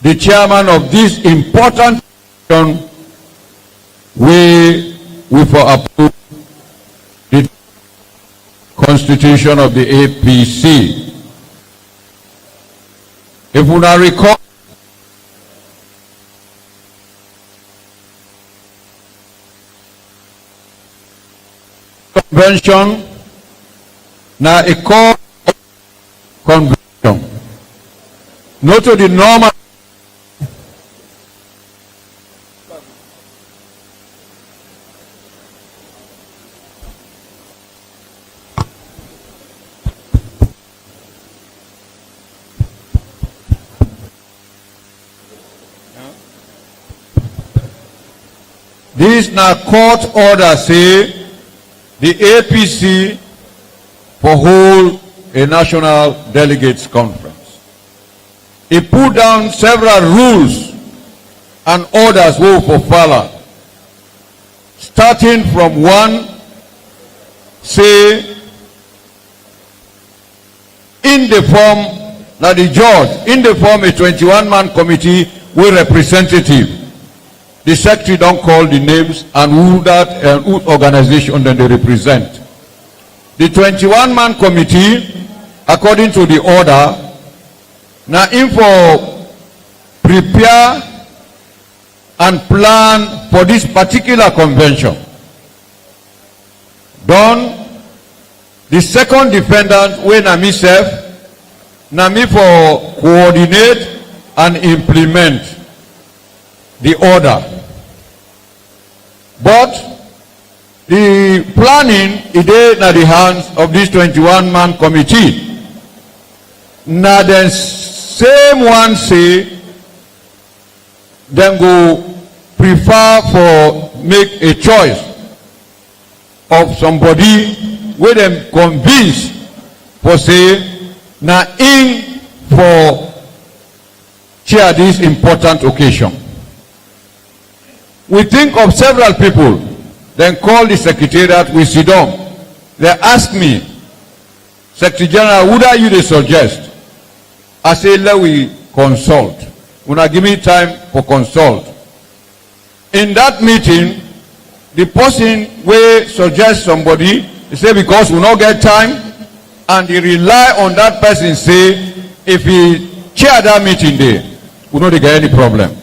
the chairman of this important occasion. We for approve the constitution of the APC. If we now recall, convention, now a core convention, not to the normal. This now court order say the APC for hold a National Delegates Conference. It put down several rules and orders will for follow. Starting from one, say, in the form, now the judge, in the form a 21-man committee with representative. The secretary don't call the names and who that and who organization that they represent. The 21-man committee, according to the order, now in for prepare and plan for this particular convention. Done. The second defendant, when I myself, now me for coordinate and implement the order. But the planning is in the hands of this 21-man committee. Now the same one say them go prefer for make a choice of somebody where them convinced for say now in for chair this important occasion. We think of several people, then call the secretariat, we sit down. They ask me, Secretary General, would I you they suggest? I say, let we consult. When I give me time for consult. In that meeting, the person will suggest somebody, they say because we not get time, and they rely on that person say, if he chair that meeting there, we not get any problem.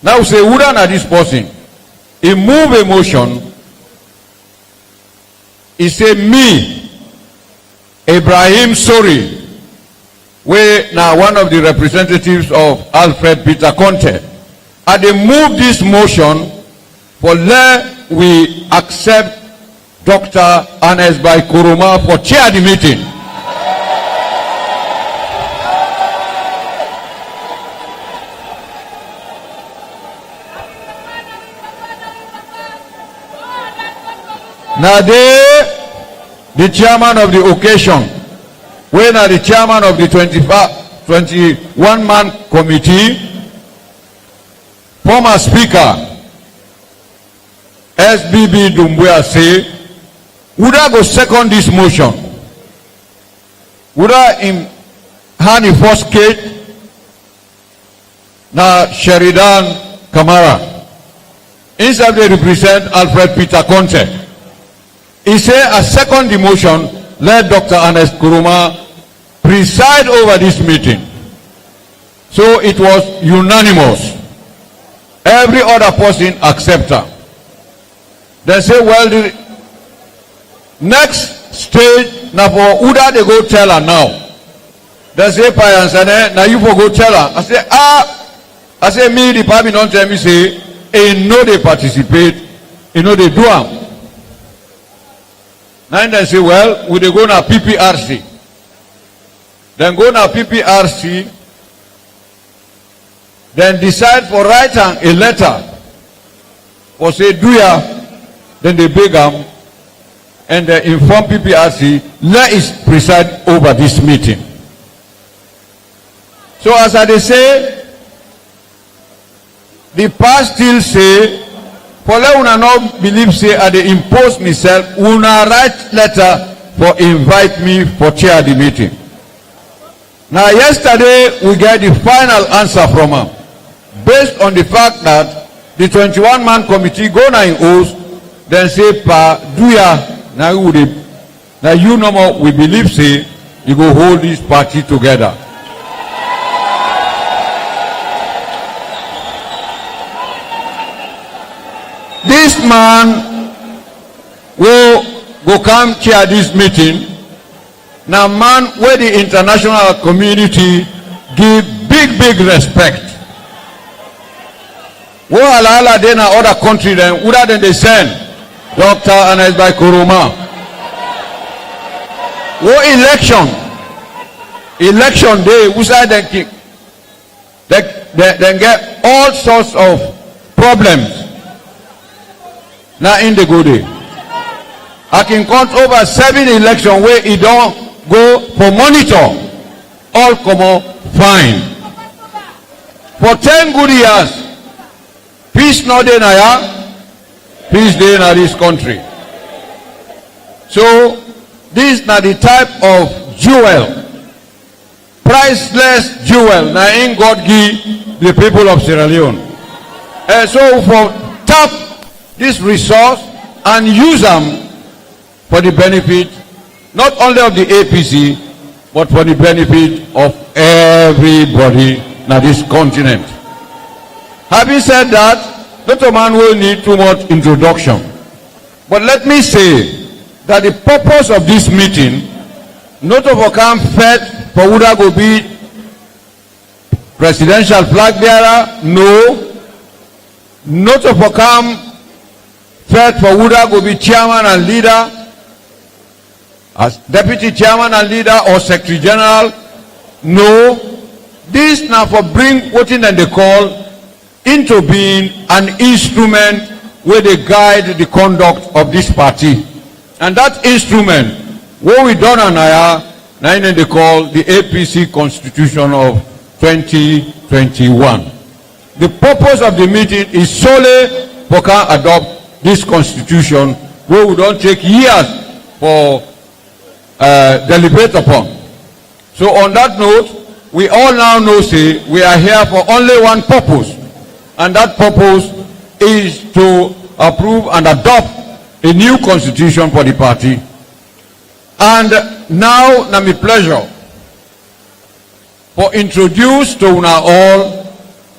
Now say, who done at this person? He move a motion. He say, me, Ibrahim Sori, we now one of the representatives of Alfred Peter Conte. And they move this motion for let we accept Dr. Ernest Bai Koroma for chair the meeting. Now the chairman of the occasion, when are the chairman of the 21-man committee, former speaker SBB Dumbuya say, would I go second this motion? Would I in hand in first case na Sheridan Kamara? Instead they represent Alfred Peter Conte. He said a second the motion, let Dr. Ernest Koroma preside over this meeting. So it was unanimous. Every other person accept her. They say, well, the next stage, now for Uda, they go tell her now. They say, now you for go tell her. I say, me, the party don't tell me, say, no, they participate, they do them. Now they say, well, we they go na PPRC. Then go na PPRC, then decide for write a letter for say do ya, then they beg them and they inform PPRC, let us preside over this meeting. So as I say, the past still say, for let una not believe say I dey impose myself, una write letter for invite me for chair the meeting. Now yesterday we get the final answer from her based on the fact that the 21-man committee go na in oath, then say pa do ya now you no more we believe say you go hold this party together. This man will go come chair this meeting. Now man where the international community give big respect. Wo ala then other country then other than they send Dr. Ernest Bai Koroma. Wo election day outside they get all sorts of problems. Now in the good day, I can count over 7 elections where he don't go for monitor. All come out fine. For 10 good years, peace not in Naya, peace day in this country. So this is not the type of jewel, priceless jewel. Now in God give the people of Sierra Leone. And so for tap this resource and use them for the benefit not only of the APC but for the benefit of everybody in this continent. Having said that, Dr. Man will need too much introduction. But let me say that the purpose of this meeting not to overcome fed for Uda go be presidential flag bearer, no. Not to overcome fed for Uda go be chairman and leader, as deputy chairman and leader or secretary general, no. This now for bring what in they call into being an instrument where they guide the conduct of this party. And that instrument, what we done on now they call the APC Constitution of 2021. The purpose of the meeting is solely for can adopt this constitution where we don't take years for deliberate upon. So on that note, we all now know say we are here for only one purpose, and that purpose is to approve and adopt a new constitution for the party. And now na my pleasure for introduce to una all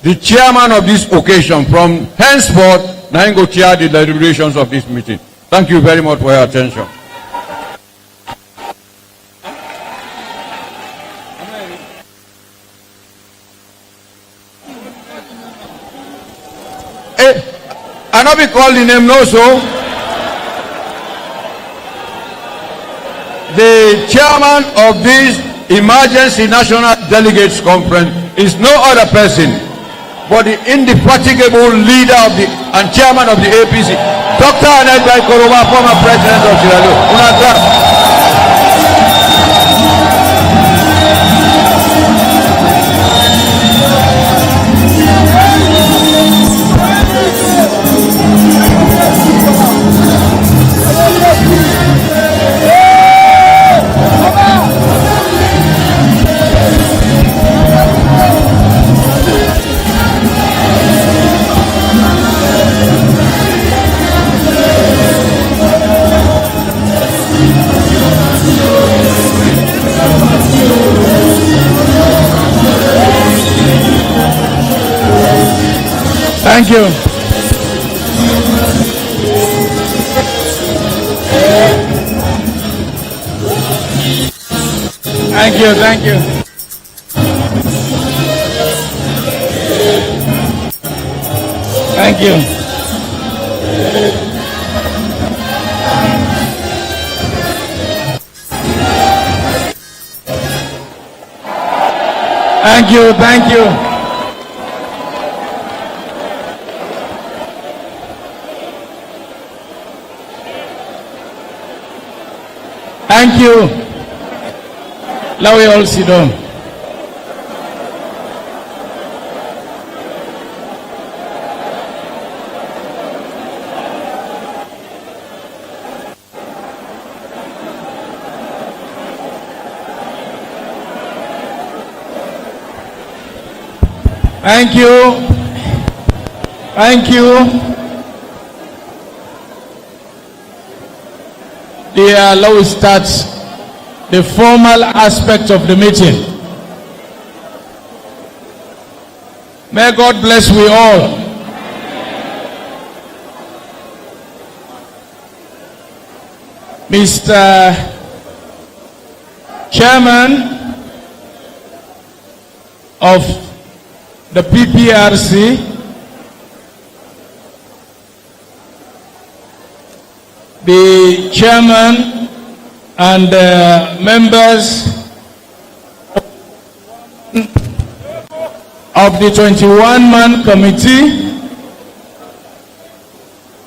the chairman of this occasion. From henceforth now go chair the deliberations of this meeting. Thank you very much for your attention. cannot be called the name, no, so. The chairman of this Emergency National Delegates Conference is no other person but the indefatigable leader of and chairman of the APC, Dr. Anet Koroma, former president of Sierra Leone. Thank you. Thank you, thank you. Thank you. Thank you, thank you. Thank you. Now we all sit down. Thank you. Thank you. Now we start the formal aspect of the meeting. May God bless we all. Mr. Chairman of the PPRC, the chairman and members of the 21-man committee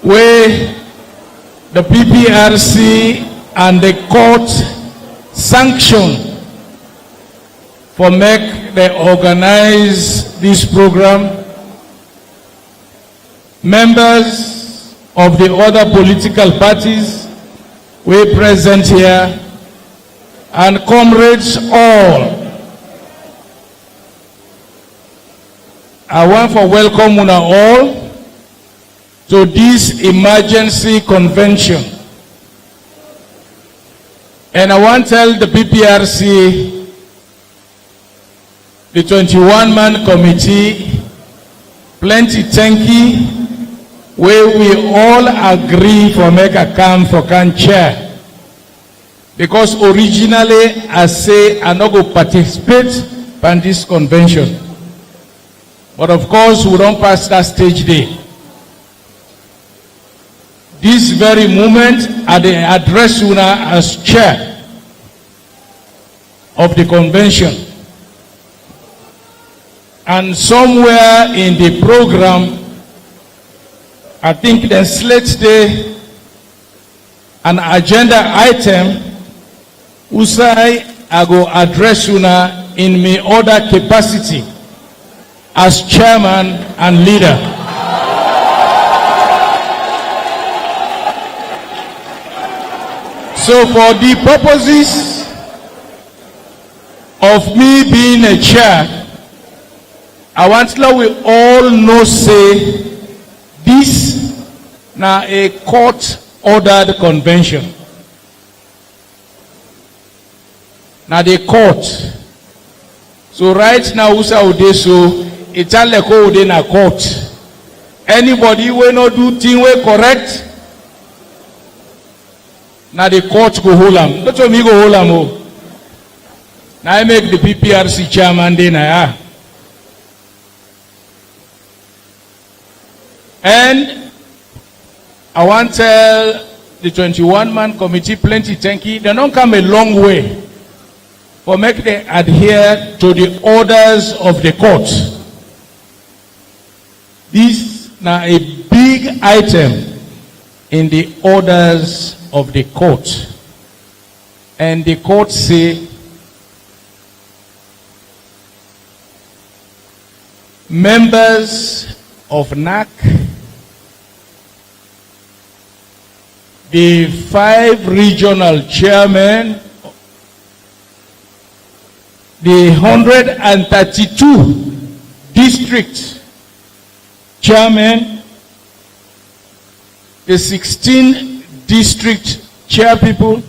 where the PPRC and the court sanction for make they organize this program, members of the other political parties we present here, and comrades all. I want to welcome you all to this emergency convention. And I want to tell the PPRC, the 21-man committee, plenty thank you, where we all agree for make a camp for can chair. Because originally I say I not go participate in this convention. But of course we don't pass that stage day. This very moment I address you now as chair of the convention. And somewhere in the program, I think the slate day, an agenda item, who say I go address you now in my other capacity as chairman and leader. So for the purposes of me being a chair, I want to let we all know say this now a court-ordered convention. Now the court. So right now, it's all like in a court. Anybody will not do thing way correct. Now the court go hold them. That's what me go hold them. Now I make the PPRC chairman then I. And I want to tell the 21-man committee plenty thank you. They don't come a long way for make them adhere to the orders of the court. This now a big item in the orders of the court. And the court say members of NAC, the 5 regional chairmen, the 132 district chairmen, the 16 district chairpeople,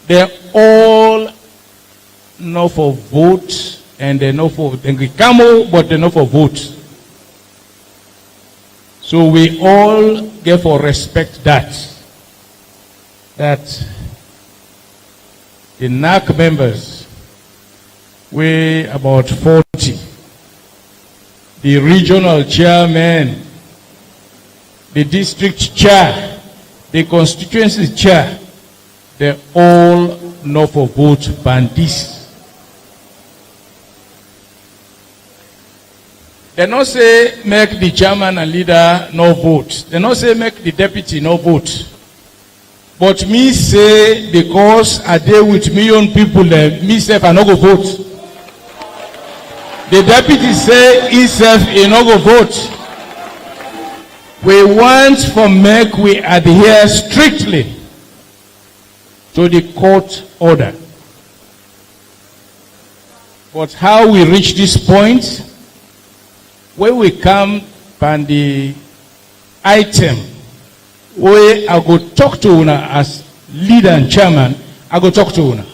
they're all not for vote, and they're not for camel, but they're not for vote. So we all get for respect that the NAC members weigh about 40. The regional chairman, the district chair, the constituency chair, they're all not for vote ban this. They not say make the chairman and leader no vote. They not say make the deputy no vote. But me say because I deal with million people, me self I no go vote. The deputy say himself he no go vote. We want for make we adhere strictly to the court order. But how we reach this point? When we come on the item where I go talk to una as leader and chairman, I go talk to una.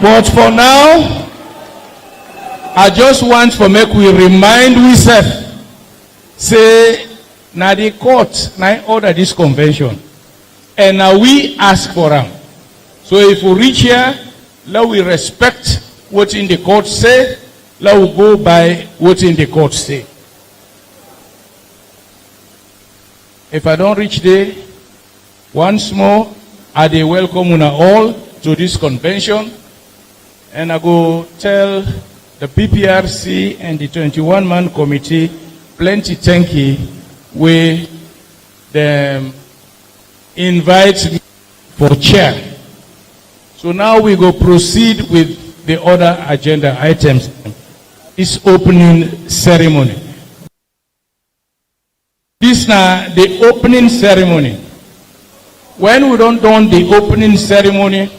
But for now, I just want for make we remind ourselves, say, now the court now order this convention, and now we ask for them. So if we reach here, let we respect what in the court say, let we go by what in the court say. If I don't reach there, once more, I dey welcome una all to this convention, and I go tell the PPRC and the 21-man committee plenty thank you where them invite me for chair. So now we go proceed with the other agenda items. This opening ceremony. This now the opening ceremony. When we don't done the opening ceremony,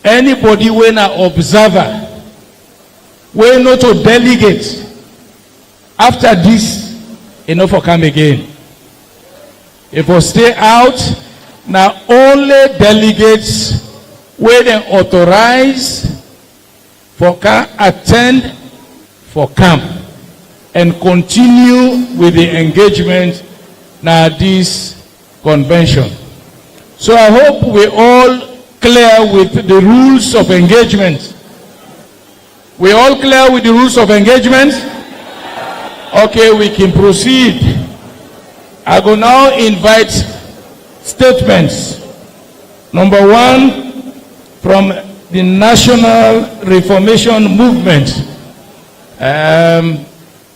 anybody when an observer, when not to delegate, after this, enough for come again. If we stay out, now only delegates where they authorize for can attend for camp and continue with the engagement now this convention. So I hope we all clear with the rules of engagement. We all clear with the rules of engagement? Okay, we can proceed. I will now invite statements. Number one, from the National Reformation Movement,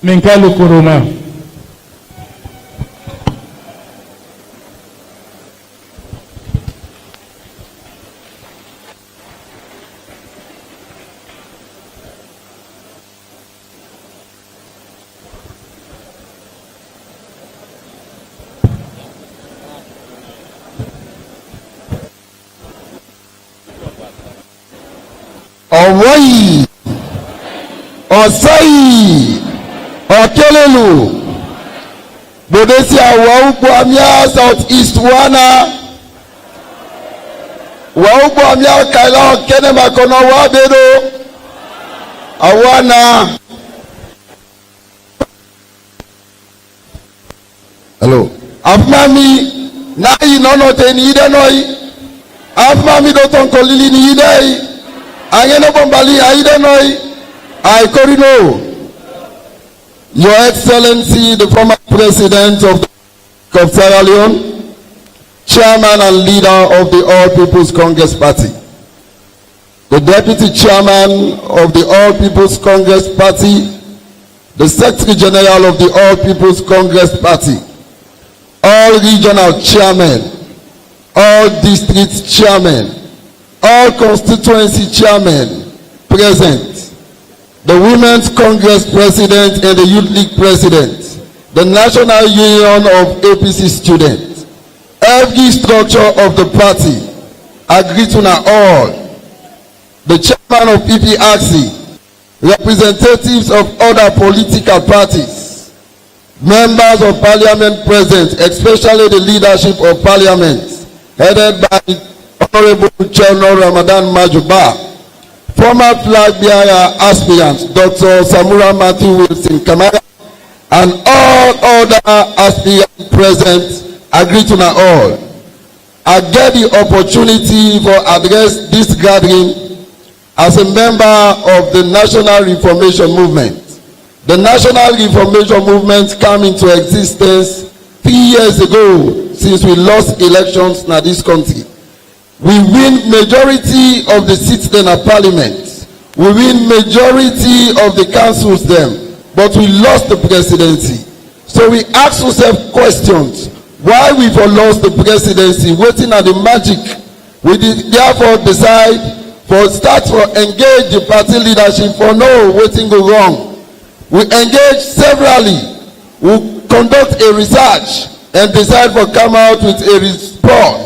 Minkalu Kuruma. Ọ̀wọ́yì, Ọ̀sẹ́yì, Ọ̀kẹ́lẹ́lù, Gbòdésí àwọ̀ ugbo àmìá South East Wana, wà ugbo àmìá Kàìlá Ọ̀kẹ́nẹ́màkọ̀nà wà bẹ́rọ, Àwana. Hello. Afumami, náà yìí nọ́nà tẹ̀ ní ìdẹ́ náà yìí, Afumami dọ̀tọ̀ nkọ̀ lílì ní ìdẹ́ yìí. Angeno bombali aide noi ai corino Your Excellency, the former President of Sierra Leone, Chairman and leader of the All People's Congress Party, the Deputy Chairman of the All People's Congress Party, the Secretary General of the All People's Congress Party, all regional chairmen, all district chairmen, all constituency chairmen present, the Women's Congress President and the Youth League President, the National Union of APC students, every structure of the party, agree to now all, the chairman of PPRC, representatives of other political parties, members of parliament present, especially the leadership of parliament, headed by Honorable Chairman Ramadan Majuba, former flag bearer aspirant Dr. Samura Matthew Wilson Kamara, and all other aspirants present, agree to now all. I get the opportunity for address this gathering as a member of the National Reformation Movement. The National Reformation Movement came into existence 3 years ago since we lost elections in this country. We win majority of the seats in our parliament. We win majority of the councils them, but we lost the presidency. So we ask ourselves questions. Why we for lost the presidency? Waiting at the magic. We therefore decide for start for engage the party leadership for no waiting go wrong. We engage severally. We conduct a research and decide for come out with a report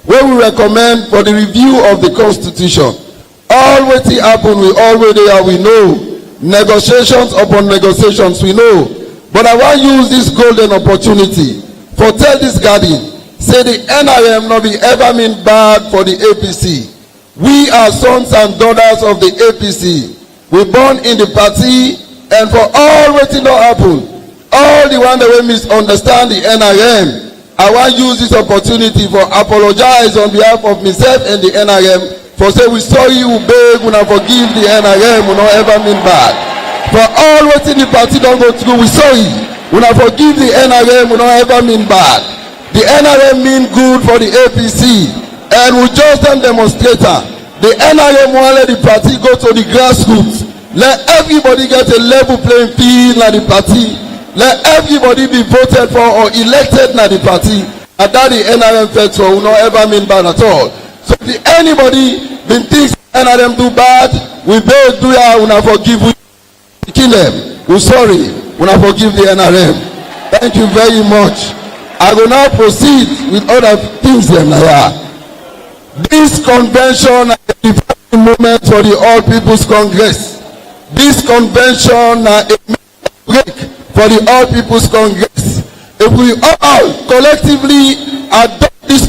where we recommend for the review of the constitution. All waiting happen, we already are, we know. Negotiations upon negotiations, we know. But I want to use this golden opportunity for tell this guardian, say the NRM not be ever mean bad for the APC. We are sons and daughters of the APC. We born in the party, and for all waiting not happen, all the one that will misunderstand the NRM, I want to use this opportunity for apologize on behalf of myself and the NRM for say we sorry, we beg, we not forgive the NRM, we not ever mean bad. For all waiting the party don't go through, we sorry, we not forgive the NRM, we not ever mean bad. The NRM mean good for the APC. And we just then demonstrator. The NRM won't let the party go to the grassroots. Let everybody get a level playing field at the party. Let everybody be voted for or elected at the party. And that the NRM fed for will not ever mean bad at all. So if anybody been thinks NRM do bad, we both do ya, we not forgive, we kill them. We sorry, we not forgive the NRM. Thank you very much. I will now proceed with other things them now. This convention is a defining moment for the All People's Congress. This convention is a break for the All People's Congress. If we all collectively adopt this,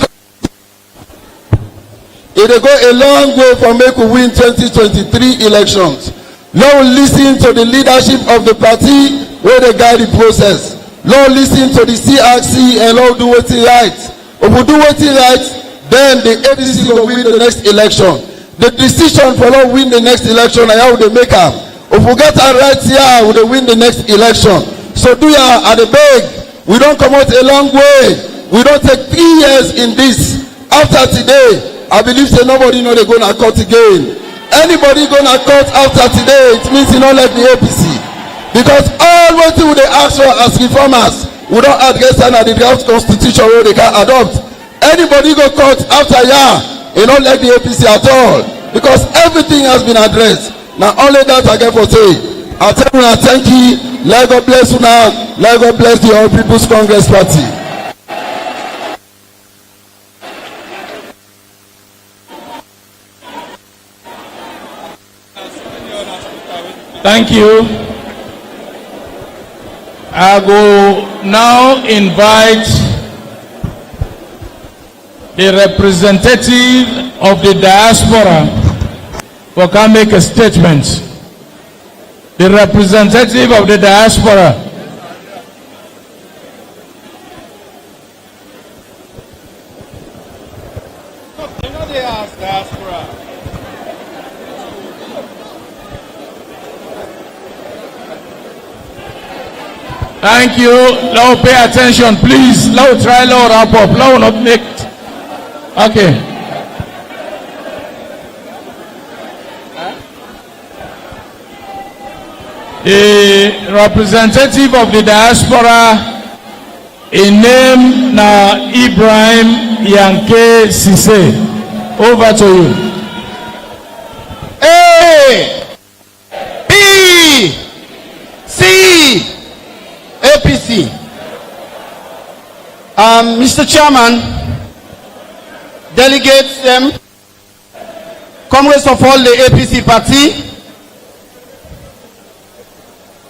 it will go a long way for make we win 2023 elections. Lord, listen to the leadership of the party where they guide the process. Lord, listen to the CRC and Lord, do what he right. If we do what he right, then the APC will win the next election. The decision for Lord win the next election and how they make up. If we get our right here, we will win the next election. So do ya at the beg. We don't come out a long way. We don't take 3 years in this. After today, I believe say nobody know they're gonna cut again. Anybody gonna cut after today, it means you don't like the APC. Because all what they ask for as reformers, we don't address them at the draft constitution where they can adopt. Anybody go cut after you don't like the APC at all. Because everything has been addressed. Now only that I get for say. I tell you, thank you. Let God bless you now. Let God bless the All People's Congress Party. Thank you. I will now invite the representative of the diaspora for can make a statement. The representative of the diaspora. Thank you. Now pay attention, please. Now try now wrap up. Now not make. Okay. The representative of the diaspora in name na Ibrahim Yanke Sise. Over to you. A B C APC. Mr. Chairman, delegates, comrades of all the APC party,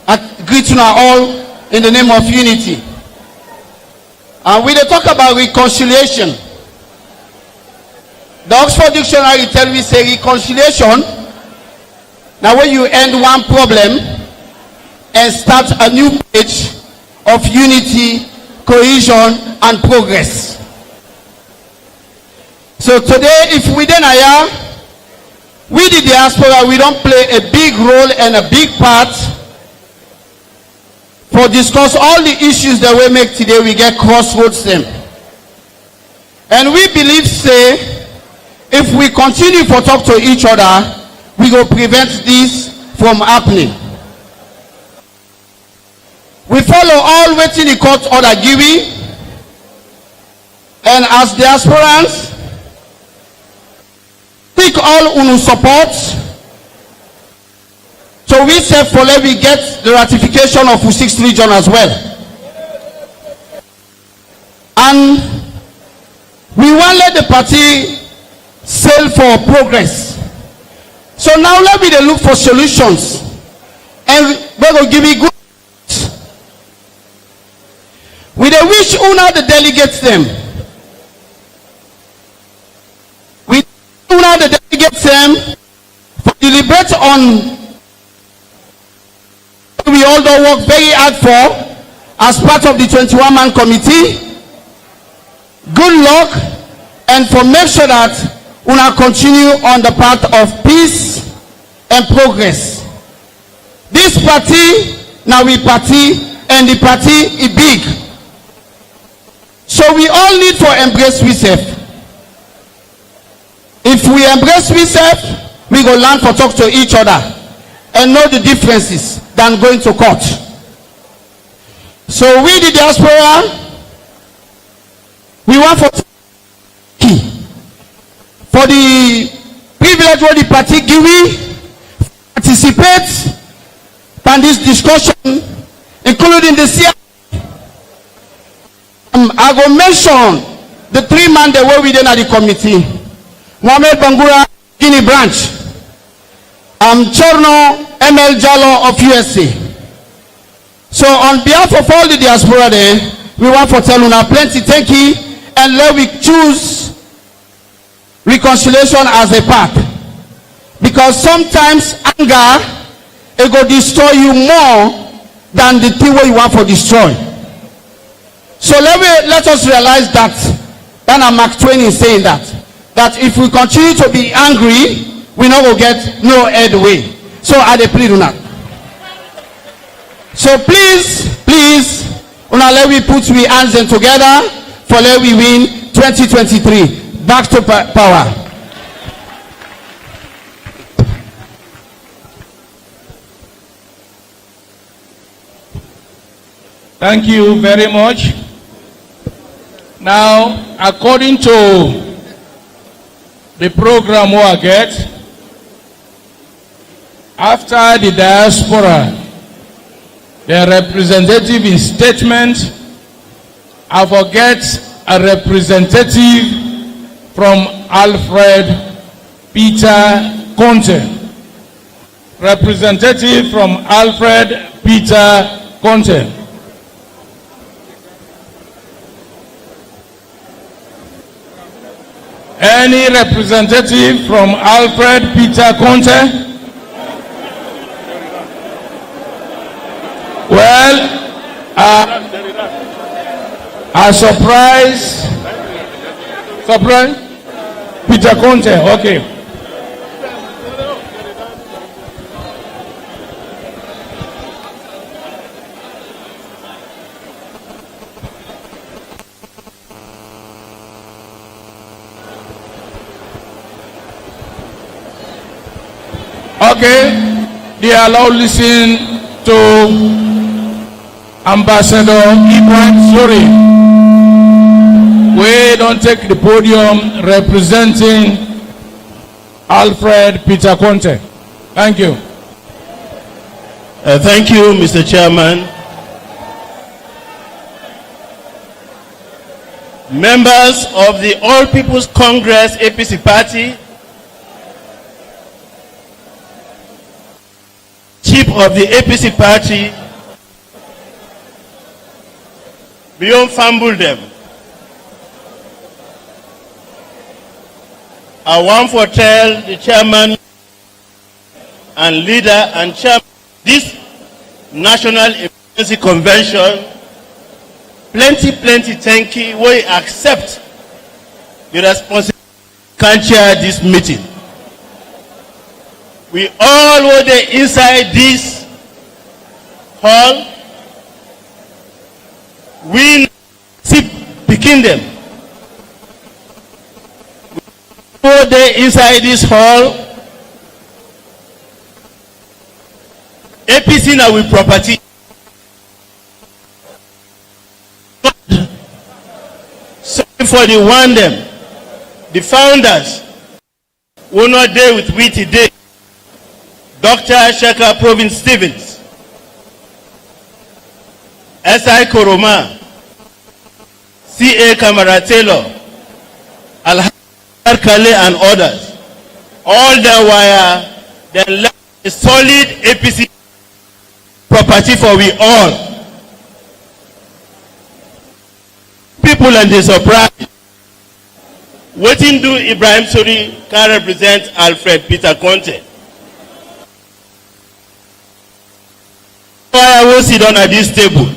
I greet you all in the name of unity. And we talk about reconciliation. The Oxford Dictionary tells me say reconciliation. Now when you end one problem and start a new page of unity, cohesion, and progress. So today, if we then are, we the diaspora, we don't play a big role and a big part for discuss all the issues that we make today. We get crossroads them. And we believe, say, if we continue to talk to each other, we will prevent this from happening. We follow all waiting the court order given, and as diasporans, take all unu support. So we say for let we get the ratification of U6 region as well. And we want let the party sail for progress. So now let me look for solutions, and we will give you good. We dey wish una the delegates them. We una the delegates them for deliberate on. We all don't work very hard for as part of the 21-man committee. Good luck, and for make sure that una continue on the path of peace and progress. This party now we party, and the party is big. So we all need to embrace ourselves. If we embrace ourselves, we go learn to talk to each other and know the differences than going to court. So we the diaspora, we want for the privilege what the party give we participate in this discussion, including the CI. I go mention the 3-man that were within the committee. Mohamed Bangura, Guinea branch. Chorno ML Jallo of USA. So on behalf of all the diaspora there, we want to tell una plenty thank you, and let we choose reconciliation as a path. Because sometimes anger, it go destroy you more than the thing where you want to destroy. So let us realize that, and Mark Twain is saying that if we continue to be angry, we not will get no headway. So I plead on that. So please, una let we put we hands in together for let we win 2023. Back to power. Thank you very much. Now, according to the program we I get, after the diaspora, the representative in statement, I forget a representative from Alfred Peter Conte. Representative from Alfred Peter Conte. Any representative from Alfred Peter Conte? Well, a surprise. Peter Conte, okay. Okay, they allow listen to Ambassador Ibrahim Sori. We don't take the podium representing Alfred Peter Conte. Thank you. Thank you, Mr. Chairman. Members of the All People's Congress APC party, chief of the APC party, beyond fumble them. I want to tell the chairman and leader and chairman this National Emergency Convention, plenty thank you. We accept the responsibility to chair this meeting. We all were there inside this hall. We keep picking them. We were there inside this hall. APC now with property. Sorry for the one them. The founders were not there with we today. Dr. Shaka Province Stevens, S.I. Koroma, C.A. Kamara Taylor, Al-Har Kale and others. All the while, they left a solid APC property for we all. People and they surprise. Waiting do Ibrahim Sori can represent Alfred Peter Conte. I will sit down at this table.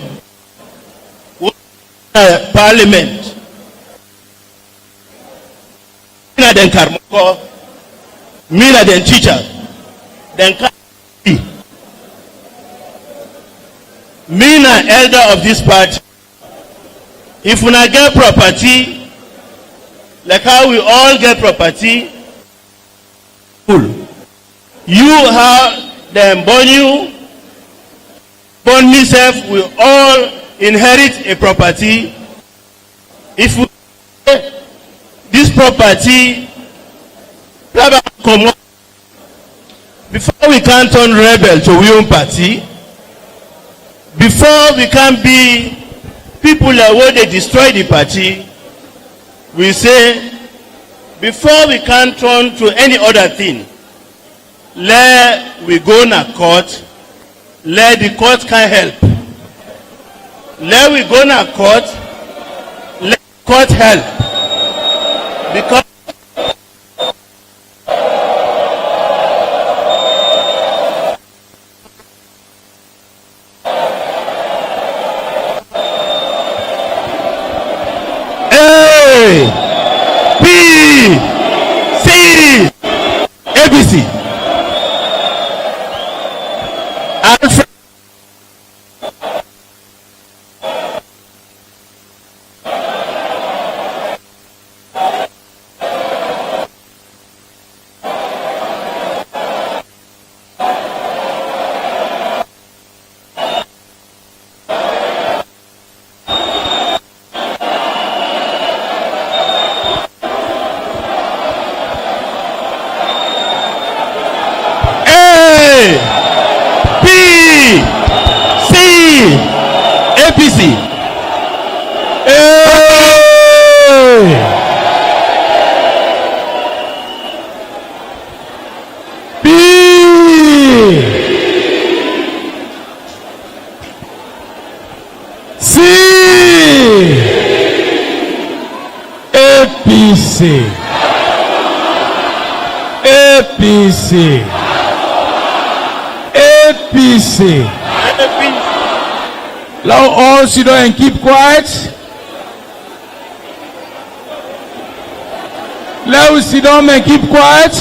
Parliament. Mina den Karmoko, Mina den teacher, den Mina elder of this party. If we not get property, like how we all get property, you have them born you. Born myself will all inherit a property. If we this property, before we can turn rebel to we own party, before we can be people that where they destroy the party, we say before we can turn to any other thing, let we go na court. Let the court can help. Let we go na court. Let the court help. Because ABC. Alfred. APC. B. C. APC. APC. APC. Now all sit down and keep quiet. Let us sit down and keep quiet.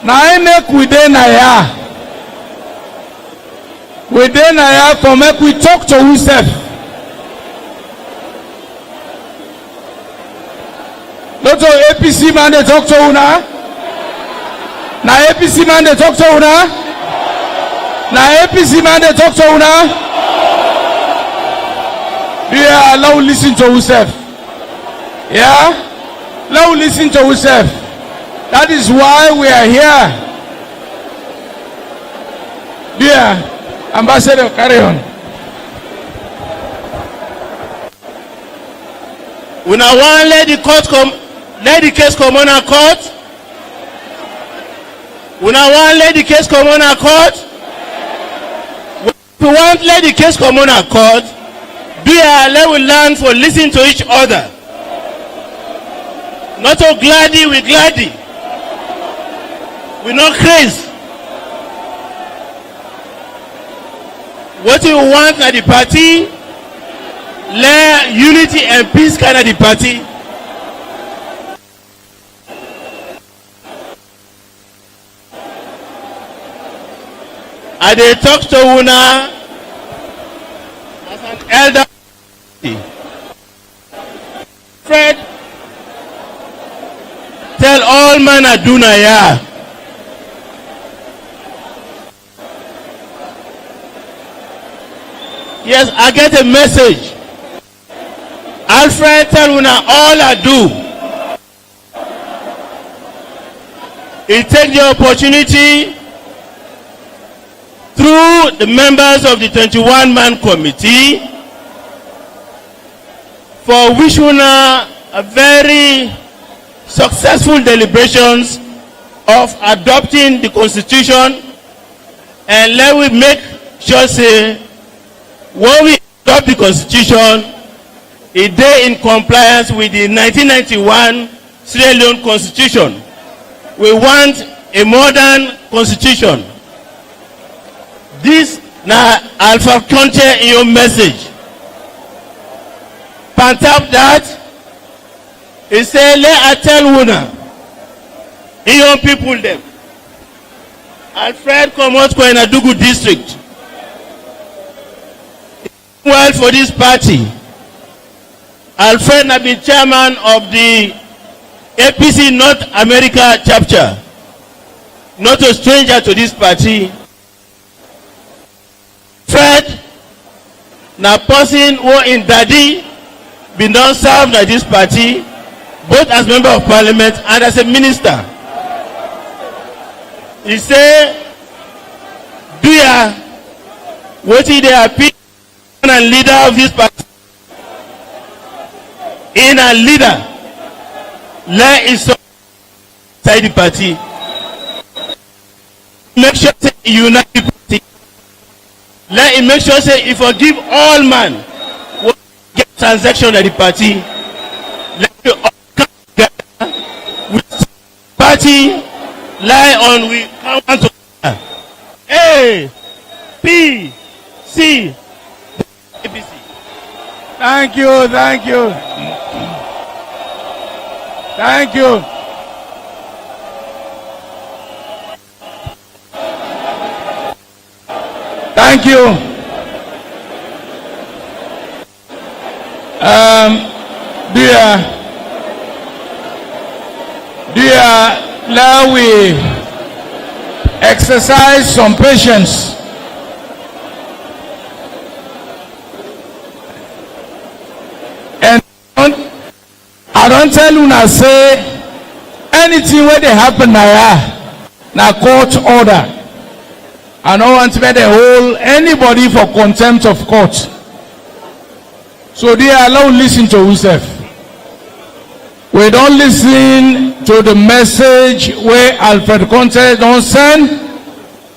Now I make within for make we talk to ourselves. go to APC man, they talk to una. Now APC man, they talk to una. Now APC man, they talk to una. Yeah, now listen to yourself. Yeah, now listen to yourself. That is why we are here. Yeah, Ambassador, carry on. We now want let the case come on a court. We now want let the case come on a court. We want let the case come on a court. Let we learn for listening to each other. Not so gladdy, we gladdy. We not crazy. What we want at the party, let unity and peace kind of the party. And they talk to una as an elder. Fred, tell all man aduna ya. Yes, I get a message. Alfred, tell una all I do. He take the opportunity through the members of the 21-man committee for which una a very successful deliberations of adopting the constitution, and let we make sure say when we adopt the constitution, it is in compliance with the 1991 Sierra Leone constitution. We want a modern constitution. This now Alpha content in your message. On top that, he say let I tell una, in your people them. Alfred Komot Koenadugu district. Well for this party. Alfred has been chairman of the APC North America chapter. Not a stranger to this party. Fred, now person who in daddy been done served at this party, both as member of parliament and as a minister. He say, do ya what they appeal and leader of this party? In a leader, let it inside the party. Make sure say unite the party. Let it make sure say if forgive all man get transaction at the party. Let you all come together with the party lie on we come together. A P C APC. Thank you, thank you. Thank you. Thank you. Dear, now we exercise some patience. And I don't tell you now say anything where they happen now court order. I don't want to make the whole anybody for contempt of court. So they allow listen to yourself. We don't listen to the message where Alfred Conte don't send,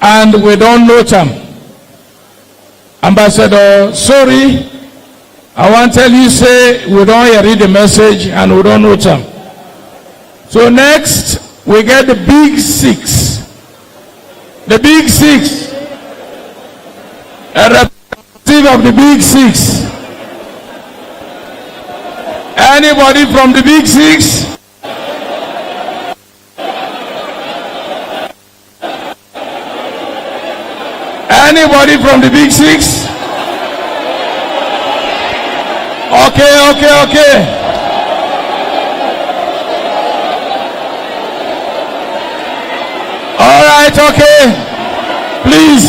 and we don't note them. Ambassador, sorry, I want to tell you say we don't read the message and we don't note them. So next we get the big six. The big six. A representative of the big six. Anybody from the big six? Anybody from the big six? Okay. right, okay. Please.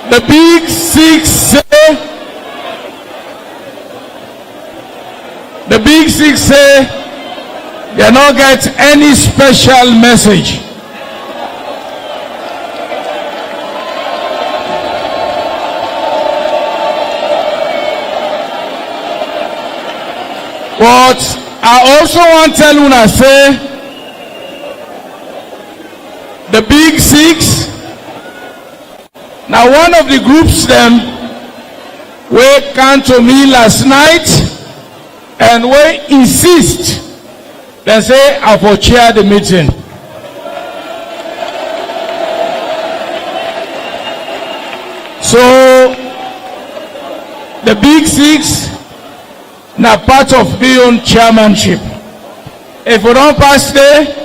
The big six say, they don't get any special message. But I also want to tell una say the big six now one of the groups them we came to me last night and we insist they say I for chair the meeting. So the big six now part of the own chairmanship. If we don't pass there,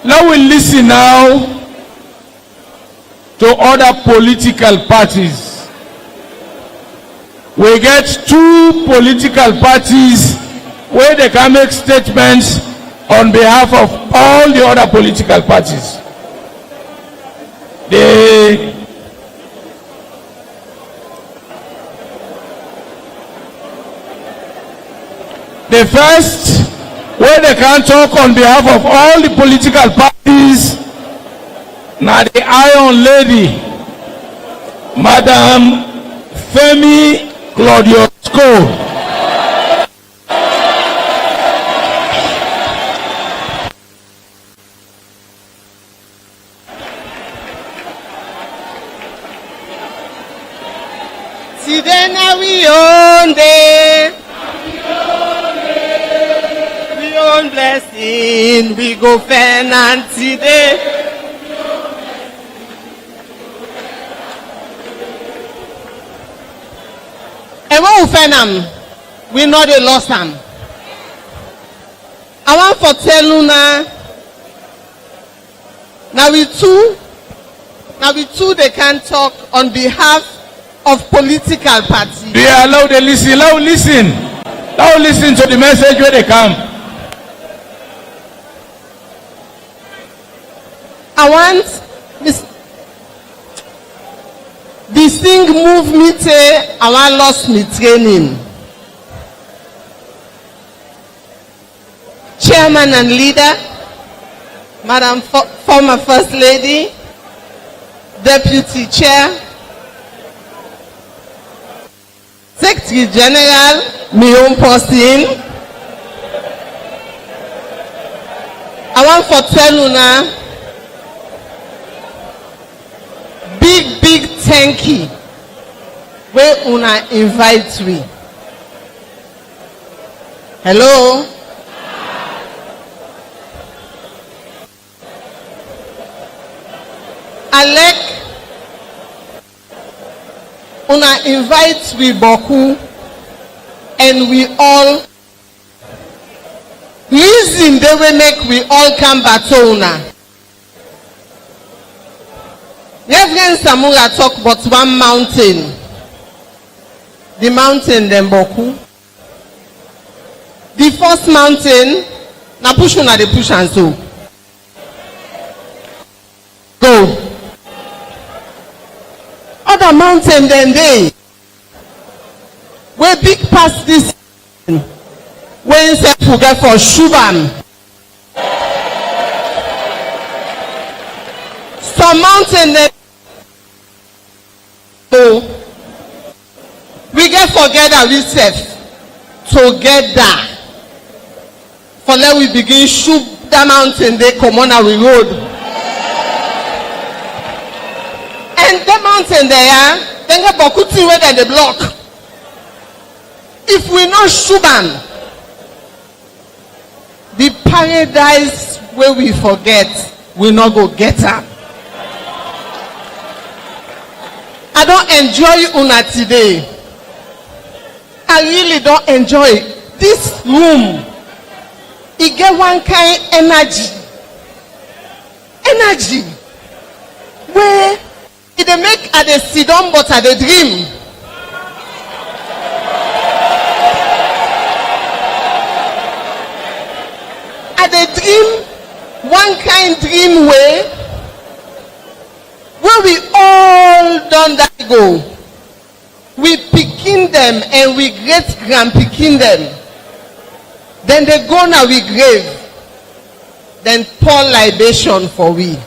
now we listen now to other political parties. We get two political parties where they can make statements on behalf of all the other political parties. The first, where they can talk on behalf of all the political parties, now the Iron Lady, Madam Femi Claudio. Today now we own day. Blessing, we go finance today. And when we find them, we know they lost them. I want to tell you now we two they can talk on behalf of political parties. Yeah, allow them listen, allow listen to the message where they come. I want this thing move me to I want lost me training. Chairman and leader, Madam former First Lady, Deputy Chair, Secretary General, my own person. I want to tell you now, big thank you where una invite me. Hello. Alec una invite we boku and we all reason they will make we all come back to una. Reverend Samura talk about one mountain. The mountain then Boku. The first mountain, na push on the push and so. Go. Other mountain then they. We big past this. When say forget for Shubam. Some mountain then. So we get together ourselves together for let we begin shoot that mountain they come on our road and the mountain there then get bokuti where they block. If we not shoot them, the paradise where we forget we not go get up. I don't enjoy una today. I really don't enjoy this room. It get one kind energy where it dey make I dey sit down but I dey dream. dream one kind dream way where we all done that go. We picking them and we great grand picking them. Then they go now we grave. Then pour libation for we.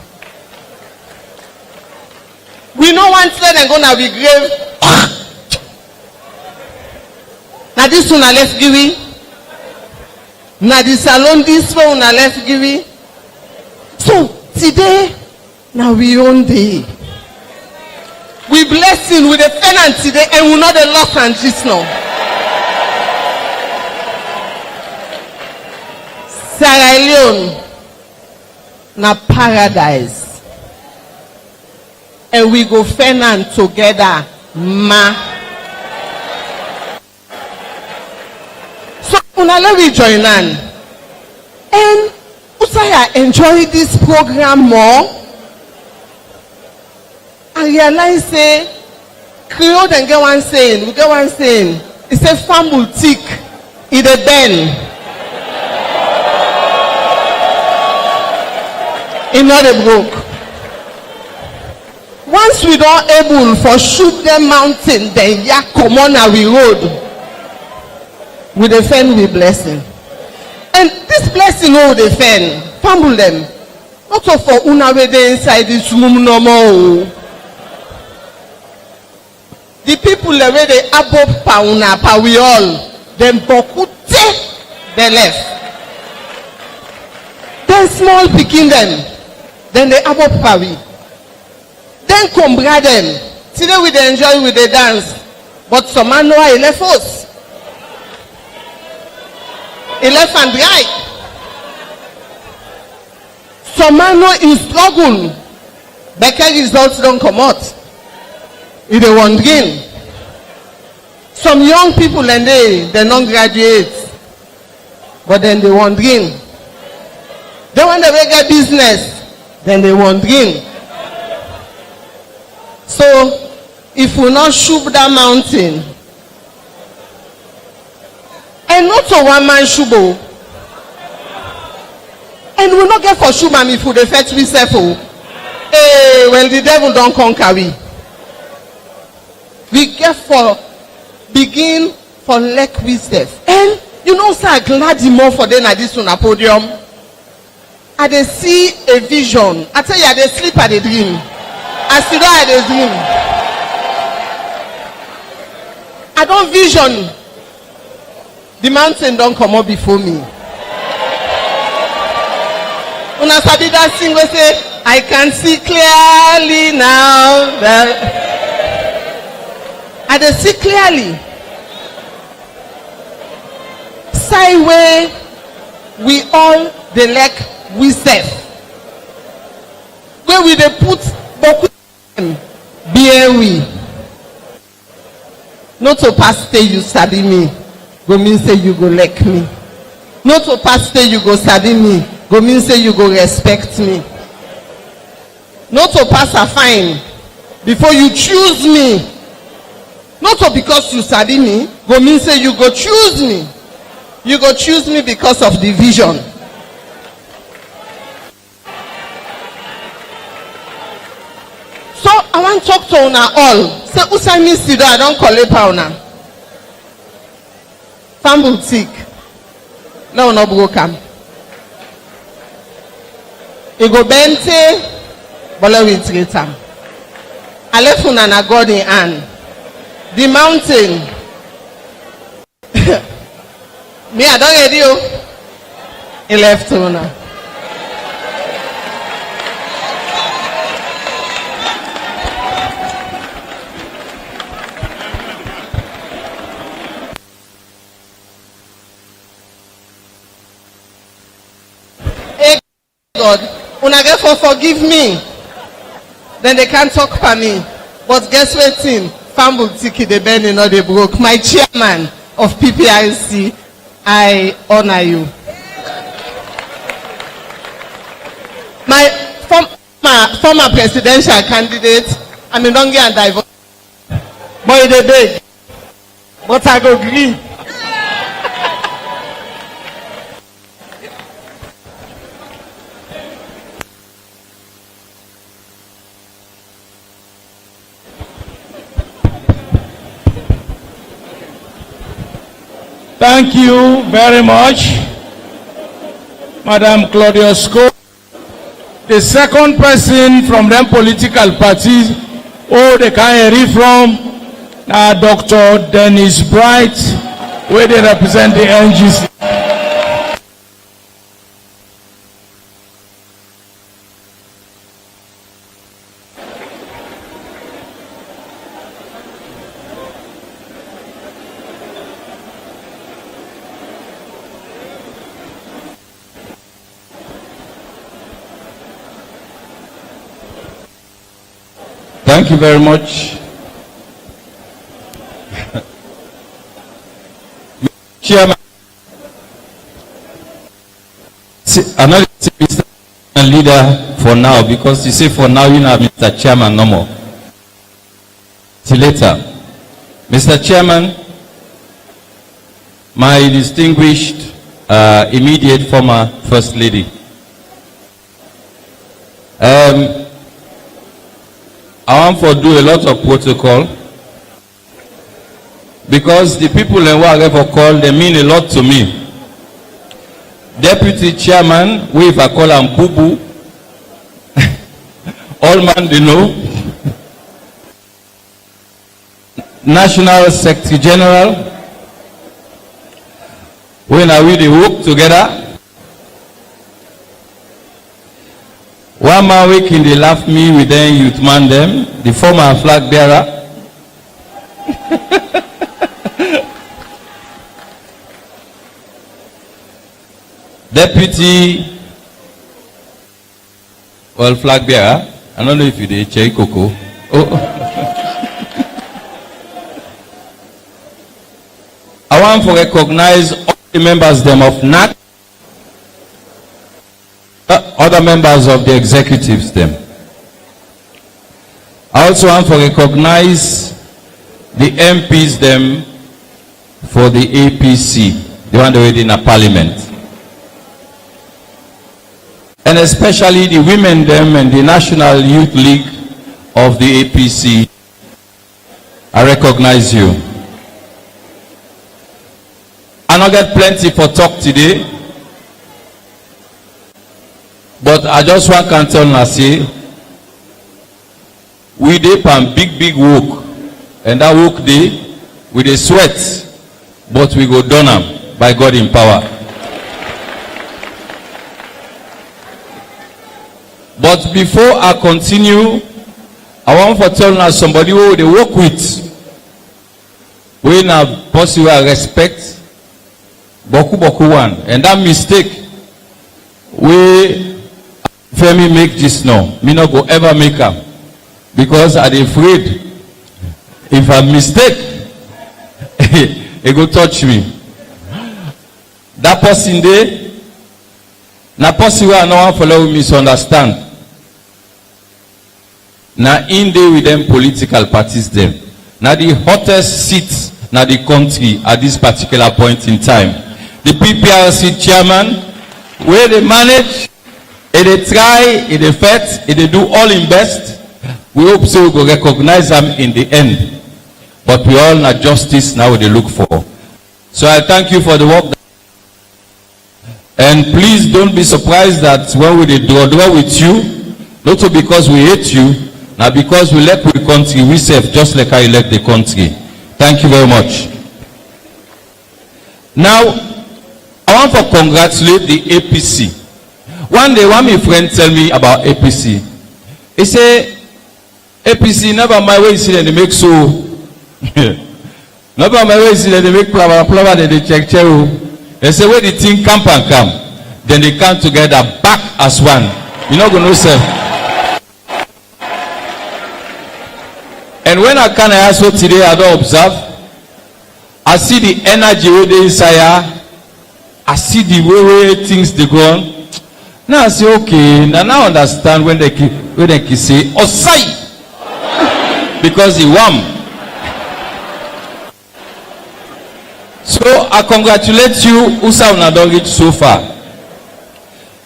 We no want to let them go now we grave. Now this one let's give it. Now the salon this one let's give it. So today now we own day. We blessing with the tenant today and we know the loss and just now. Sierra Leone na paradise. And we go finance together, ma. So let we join on. And Usaya enjoy this program more. I realize say Creole then get one saying, we get one saying. It's a farm boutique in the den. In not a broke. Once we don't able for shoot them mountain, then ya come on we road. We defend with blessing. And this blessing will defend. Fumble them. Not so for una way they inside this room no more. The people the way they above pauna pa we all. Then bokute they left. Then small picking them. Then they above pa we. Then come brother them. Today we dey enjoy with the dance. But some man know he left us. He left and right. Some man know he struggle. Better results don't come out. He dey wondering. Some young people and they don't graduate. But then they wondering. They want to make a business. Then they wondering. So, if we not shoot that mountain, and not to one man shubo, and we not get for shubam if we defect we self. Well, the devil don't conquer we. We get for begin for lack we self. And you know, sir, glad more for them at this on a podium. I dey see a vision. I tell you, I dey sleep at a dream. I still don't have a dream. I don't vision. The mountain don't come up before me. When I sabi that sing, we say, I can see clearly now. I dey see clearly. Sideway, we all the lack we self. Where we dey put boku. Bear we. Not to pass stay you sabi me. Go mean say you go like me. Not to pass stay you go sabi me. Go mean say you go respect me. Not to pass a fine before you choose me. Not to because you sabi me. Go mean say you go choose me. You go choose me because of the vision. So I want to talk to una all. Say Usai miss you I don't call it pauna. Farm boutique. No broken. It go bente, but let me treat them. I left una na God in hand. The mountain. Me I don't get you. He left una. God, una get for forgive me. Then they can't talk for me. But guess what thing? Famble tiki the bend or they broke. My chairman of PPIC, I honor you. My former presidential candidate, I mean don't get a divorce. Boy they beg. But I go agree. Thank you very much, Madam Claudia Sco. The second person from them political parties, they can hear from Dr. Dennis Bright, where they represent the NGC. Thank you very much. Chairman, I'm not Mr. Leader for now because you say for now you know Mr. Chairman no more. Till later. Mr. Chairman, my distinguished immediate former First Lady. I want to do a lot of protocol because the people in whatever call, they mean a lot to me. Deputy Chairman, we if I call him Boo-Boo, all man they know. National Secretary General, when are we they work together? One man waking they laugh me with them youth man them, the former flag bearer. Deputy flag bearer. I don't know if you did Che Coco. Oh. I want to recognize all the members them of NAC. Other members of the executives them. I also want to recognize the MPs them for the APC, the one that were in a parliament. And especially the women them and the National Youth League of the APC. I recognize you. I don't get plenty for talk today. But I just want to tell you, say, we did pan big work, and that work day, we dey sweat, but we go done them by God in power. But before I continue, I want to tell you somebody who they work with, we na possible I respect, boku one, and that mistake, we. Femi make this now. Me not go ever make am because I'm afraid if I mistake, it go touch me. That person there, na person where I no one follow misunderstand. Na in there with them political parties them. Na the hottest seat na the country at this particular point in time. The PPRC chairman, where they manage. If they try, if they fight, if they do all in best, we hope so we go recognize them in the end. But we all need justice now they look for. So I thank you for the work. And please don't be surprised that when we draw with you, not because we hate you, now because we elect the country, we serve just like I elect the country. Thank you very much. Now, I want to congratulate the APC. One day, one of my friends tell me about APC. He say, APC, never mind where you see that they make so. Never mind where you see that they make plava, they check. They say, where the thing come and come. Then they come together back as one. You're not going to say. And when I can ask what today I don't observe, I see the energy where they inside. I see the way things they go on. Now I say, okay, now I understand when they say, Osai! Because he won. So I congratulate you, Usa Unadon reach so far.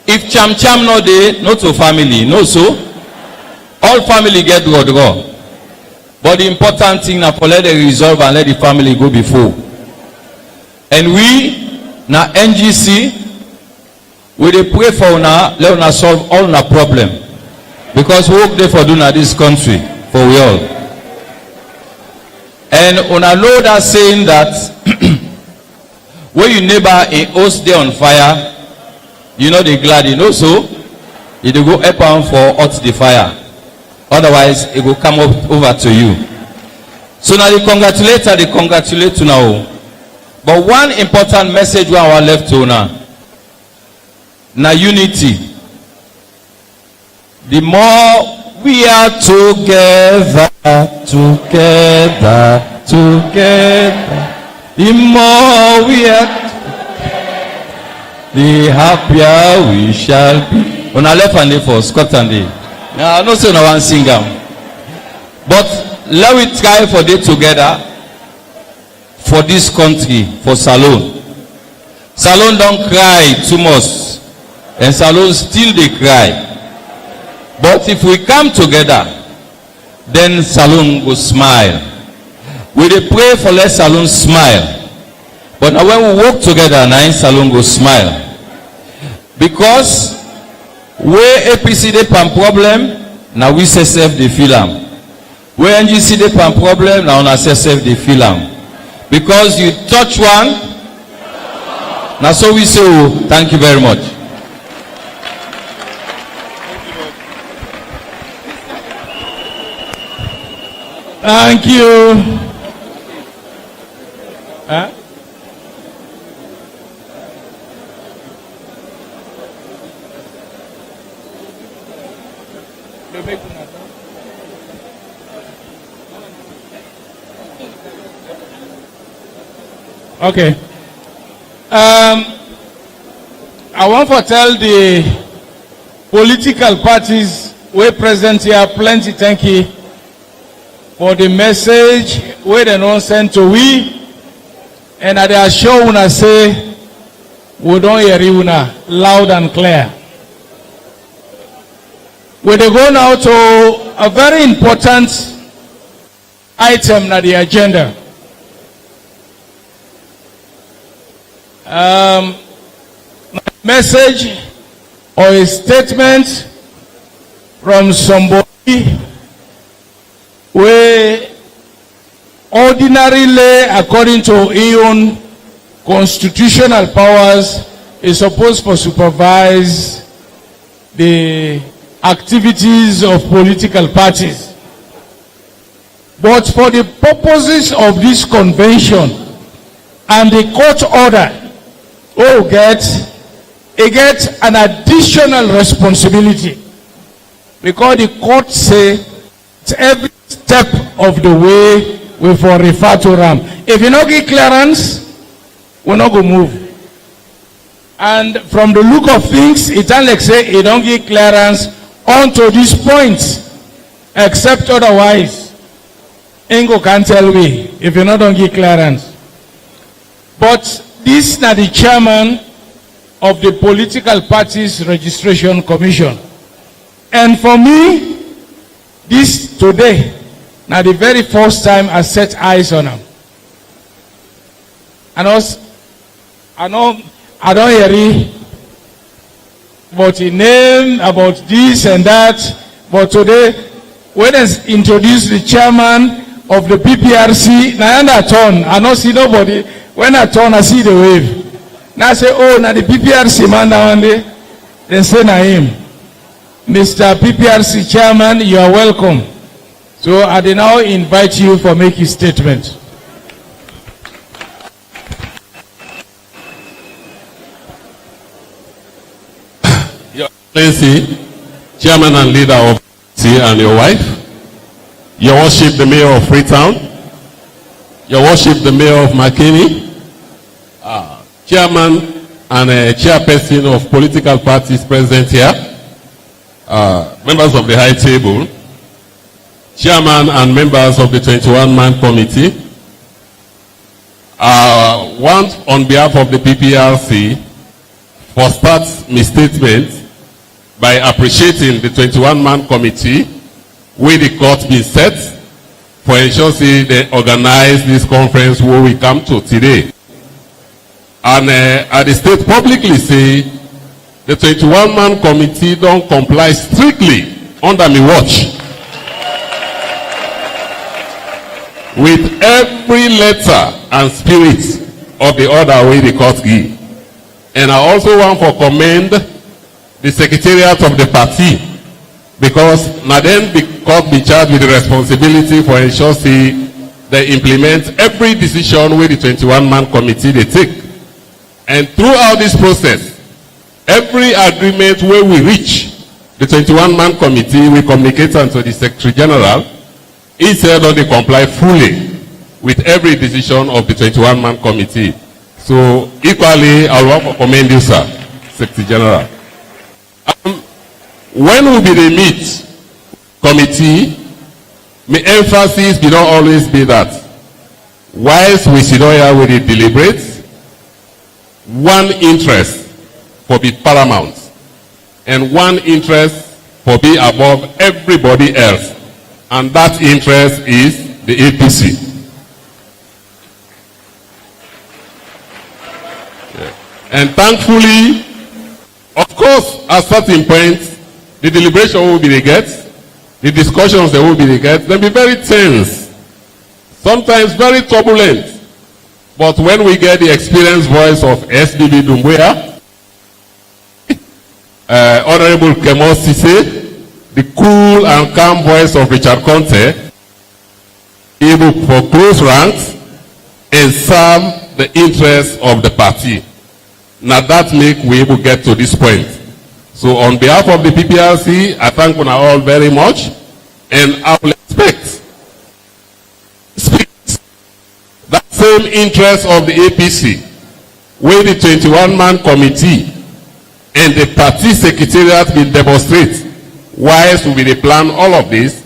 If Cham no dey, not to family, no so. All family get draw. But the important thing now for let them resolve and let the family go before. And we, na NGC, we dey pray for una, let una solve all una problem. Because we work there for doing this country, for we all. And una know that saying that when your neighbor in host day on fire, you know they glad, you know, so you dey go help am for hot the fire. Otherwise, it will come up over to you. So now they congratulate you now. But one important message we are left to now. Now unity. The more we are together, the more we are, the happier we shall be. On our left hand for Scotland. Now I know say no one sing am. But let we try for day together. For this country, for Salone. Salone don't cry too much. And Salone still they cry. But if we come together, then Salone will smile. We dey pray for let Salone smile. But now when we work together, now Salone will smile. Because where APC dey pan problem, now we say self dey feel am. Where NGC dey pan problem, now una say self dey feel am. Because you touch one, now so we say, oh, thank you very much. Thank you. Huh? Okay. I want to tell the political parties we present here plenty thank you for the message where they don't send to we, and I assure una say we don't hear una loud and clear. We dey go now to a very important item na the agenda. Message or a statement from somebody where ordinarily, according to his own constitutional powers, is supposed to supervise the activities of political parties. But for the purposes of this convention and the court order, it gets an additional responsibility, because the court say every step of the way we for refer to them. If you not get clearance, we not go move. And from the look of things, it like say it don't get clearance onto this point, except otherwise. Ingo can't tell me if you not don't get clearance. But this is not the chairman of the Political Parties Registration Commission. And for me, this today, now the very first time I set eyes on him. And also, I don't hear it, but he name about this and that. But today, when I introduce the chairman of the PPRC, now I turn, I don't see nobody. When I turn, I see the wave. Now I say, oh, now the PPRC man down there. Then say, na him. Mr. PPRC chairman, you are welcome. So I now invite you for make his statement. Your Excellency, chairman and leader of C and your wife, Your Worship the Mayor of Freetown, Your Worship the Mayor of Makeni, chairman and chairperson of political parties present here, members of the High Table, chairman and members of the 21-man committee, want on behalf of the PPRC for start my statement by appreciating the 21-man committee where the court been set for ensuring they organize this conference where we come to today. And at the state publicly say, the 21-man committee don't comply strictly under me watch with every letter and spirit of the order wey the court give. And I also want to commend the secretariat of the party, because now then the court be charged with the responsibility for ensure say they implement every decision with the 21-man committee they take. And throughout this process, every agreement where we reach, the 21-man committee will communicate unto the Secretary General. He said that they comply fully with every decision of the 21-man committee. So equally, I want to commend you, sir, Secretary General. When we be the meet committee, my emphasis will not always be that whilst we sit here with it deliberate, one interest for be paramount and one interest for be above everybody else, and that interest is the APC. And thankfully, of course, at certain points, the deliberation will be the get, the discussions they will be the get, they'll be very tense, sometimes very turbulent. But when we get the experienced voice of SBB Dumbuya, Honorable Kemo Sise, the cool and calm voice of Richard Conte, able for close ranks and serve the interests of the party. Now that make we able get to this point. So on behalf of the PPRC, I thank you all very much, and I will expect that same interest of the APC with the 21-man committee and the party secretariat will demonstrate whilst we will plan all of this.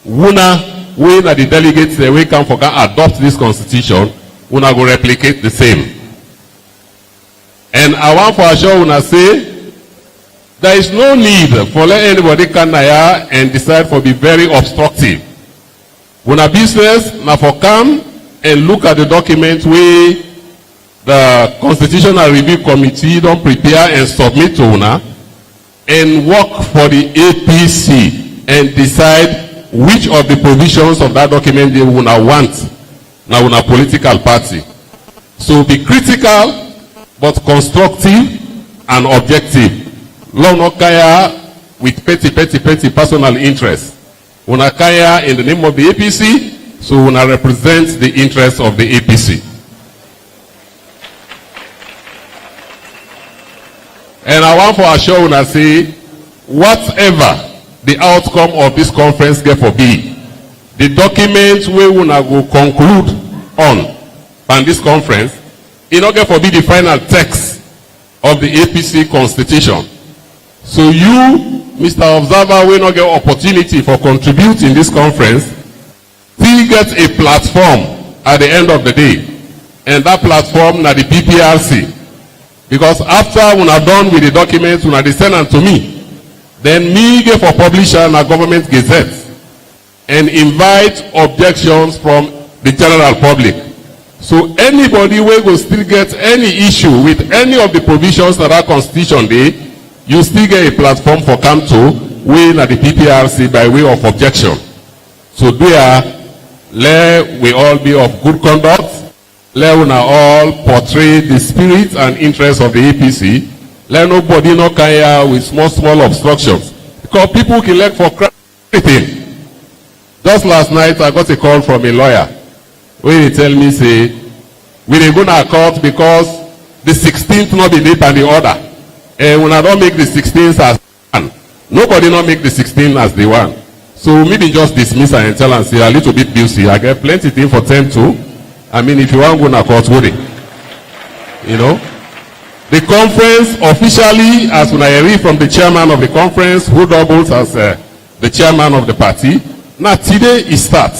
Una, we that the delegates that we can forget adopt this constitution, una go replicate the same. And I want for sure una say there is no need for let anybody come here and decide for be very obstructive. Una business na for come and look at the document we the Constitutional Review Committee don't prepare and submit to una, and work for the APC and decide which of the provisions of that document they una want now una political party. So be critical but constructive and objective. Long no kaya with petty personal interest. Una kaya in the name of the APC, so una represent the interests of the APC. And I want to assure una say, whatever the outcome of this conference get for be, the document we una go conclude on this conference, it not get for be the final text of the APC constitution. So you, Mr. Observer, will not get opportunity for contributing this conference. We get a platform at the end of the day, and that platform na the PPRC. Because after we are done with the documents, we are send them to me. Then me get for publisher na government gazette and invite objections from the general public. So anybody will go still get any issue with any of the provisions that are constitution day, you still get a platform for come to win at the PPRC by way of objection. So let we all be of good conduct. Let una all portray the spirit and interest of the APC. Let nobody no kaya with small obstructions. Because people can elect for everything. Just last night I got a call from a lawyer where he tell me say, we dey go na court because the 16th not be late and the order. And when I don't make the 16th as one, nobody not make the 16th as the one. So maybe just dismiss and tell and say a little bit busy. I get plenty thing for 10 to. I mean, if you want to go na court, go there. You know, the conference officially, as when I read from the chairman of the conference, who doubles as the chairman of the party. Now today is start,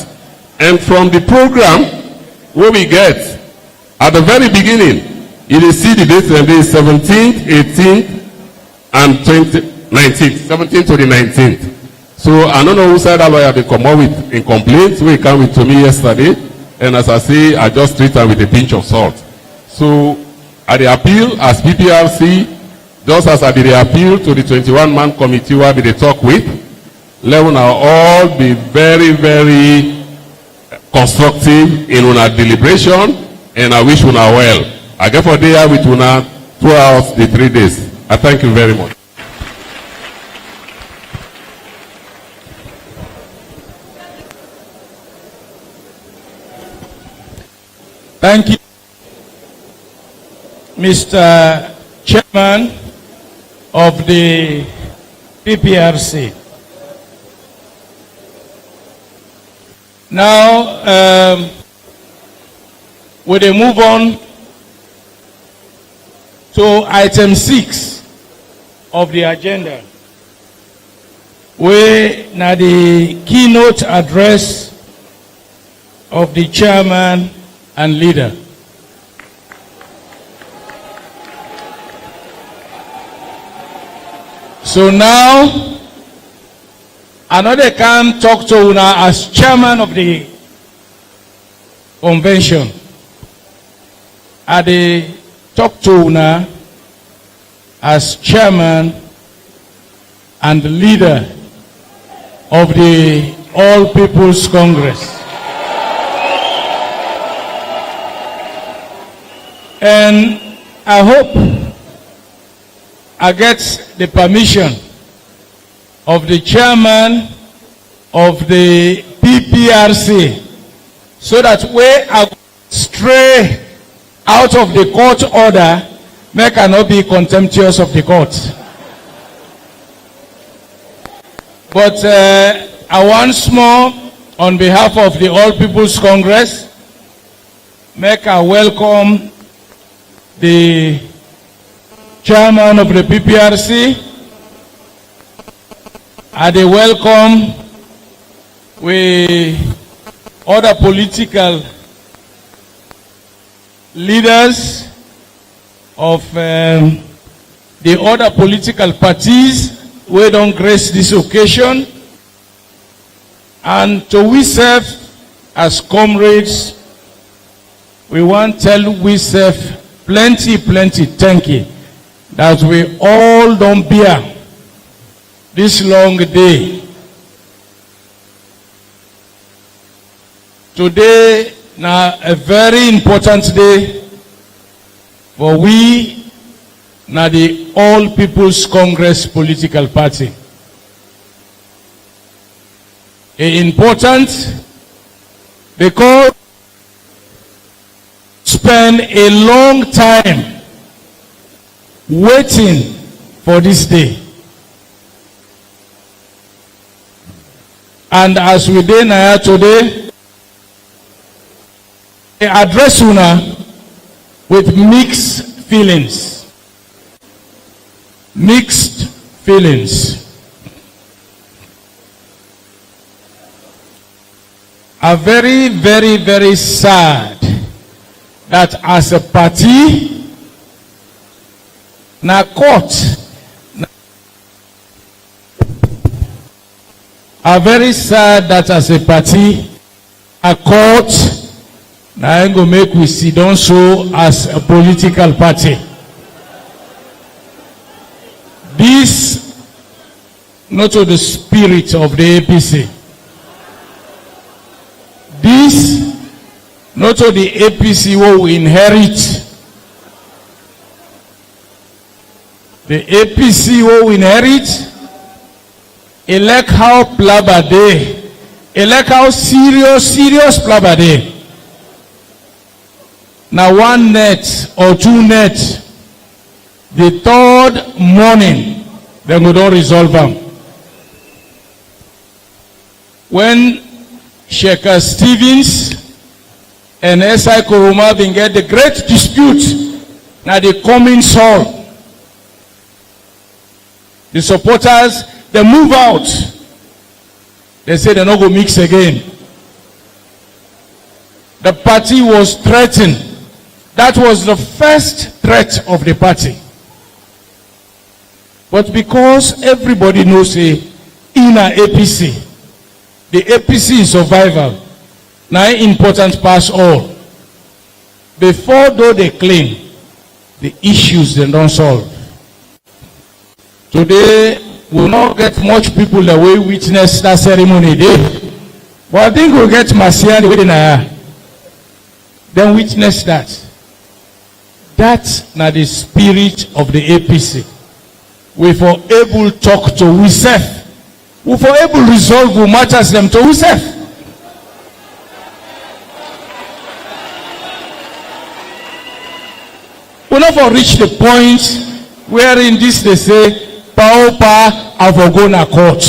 and from the program where we get at the very beginning, you will see the dates and days 17th, 18th, and 19th, 17th to the 19th. So I don't know who said that lawyer they come up with in complaints. We came with to me yesterday. And as I say, I just treat them with a pinch of salt. So at the appeal as PPRC, just as I be the appeal to the 21-man committee where I be the talk with, let una all be very, very constructive in una deliberation, and I wish una well. I get for day with una throughout the 3 days. I thank you very much. Thank you, Mr. Chairman of the PPRC. Now, we will move on to item 6 of the agenda, where now the keynote address of the chairman and leader. So now, another can talk to una as chairman of the convention. I talk to una as chairman and leader of the All People's Congress. And I hope I get the permission of the chairman of the PPRC so that where I stray out of the court order, I cannot be contemptuous of the court. But I once more, on behalf of the All People's Congress, make a welcome the chairman of the PPRC, and they welcome with other political leaders of the other political parties who don't grace this occasion, and to we serve as comrades, we want to tell we serve plenty thank you that we all don't bear this long day. Today now a very important day for we now the All People's Congress political party. Important because spend a long time waiting for this day. And as we did now today, I address una with mixed feelings. Mixed feelings. Are very sad that as a party, na court, are very sad that as a party, a court, na go make we sit down so as a political party. This not to the spirit of the APC. This not to the APC who we inherit. The APC who we inherit, elect how plaba day, elect how serious plaba day. Now one net or two net, the third morning, then we don't resolve them. When Sheikh Stevens and S.I. Kuruma been get the great dispute, now the coming Saul. The supporters, they move out. They say they're not going to mix again. The party was threatened. That was the first threat of the party. But because everybody knows in a APC, the APC is survival. Now important pass all. Before though they claim, the issues they don't solve. Today, we will not get much people that will witness that ceremony there. But I think we'll get Marciani within a then witness that. That's not the spirit of the APC. We for able talk to ourselves. We for able resolve who matters them to ourselves. We not for reach the point where in this they say, Paopa have a go na court.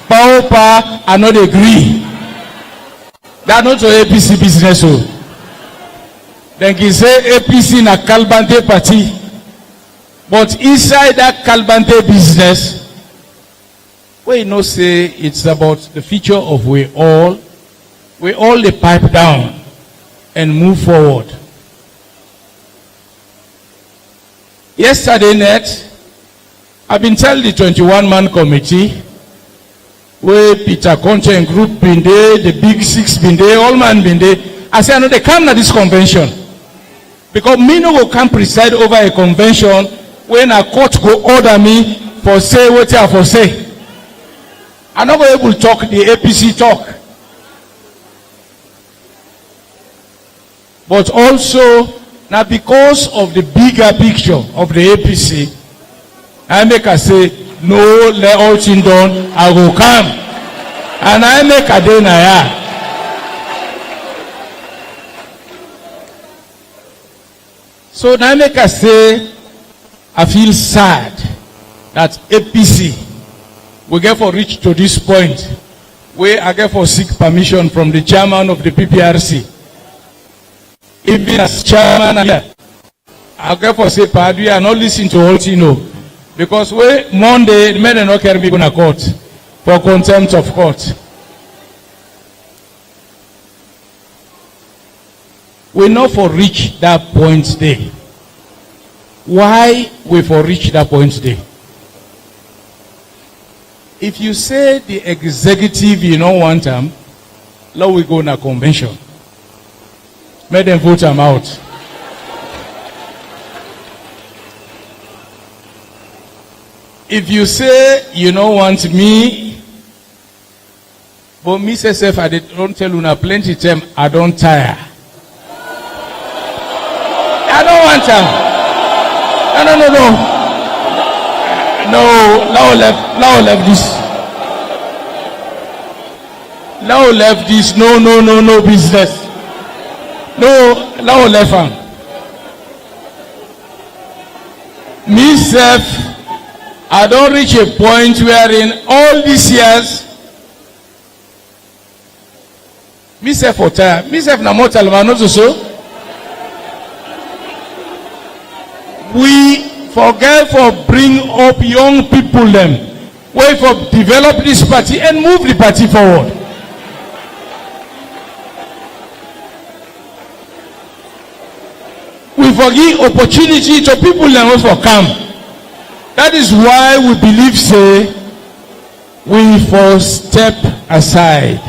Paopa are not agree. They are not to APC business. So. Then he say APC na Kalbante party. But inside that Kalbante business, we know say it's about the future of we all the pipe down and move forward. Yesterday night, I've been telling the 21-man committee, where Peter Concha and group been there, the big six been there, all man been there. I said, I know they come to this convention. Because me no go come preside over a convention when a court go order me for say what I for say. I'm not able to talk the APC talk. But also, now because of the bigger picture of the APC, I make a say, no, let all things done, I will come. And I make a day na. So now I make a say, I feel sad that APC will get for reach to this point where I get for seek permission from the chairman of the PPRC. Even as chairman here, I get for say, Padre, I not listen to all you know. Because Monday, the men are not carrying people in court for contempt of court. We not for reach that point there. Why we for reach that point there? If you say the executive you don't want them, let we go in a convention. Make them vote them out. If you say you don't want me, but me say self I don't tell you now plenty time I don't tire. I don't want them. No, now left this. Now left this. No business. No, now left hand. Me self, I don't reach a point where in all these years, me self for time. Me self na mortal man not so. We forget for bring up young people them, way for develop this party and move the party forward. We forgive opportunity to people them way for come. That is why we believe say we for step aside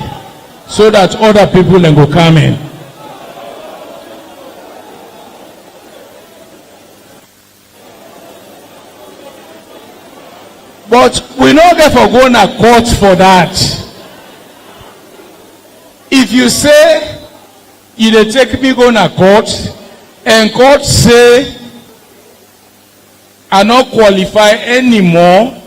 so that other people then go come in. But we not get for going to court for that. If you say you dey take me go to court and court say I not qualify anymore,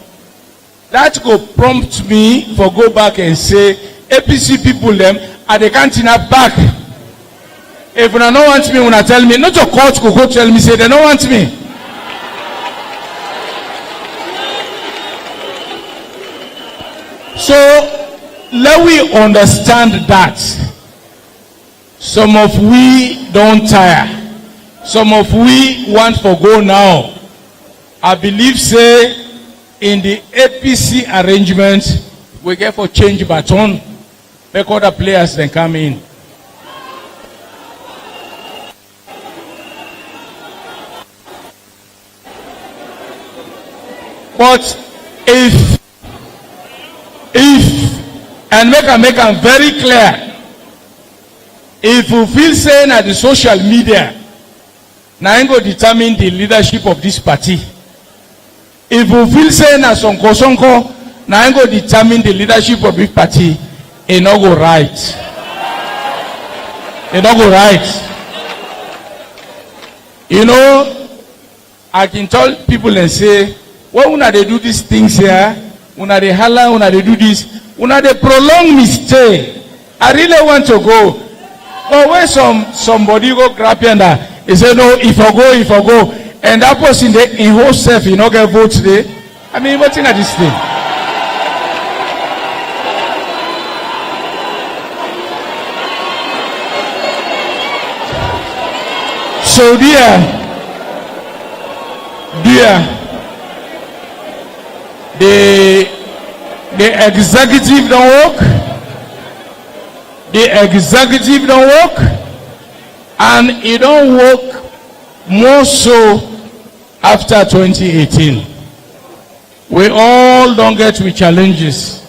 that go prompt me for go back and say APC people them are the canteen back. If you don't want me, when I tell me not your court go tell me say they don't want me. So let we understand that some of we don't tire, some of we want for go now. I believe say in the APC arrangement we get for change baton, make other players then come in. But if and make them very clear, if you feel saying at the social media Now I go determine the leadership of this party. If we feel say na sonko, now I go determine the leadership of this party. It not go right. It not go right. You know, I can tell people and say, why una they do these things here? Una they holla, una they do this, una they prolong me stay. I really want to go. But when somebody go grab you and he say no, if I go, and that person in whole self, you not get vote today. I mean, what's in this thing? So dear, the executive don't work. The executive don't work, and it don't work more so after 2018. We all don't get with challenges.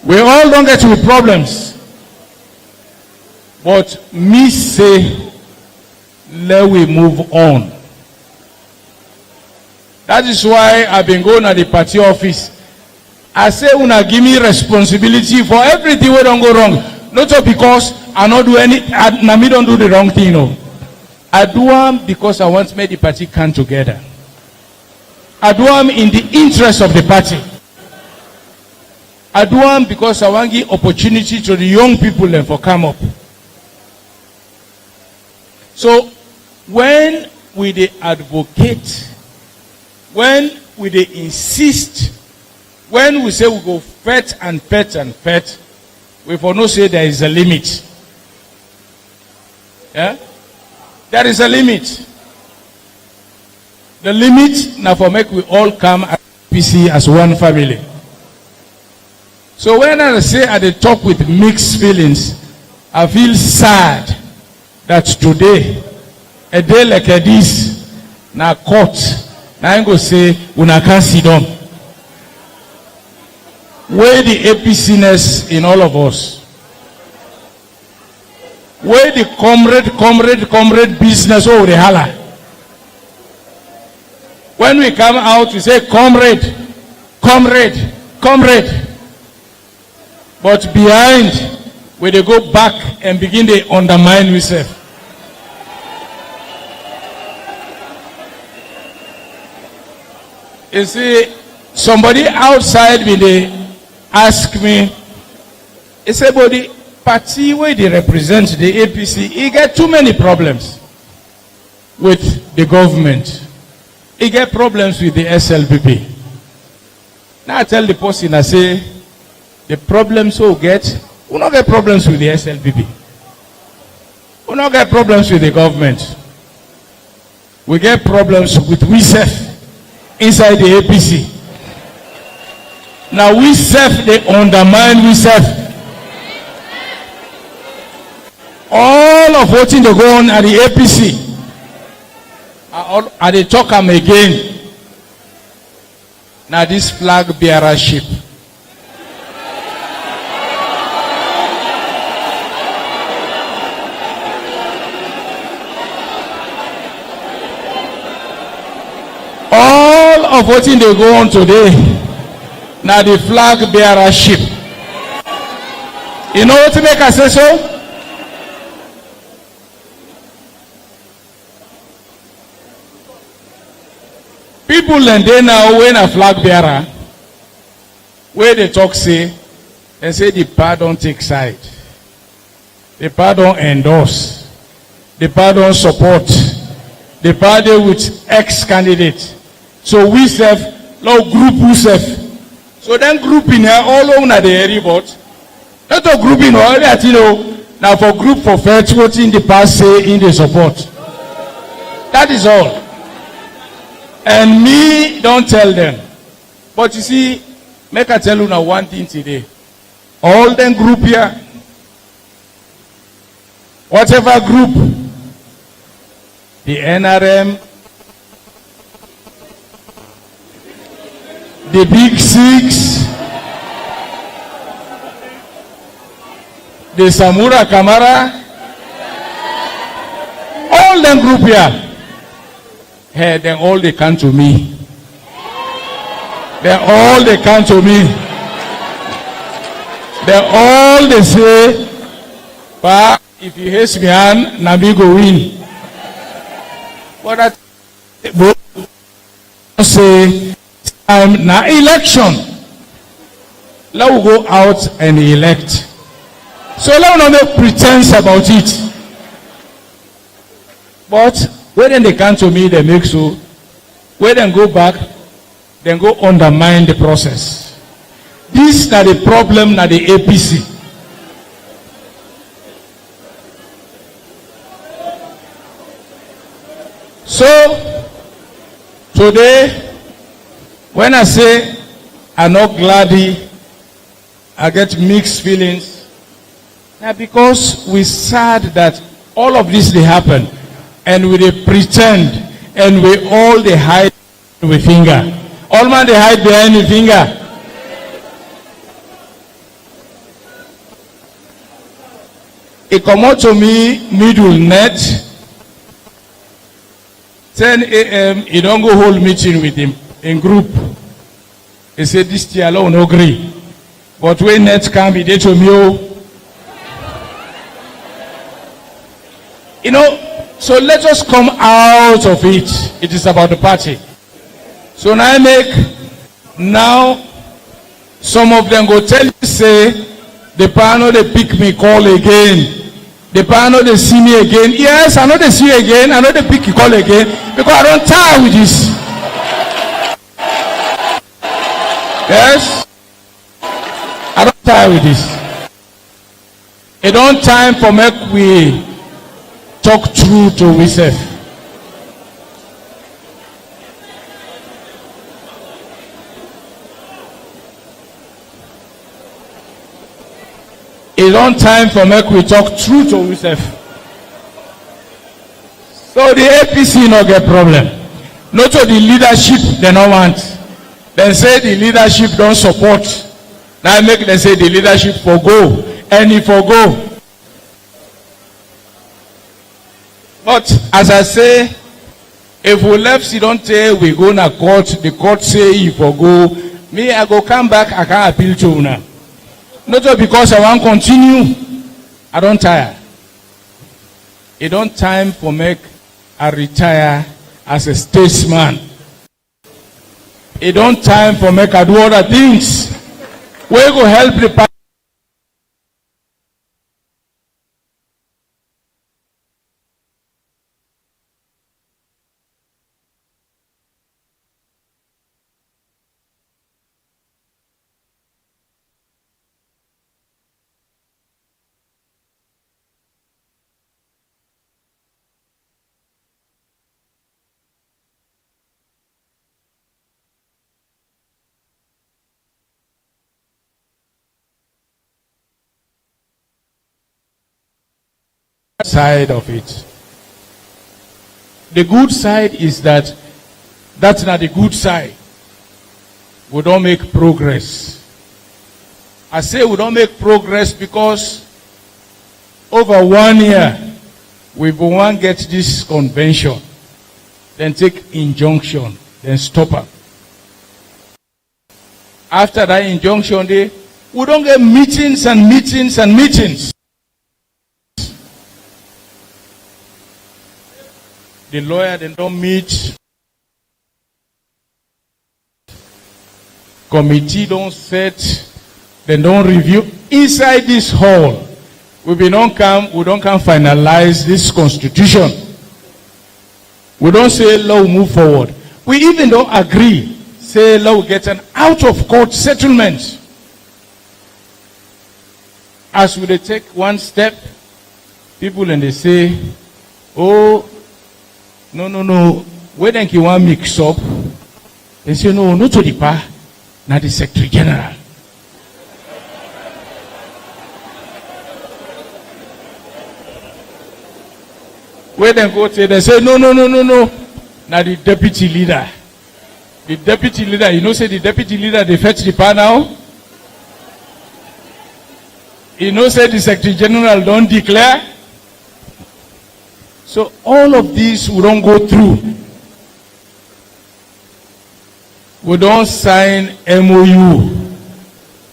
We all don't get with problems. But me say, let we move on. That is why I've been going to the party office. I say, una give me responsibility for everything we don't go wrong. Not just because I not do any, me don't do the wrong thing, no. I do them because I want to make the party come together. I do them in the interest of the party. I do them because I want to give opportunity to the young people and for come up. So when we they advocate, when we they insist, when we say we go fet and fet and fet, we for no say there is a limit. Yeah? There is a limit. The limit now for make we all come as PC as one family. So when I say at the talk with mixed feelings, I feel sad that today, a day like this, na court, now I'm going to say, una can't sit down. Where the APC-ness in all of us? Where the comrade business over the holla? When we come out, we say, comrade. But behind, where they go back and begin to undermine ourselves. You see, somebody outside when they ask me, he said, but the party where they represent the APC, he get too many problems with the government. He get problems with the SLPP. Now I tell the person, I say, the problems we get, we don't get problems with the SLPP. We don't get problems with the government. We get problems with ourselves inside the APC. Now we self they undermine we self. All of what in the go on at the APC. I they talk am again. Now this flag bearer ship. All of what in they go on today. Now the flag bearer ship. You know what to make us say so? People and they now when a flag bearer, where they talk say, and say the part don't take side. The part don't endorse. The part don't support. The party with ex-candidate. So we serve, no group who serve. So then grouping here all over the area, but not a grouping all that you know. Now for group for faith, what in the past say in the support. That is all. And me don't tell them. But you see, make I tell you now one thing today. All them group here, whatever group, the NRM, the Big Six, the Samura Kamara, all them group here, Hey, then all they come to me. Then all they come to me. Then all they say, "Pa, if you hate me, na me go win." But I say, na election. Let we go out and elect. So let me not make pretense about it. But when they come to me, they make so. When they go back, then go undermine the process. This is the problem na the APC. So today, when I say I'm not glad, I get mixed feelings. Now because we sad that all of this they happen, and we they pretend, and we all they hide with finger. All man they hide behind the finger. It come out to me middle net. 10 a.m. He don't go hold meeting with him in group. He said this year alone no agree. But when net come, he did to me. You know, so let us come out of it. It is about the party. So now now some of them go tell you, say, the panel they pick me call again. The panel they see me again. Yes, I know they see you again. I know they pick you call again. Because I don't tire with this. Yes? I don't tire with this. It don't time for make we talk true to ourselves. It's on time for make we talk true to ourselves. So the APC no get problem. Not to the leadership they don't want. They say the leadership don't support. Now make them say the leadership forgo. And he forgo. But as I say, if we left, you don't say we go to court. The court say he forgo. Me, I go come back. I can't appeal to you now. Not just because I want to continue. I don't tire. It don't time for make I retire as a statesman. It don't time for make I do other things. We go help the party. Side of it. The good side is that that's not the good side. We don't make progress. I say we don't make progress because over 1 year we won't get this convention, then take injunction, then stop her. After that injunction day, we don't get meetings and meetings and meetings. The lawyer, they don't meet. Committee don't set. They don't review. Inside this hall, we don't come finalize this constitution. We don't say law move forward. We even don't agree. Say law get an out of court settlement. As we take one step, people and they say, oh, no. When they want mix up, they say, no, not to the pa, not the Secretary General. When they go to, they say, no, not the deputy leader. The deputy leader, you know, say the deputy leader, they fetch the pa now. You know, say the Secretary General don't declare. So all of these we don't go through. we don't sign MOU.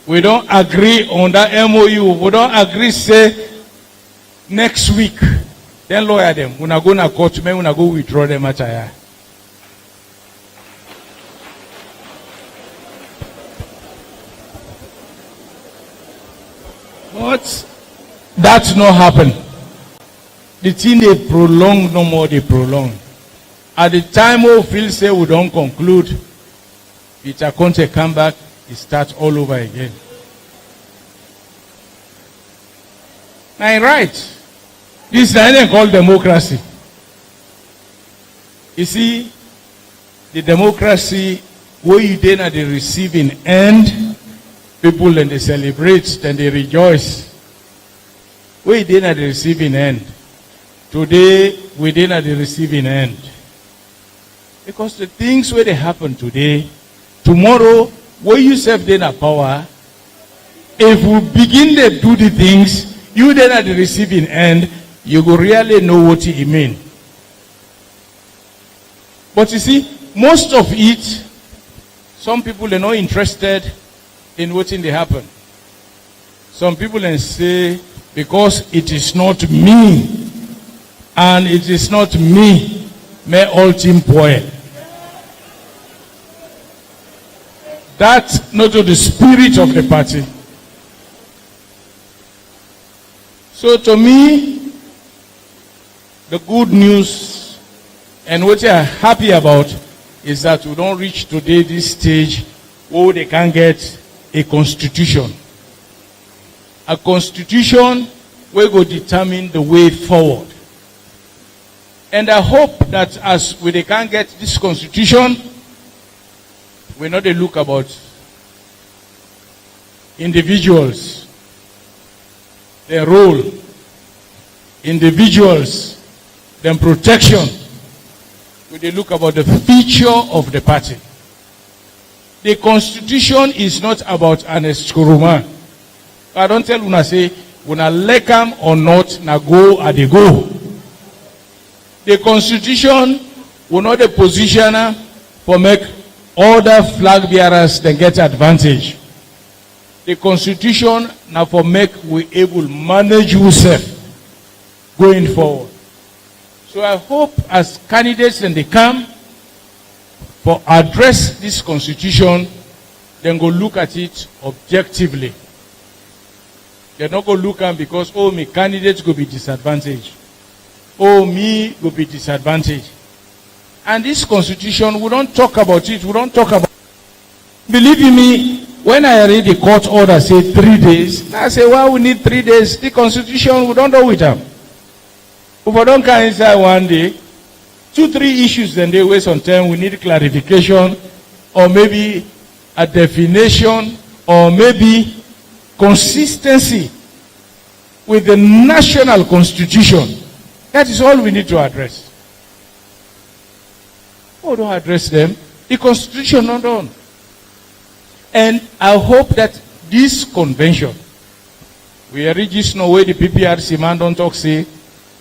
We don't agree on that MOU. We don't agree, say, next week. Then lawyer them. When I go to court, when I go withdraw them at here. But that's not happen. The thing they prolong, no more they prolong. At the time we feel say we don't conclude, Peter Conte come back, it starts all over again. Now, right, this is anything called democracy. You see, the democracy where you then at the receiving end, people then they celebrate, then they rejoice. Where you then at the receiving end. Today, we then at the receiving end. Because the things where they happen today, tomorrow, where you serve then a power, if we begin to do the things, you then at the receiving end, you will really know what it means. But you see, most of it, some people are not interested in watching it happen. Some people then say, because it is not me, and it is not me, may all team poil. That's not the spirit of the party. So to me, the good news and what they are happy about is that we don't reach today this stage where they can get a constitution. A constitution will go determine the way forward. And I hope that as we can get this constitution, we not look about individuals, their role, individuals, their protection. We look about the future of the party. The constitution is not about an eskuruma. I don't tell una say, una like am or not, na go at the go. The constitution will not a positioner for make other flag bearers then get advantage. The constitution now for make we able manage yourself going forward. So I hope as candidates then they come for address this constitution, then go look at it objectively. They're not going to look at because, oh, my candidates will be disadvantaged. Oh, me will be disadvantaged. And this constitution, we don't talk about it. We don't talk about it. Believe me, when I read the court order, say 3 days, I say, well, we need 3 days. The constitution, we don't know with them. If we don't come inside one day, 2-3 issues, then they waste on time. We need clarification, or maybe a definition, or maybe consistency with the national constitution. That is all we need to address. Oh, don't address them. The constitution not done. And I hope that this convention, we register no way the PPRC man don't talk say,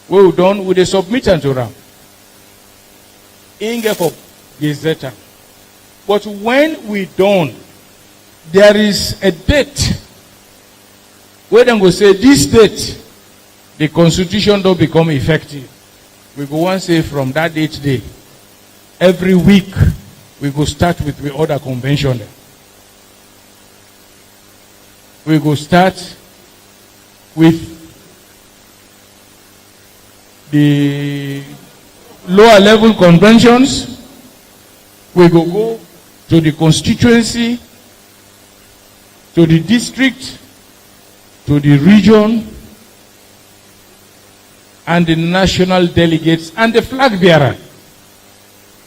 we done with the submission to them. Inge for Gazetta. But when we done, there is a date where then go say this date, the constitution don't become effective. We go and say from that date day, every week we go start with the other convention. We go start with the lower level conventions. We go to the constituency, to the district, to the region, and the national delegates and the flag bearer.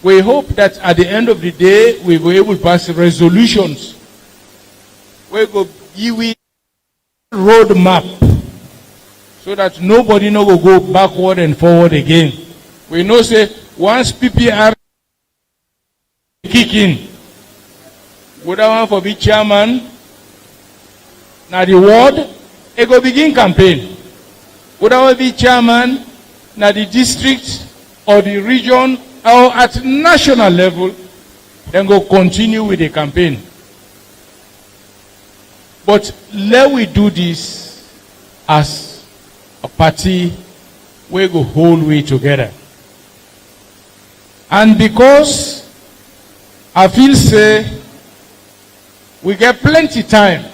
We hope that at the end of the day, we will be able to pass resolutions. We go give a roadmap so that nobody no go backward and forward again. We know say once PPR kick in, would I want for be chairman? Now the ward, it go begin campaign. Would I be chairman? Now the district or the region or at national level, then go continue with the campaign. But let we do this as a party, we go hold way together. And because I feel say we get plenty time,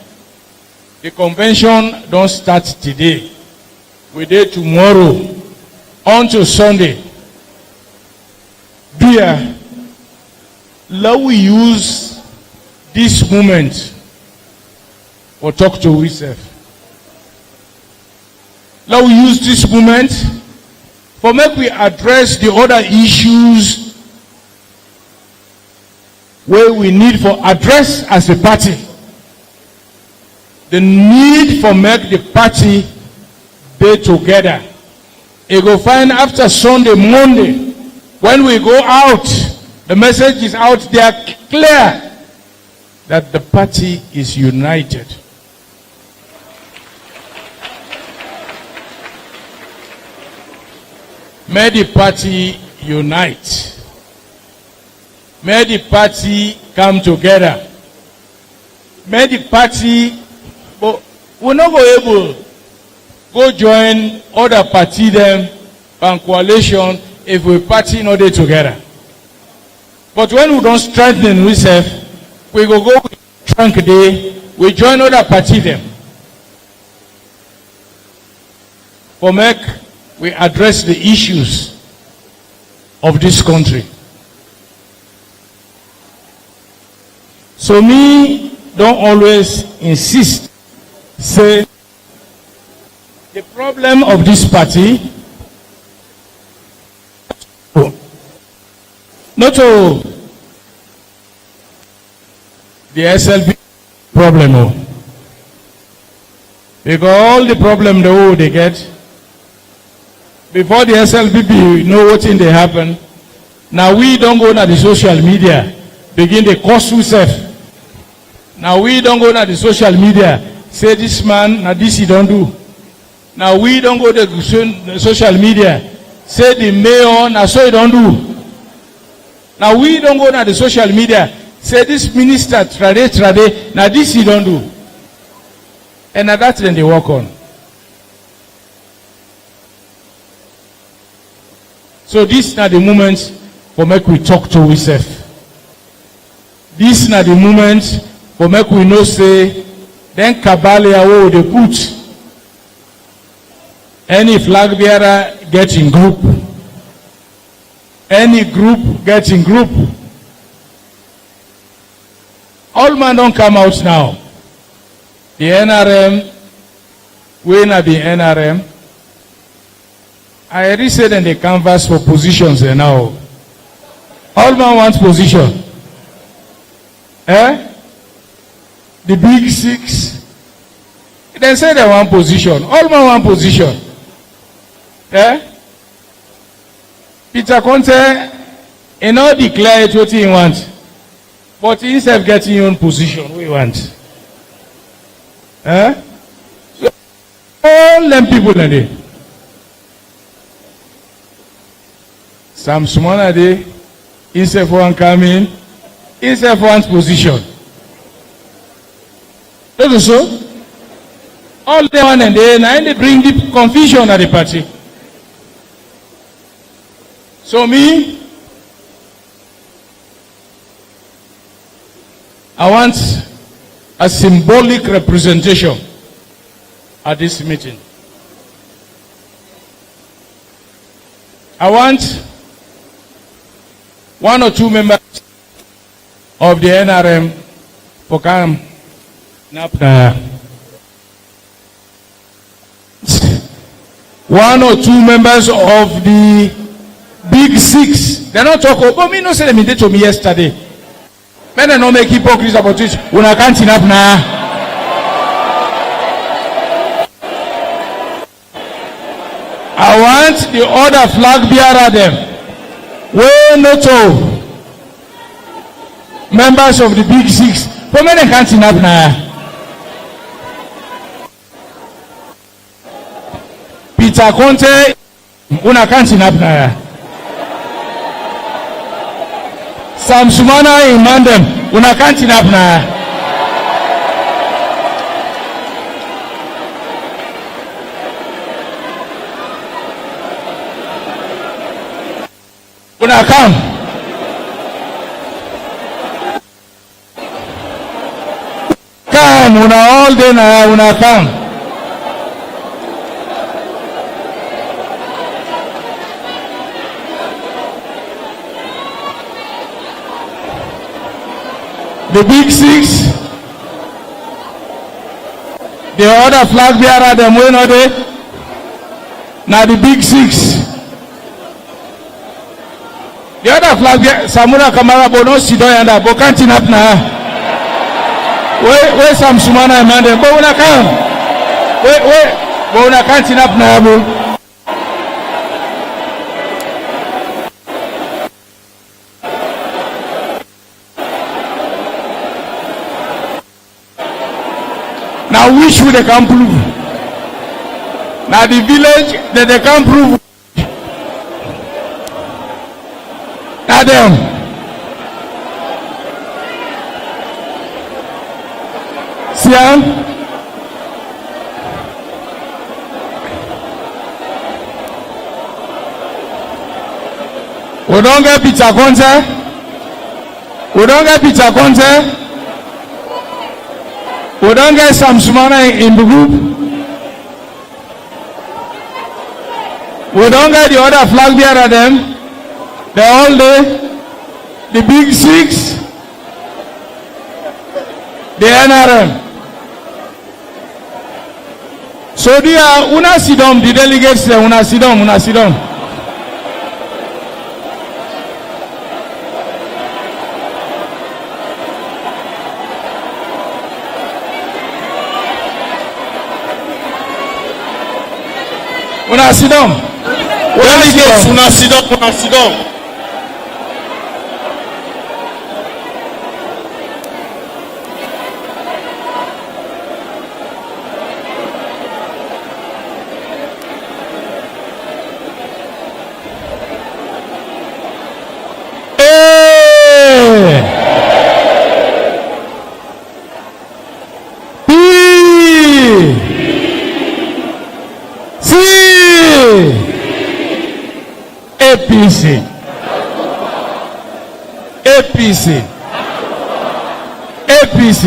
the convention don't start today. We do tomorrow until Sunday. Dear, let we use this moment or talk to ourselves. Let we use this moment for make we address the other issues where we need for address as a party. The need for make the party be together. You go find after Sunday, Monday, when we go out, the message is out there clear that the party is united. May the party unite. May the party come together. May the party, but we're not going able go join other party them and coalition if we party not there together. But when we don't strengthen ourselves, we go trunk day, we join other party them. For make we address the issues of this country. So me don't always insist, say the problem of this party, not to the SLP problem, because all the problem they get, before the SLPP know what thing they happen, now we don't go to the social media, begin the cost yourself. Now we don't go to the social media, say this man, now this he don't do. Now we don't go to the social media, say the mayor, now so he don't do. Now we don't go to the social media, say this minister, trade, now this he don't do. And now that's when they work on. So this is not the moment for make we talk to ourselves. This is not the moment for make we know say, then Kabalia wo they put any flag bearer get in group. Any group get in group. All man don't come out now. The NRM, we not the NRM. I already said in the canvas for positions now. All man wants position. The big six. They say they want position. All man want position. Peter Conte, he not declare what he wants. But he instead of getting your own position, we want. So all them people in there. Some small are there, instead for one coming, instead for one's position. That's so. All they want and they bring the confusion at the party. So me, I want a symbolic representation at this meeting. I want one or two members of the NRM for come. One or two members of the big six. They're not talking about me. No, say them did to me yesterday. Men are not make hypocrisy about it. When I can't enough now. I want the other flag bearer them. We not to members of the big six. For men I can't enough now. Peter Conte, una can't enough now. Sam Sumana in Mandem. Una can't enough now. Una come. Come, una all day now, una come. The big six, the other flag bearer, them way no dey. Now the big six. The other flag bearer, Samura Kamara, but no Sido and but can't up now. Where some Sumana and Mande, but when I come, wait, but when I can't up now, bro. Now which will they can prove? Now the village that they can prove. Now them. See how? We don't get picture concert. We don't get picture concert. We don't get some Sumana in the group. We don't get the other flag bearer them. They're all there. The big six. The NRM. So they are una sidom, the delegates there, una sidom. Una sidom. Delegates, una sidom. APC.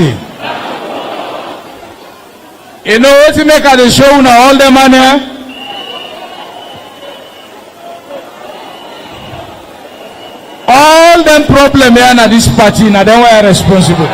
You know what to make at the show now, all the money. All them problem here na this party, now they were responsible.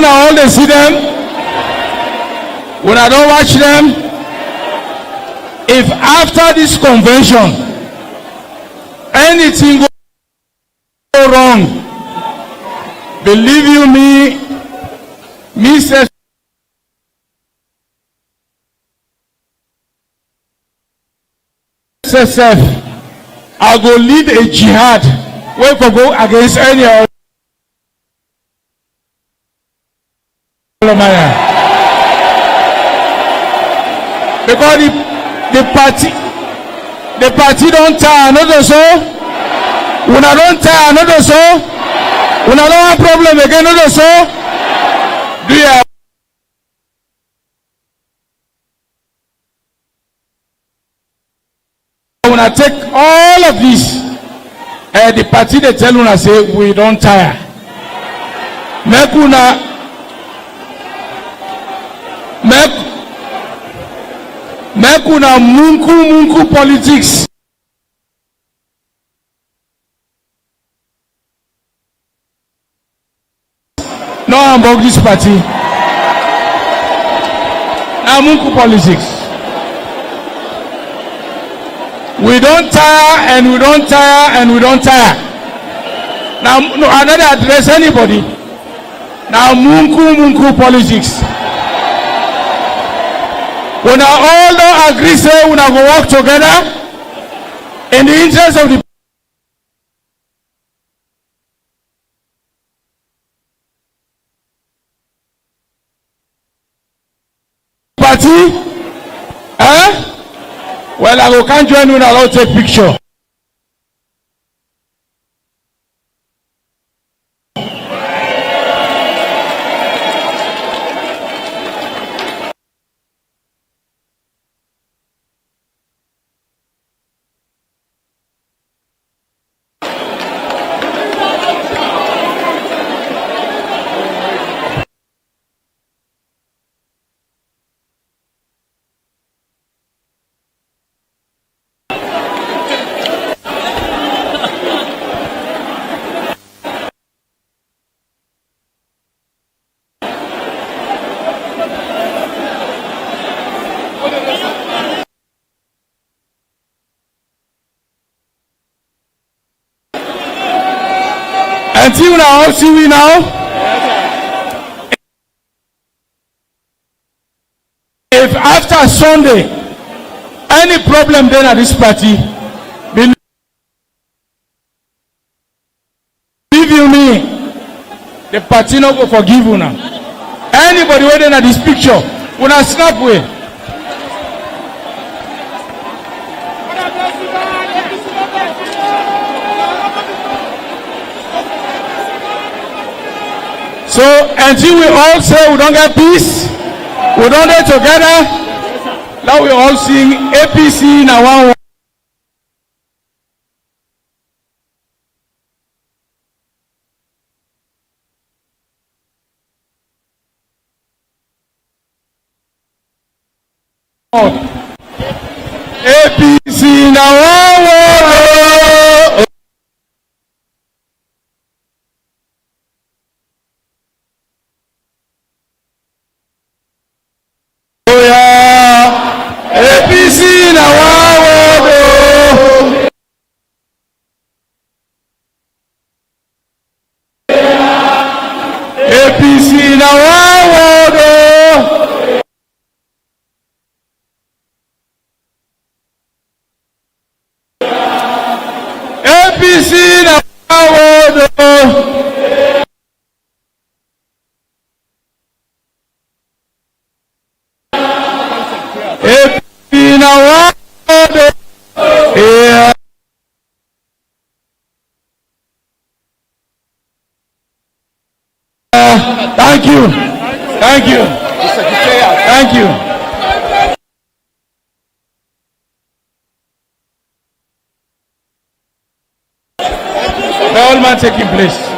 All they see them, when I don't watch them, if after this convention anything go wrong, believe you me say I go lead a jihad where we go against any other. Because the party don't tire another so. When I don't tire another so. When I don't have problem again another so. Do you? When I take all of this, the party they tell una say we don't tire. Make una munku politics. and bug this party. Now Munku politics. We don't tire and we don't tire and we don't tire. Now no, I don't address anybody. Now Munku politics. When all don't agree, say we go work together in the interest of the party. Well, I can't join you now. I'll take picture. Until now, see we now. If after Sunday, any problem then at this party, believe you me, the party not go forgive you now. Anybody waiting at this picture, wanna snap way. So until we all say we don't get peace, we don't get together, now we all sing APC in our APC in our world. APC na wawo APC na wawo APC na wawo Thank you. Thank you. Thank you. The whole man taking place.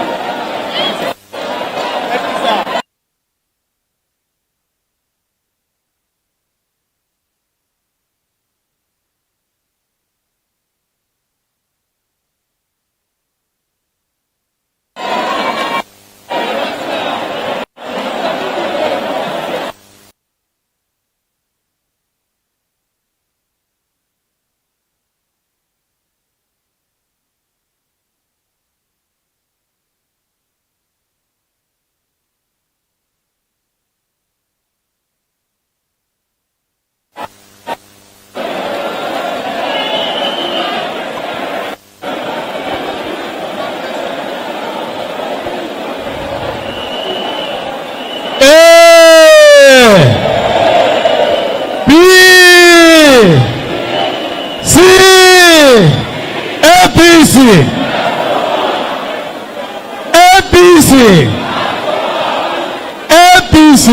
APC.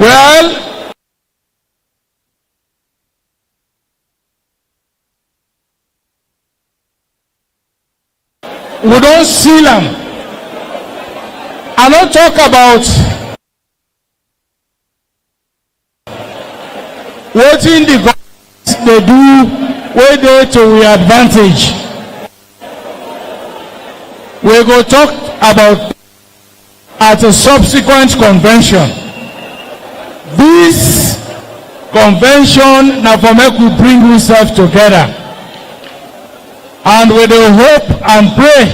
Well, we don't seal them. I don't talk about what in the government they do wey dey to we advantage. We go talk about at a subsequent convention. This convention na for make we bring ourselves together, and we dey hope and pray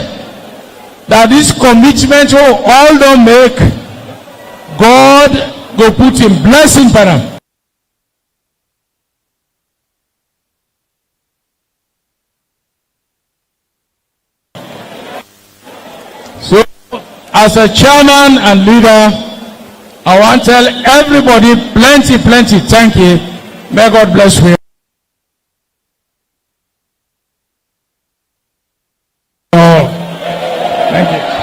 that this commitment we all don make, God go put him blessing for am. So, as a chairman and leader, I want to tell everybody plenty thank you. May God bless you. Thank you.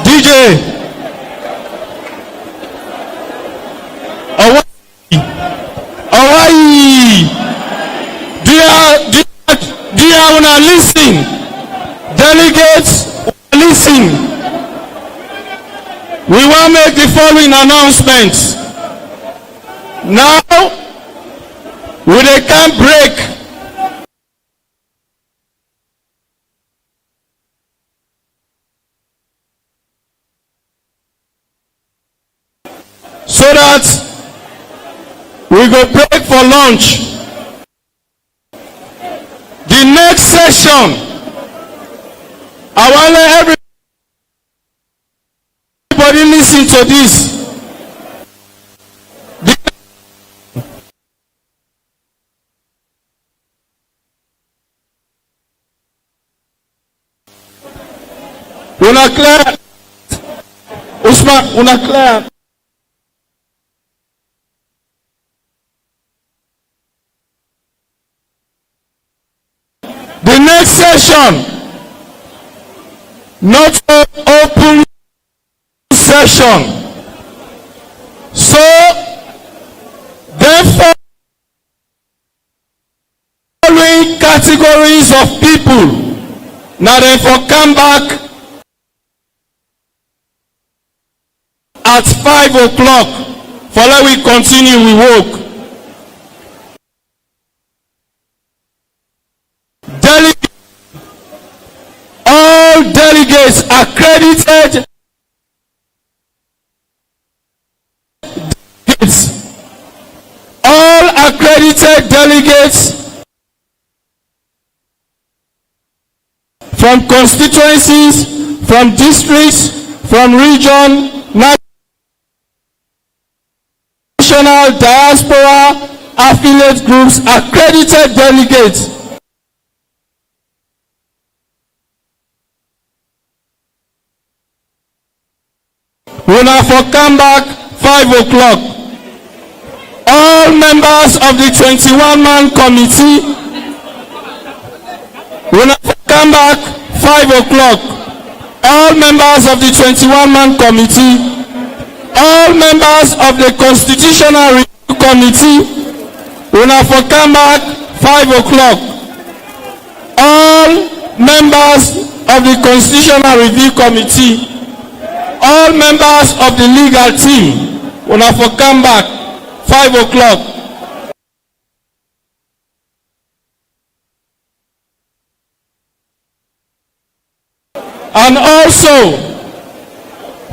DJ. Hawaii. Dear, una listen. Delegates, listen. We want to make the following announcements. Now, we can break. So that we go break for lunch. The next session, I want everybody listen to this. Una clear, Usman, una clear. The next session, not an open session. So, therefore, following categories of people, now therefore come back at 5 o'clock. For let we continue, we work. All delegates accredited delegates from constituencies, from districts, from region, national, diaspora, affiliate groups, accredited delegates Una for come back 5 o'clock. All members of the 21-man committee, una for come back 5 o'clock. All members of the 21-man committee, all members of the constitutional review committee, una for come back 5 o'clock. All members of the constitutional review committee, all members of the legal team, una for come back 5 o'clock. And also,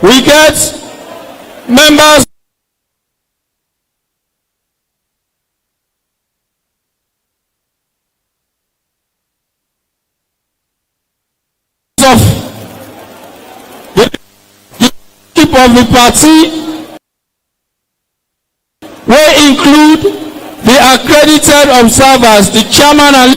we get members of the party, will include the accredited observers, the chairman and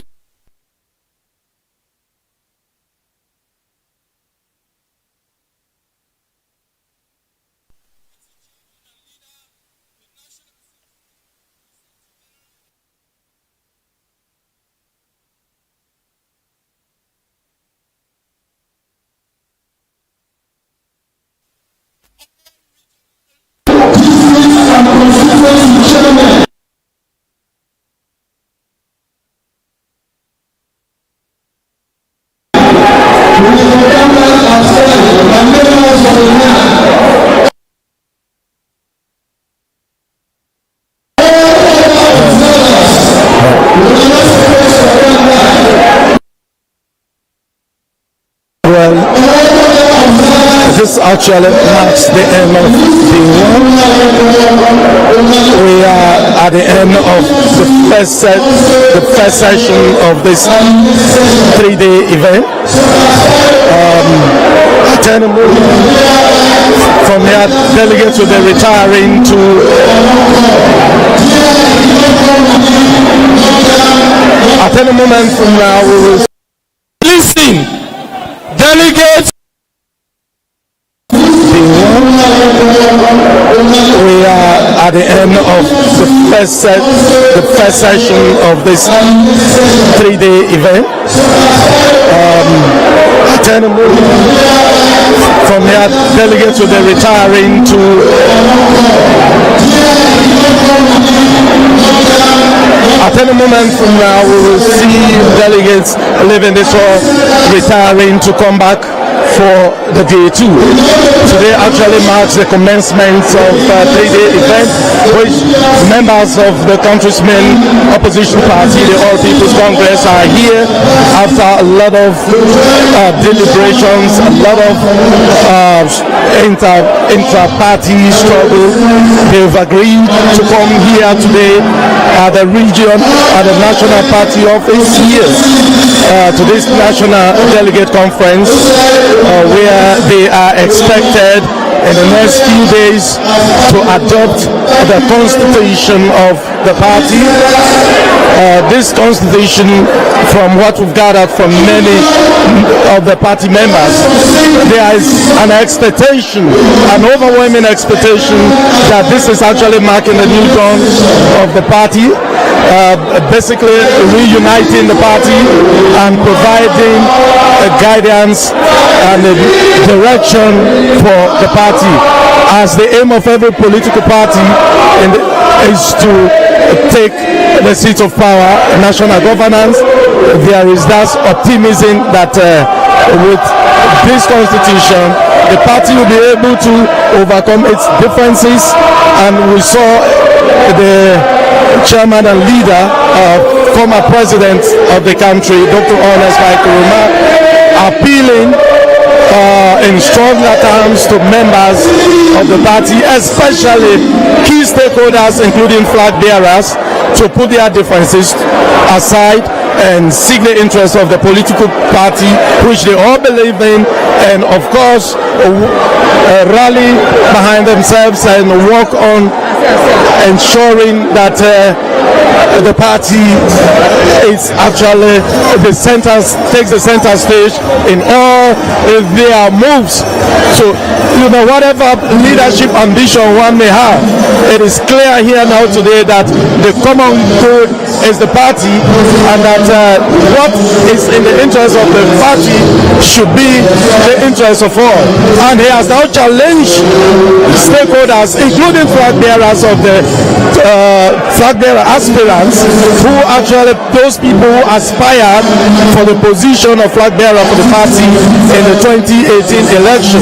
this actually marks the end of the one. We are at the end of the first session of this 3-day event. From here, delegates will be retiring to at any moment from now we will listen. Delegates. We are at the end of the first session of this 3-day event. From here, delegates will be retiring to at any moment from now we will see delegates leaving this hall, retiring to come back for the day 2. Today actually marks the commencement of a 3-day event which members of the country's main opposition party, the All People's Congress, are here after a lot of deliberations, a lot of intra-party struggle. They've agreed to come here today at the region, at the National Party office here to this National Delegate Conference where they are expected in the next few days to adopt the constitution of the party. This constitution, from what we've gathered from many of the party members, there is an expectation, an overwhelming expectation that this is actually marking a new dawn of the party, basically reuniting the party and providing guidance and direction for the party, as the aim of every political party is to take the seat of power, national governance. There is that optimism that with this constitution the party will be able to overcome its differences, and we saw the chairman and leader, former president of the country, Dr. Ernest Koroma, appealing in stronger terms to members of the party, especially key stakeholders including flag bearers, to put their differences aside and seek the interests of the political party which they all believe in, and of course rally behind themselves and work on ensuring that the party is actually takes the center stage in all their moves So, whatever leadership ambition one may have, it is clear here now today that the common good is the party, and that what is in the interest of the party should be the interest of all. And he has now challenged stakeholders, including flag bearers of the flag bearer aspirants, who actually, those people who aspired for the position of flag bearer for the party in the 2018 election.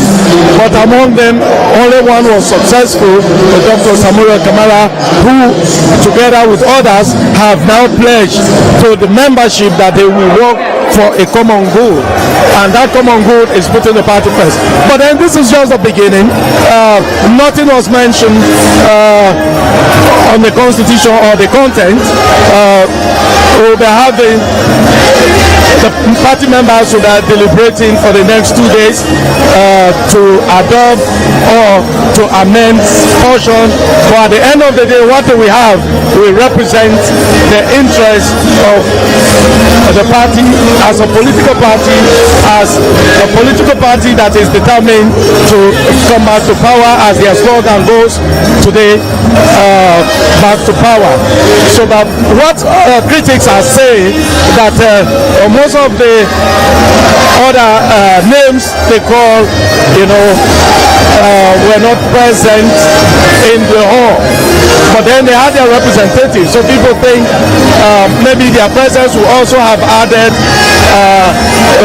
But among them, only one was successful, Dr. Samuel Kamara, who, together with others, have now pledged to the membership that they will work for a common good, and that common good is putting the party first. But then this is just the beginning. Nothing was mentioned on the constitution or the content. We'll be having the party members who are deliberating for the next 2 days to adopt or to amend portion. But at the end of the day, what we have will represent the interest of the party as a political party, that is determined to come back to power, as their slogan goes today, back to power. So that what critics are saying, that most of the other names they call, were not present in the hall, but then they had their representatives. So people think maybe their presence will also have added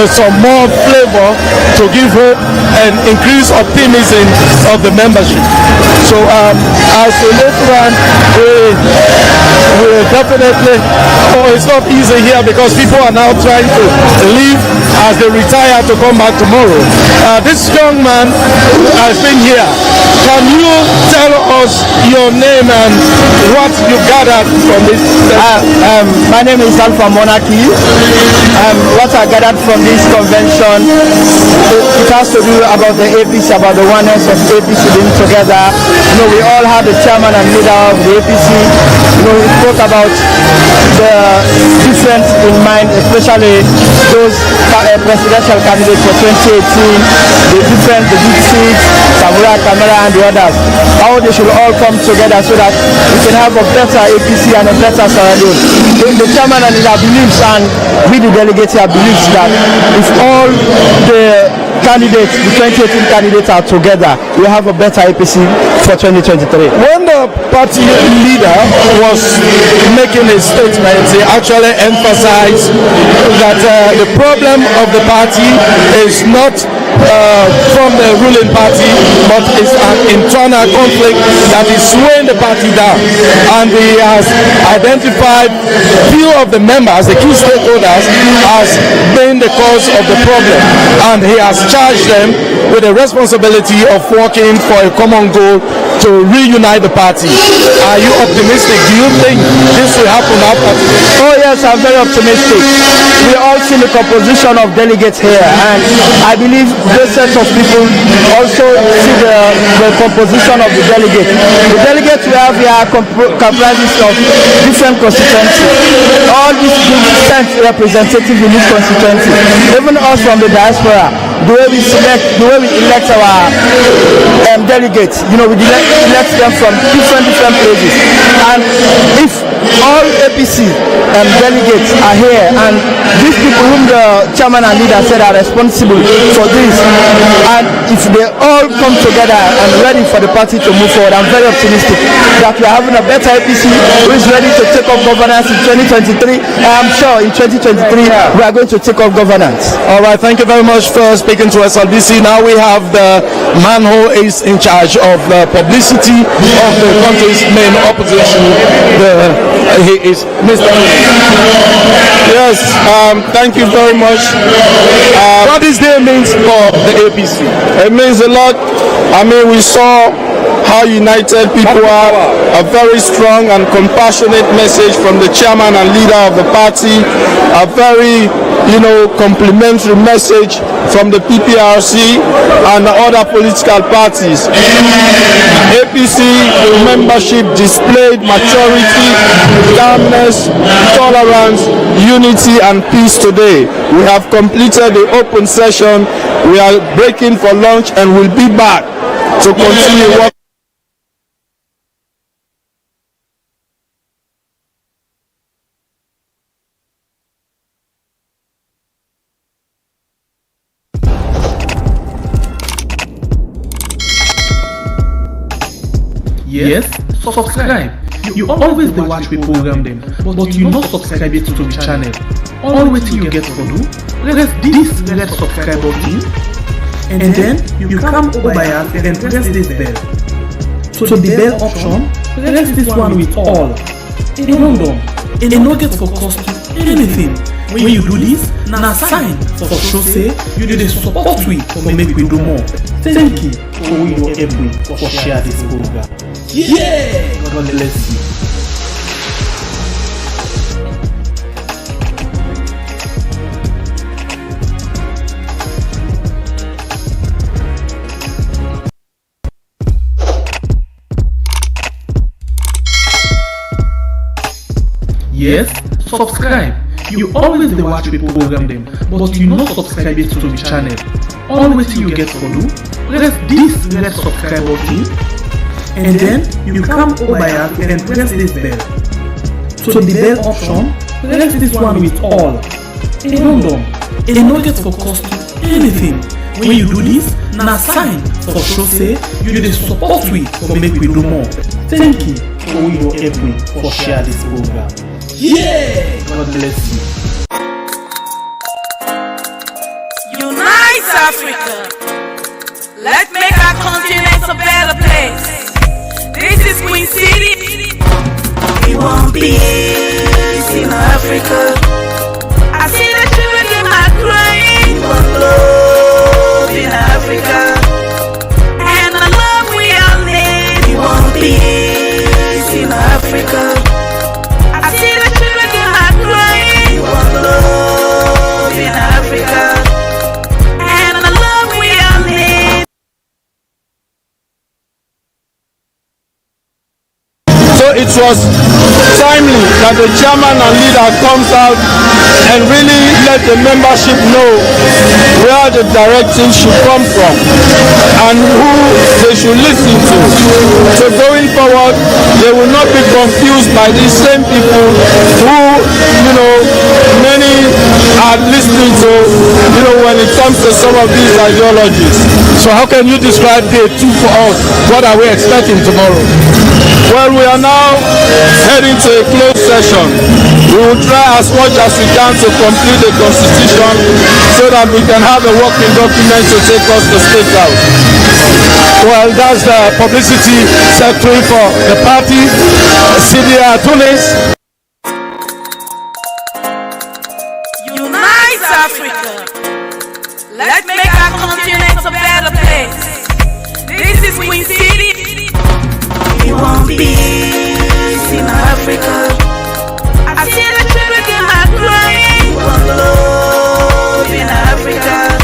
some more flavor to give hope and increase optimism of the membership. So as a later on, we definitely, it's not easy here because people are now trying to leave as they retire to come back tomorrow. This young man has been here. Can you tell us your name and what you gathered from this? My name is Alpha Monarchy. What I gathered from this convention, it has to do about the APC, about the oneness of APC being together. We all have the chairman and leader of the APC. We spoke about the difference in mind, especially those presidential candidates for 2018, the big seats, Samuel Kamara and the others, how they should all come together so that we can have a better APC and a better Sierra Leone. The chairman and leader believes, and we the delegates here believes, that if all the candidates, the 2018 candidates are together, we have a better APC for 2023. When the party leader was making a statement, he actually emphasized that the problem of the party is not from the ruling party, but it's an internal conflict that is swaying the party down. And he has identified few of the members, the key stakeholders, as being the cause of the problem. And he has charged them with the responsibility of working for a common goal to reunite the party. Are you optimistic? Do you think this will happen after? Oh yes, I'm very optimistic. We all see the composition of delegates here, and I believe this set of people also see the composition of the delegates. The delegates we have here comprises of different constituencies. All these different representatives in this constituency, even us from the diaspora, the way we elect our delegates, we elect them from different places. And if all APC delegates are here, and these people whom the chairman and leader said are responsible for this, and if they all come together and ready for the party to move forward, I'm very optimistic that we are having a better APC who is ready to take up governance in 2023. I'm sure in 2023 we are going to take up governance. All right, thank you very much for speaking to SLBC. Now we have the man who is in charge of the publicity of the country's main opposition. He is Mr. Yes, thank you very much. What this day means for the APC? It means a lot. We saw how united people are, a very strong and compassionate message from the chairman and leader of the party, a very complimentary message from the PPRC and the other political parties. APC membership displayed maturity, calmness, tolerance, unity and peace today. We have completed the open session. We are breaking for lunch and we'll be back to continue working. Yes, subscribe. You always dey watch we program them, but you not subscribe yet to the channel. Always you get for do, press this red subscribe button, and then you come over here and press this bell. So the bell option, press this one with all. In London, and no get for cost you anything. When you do this, na sign for show say you dey support we for make we do more. Thank you for your effort for share this program. Yeah! God bless you. Yes, subscribe. You always dey watch people program them, but you not subscribe yet to the channel. Always you get for do, press this red subscribe button, and then you come over here and press this bell. So the bell option, press this one with all. In London, and no get for cost you anything. When you do this, na sign for show say you dey support we for make we do more. Thank you for your effort for share this program. Yeah! God bless you. Unite Africa. Let's make our continent a better place. This is Queen City. We want peace in Africa. I see the children are crying. We want love in Africa. And the love we all need. We want peace in Africa. I see the children are crying. We want love in Africa. And the love we all need. So it was timely that the chairman and leader comes out and really let the membership know where the directives should come from and who they should listen to. So going forward, they will not be confused by these same people who, many are listening to, when it comes to some of these ideologies. So how can you describe day 2 for us? What are we expecting tomorrow? Well, we are now heading to a closed session. We will try as much as we can to complete the constitution so that we can have a working document to take us to State House. Well, that's the publicity secretary for the party, Sidia Tunis. Unite Africa. Let's make our continent a better place. This is Queen City. We want peace in Africa. I see the children are crying. We want love in Africa.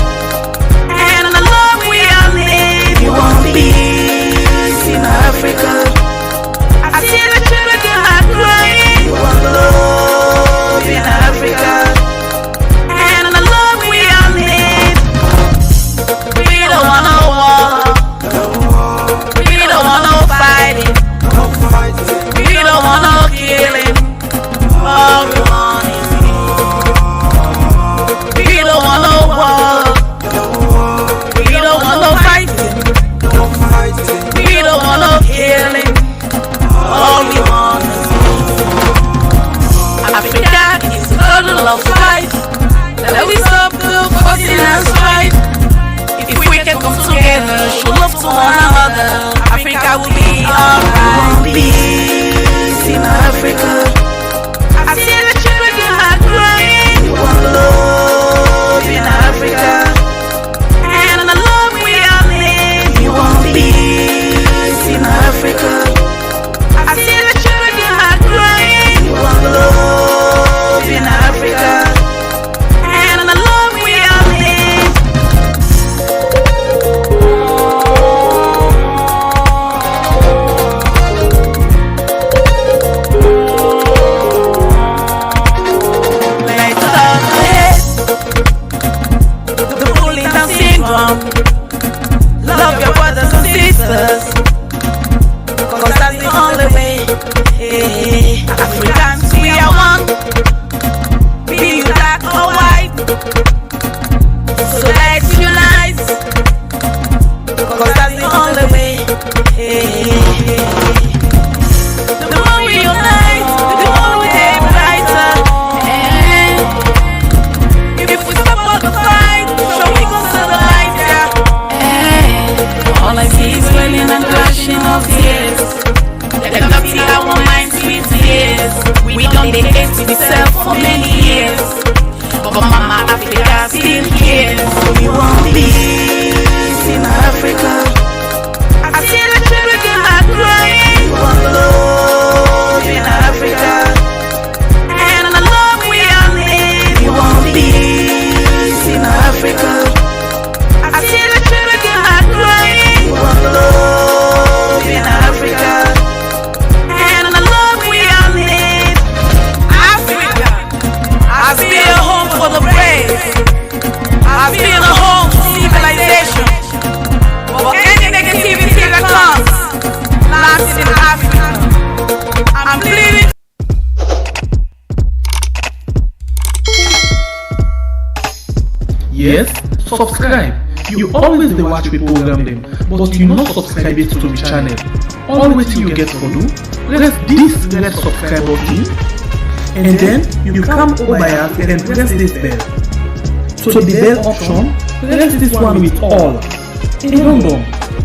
And the love we all need. We want peace in Africa. I see the children are crying. We want love in Africa. And the love we all need. We don't want no war. We don't want no fighting. We don't want no killing. home. Love your brothers and sisters, cause that's the only way. Hey, Africans, we are one. Be you black or white, so let's unite, cause that's the only way. Hey, the more we unite, the more we get brighter. If we stop all the fight, sure we gon' see the light, yeah. All I see is wailing and clashing of tears. Let them see our minds with tears. We done the hate to itself for many years, but Mama Africa still cares. We want peace in Africa. I see the children are crying. We want love in Africa, and the love we are in. We want peace in Africa. I see the children are crying. We want love in Africa, and the love we are in. Africa has been a home for the brave, has been a home for civilization. For any negativity that comes, lands in Africa. I'm pleading. Yes, subscribe. You always dey watch we program them, but you not subscribe it to the channel. Always you get for do, press this red subscribe button, and then you come over here and press this bell. So the bell option, press this one with all. And don't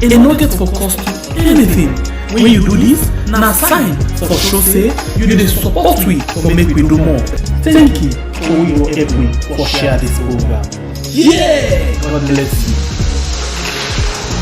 and no get for cost you anything. When you do this, na sign for show say you dey support we for make we do more. Thank you for your help me for share this program. Yeah, God bless you.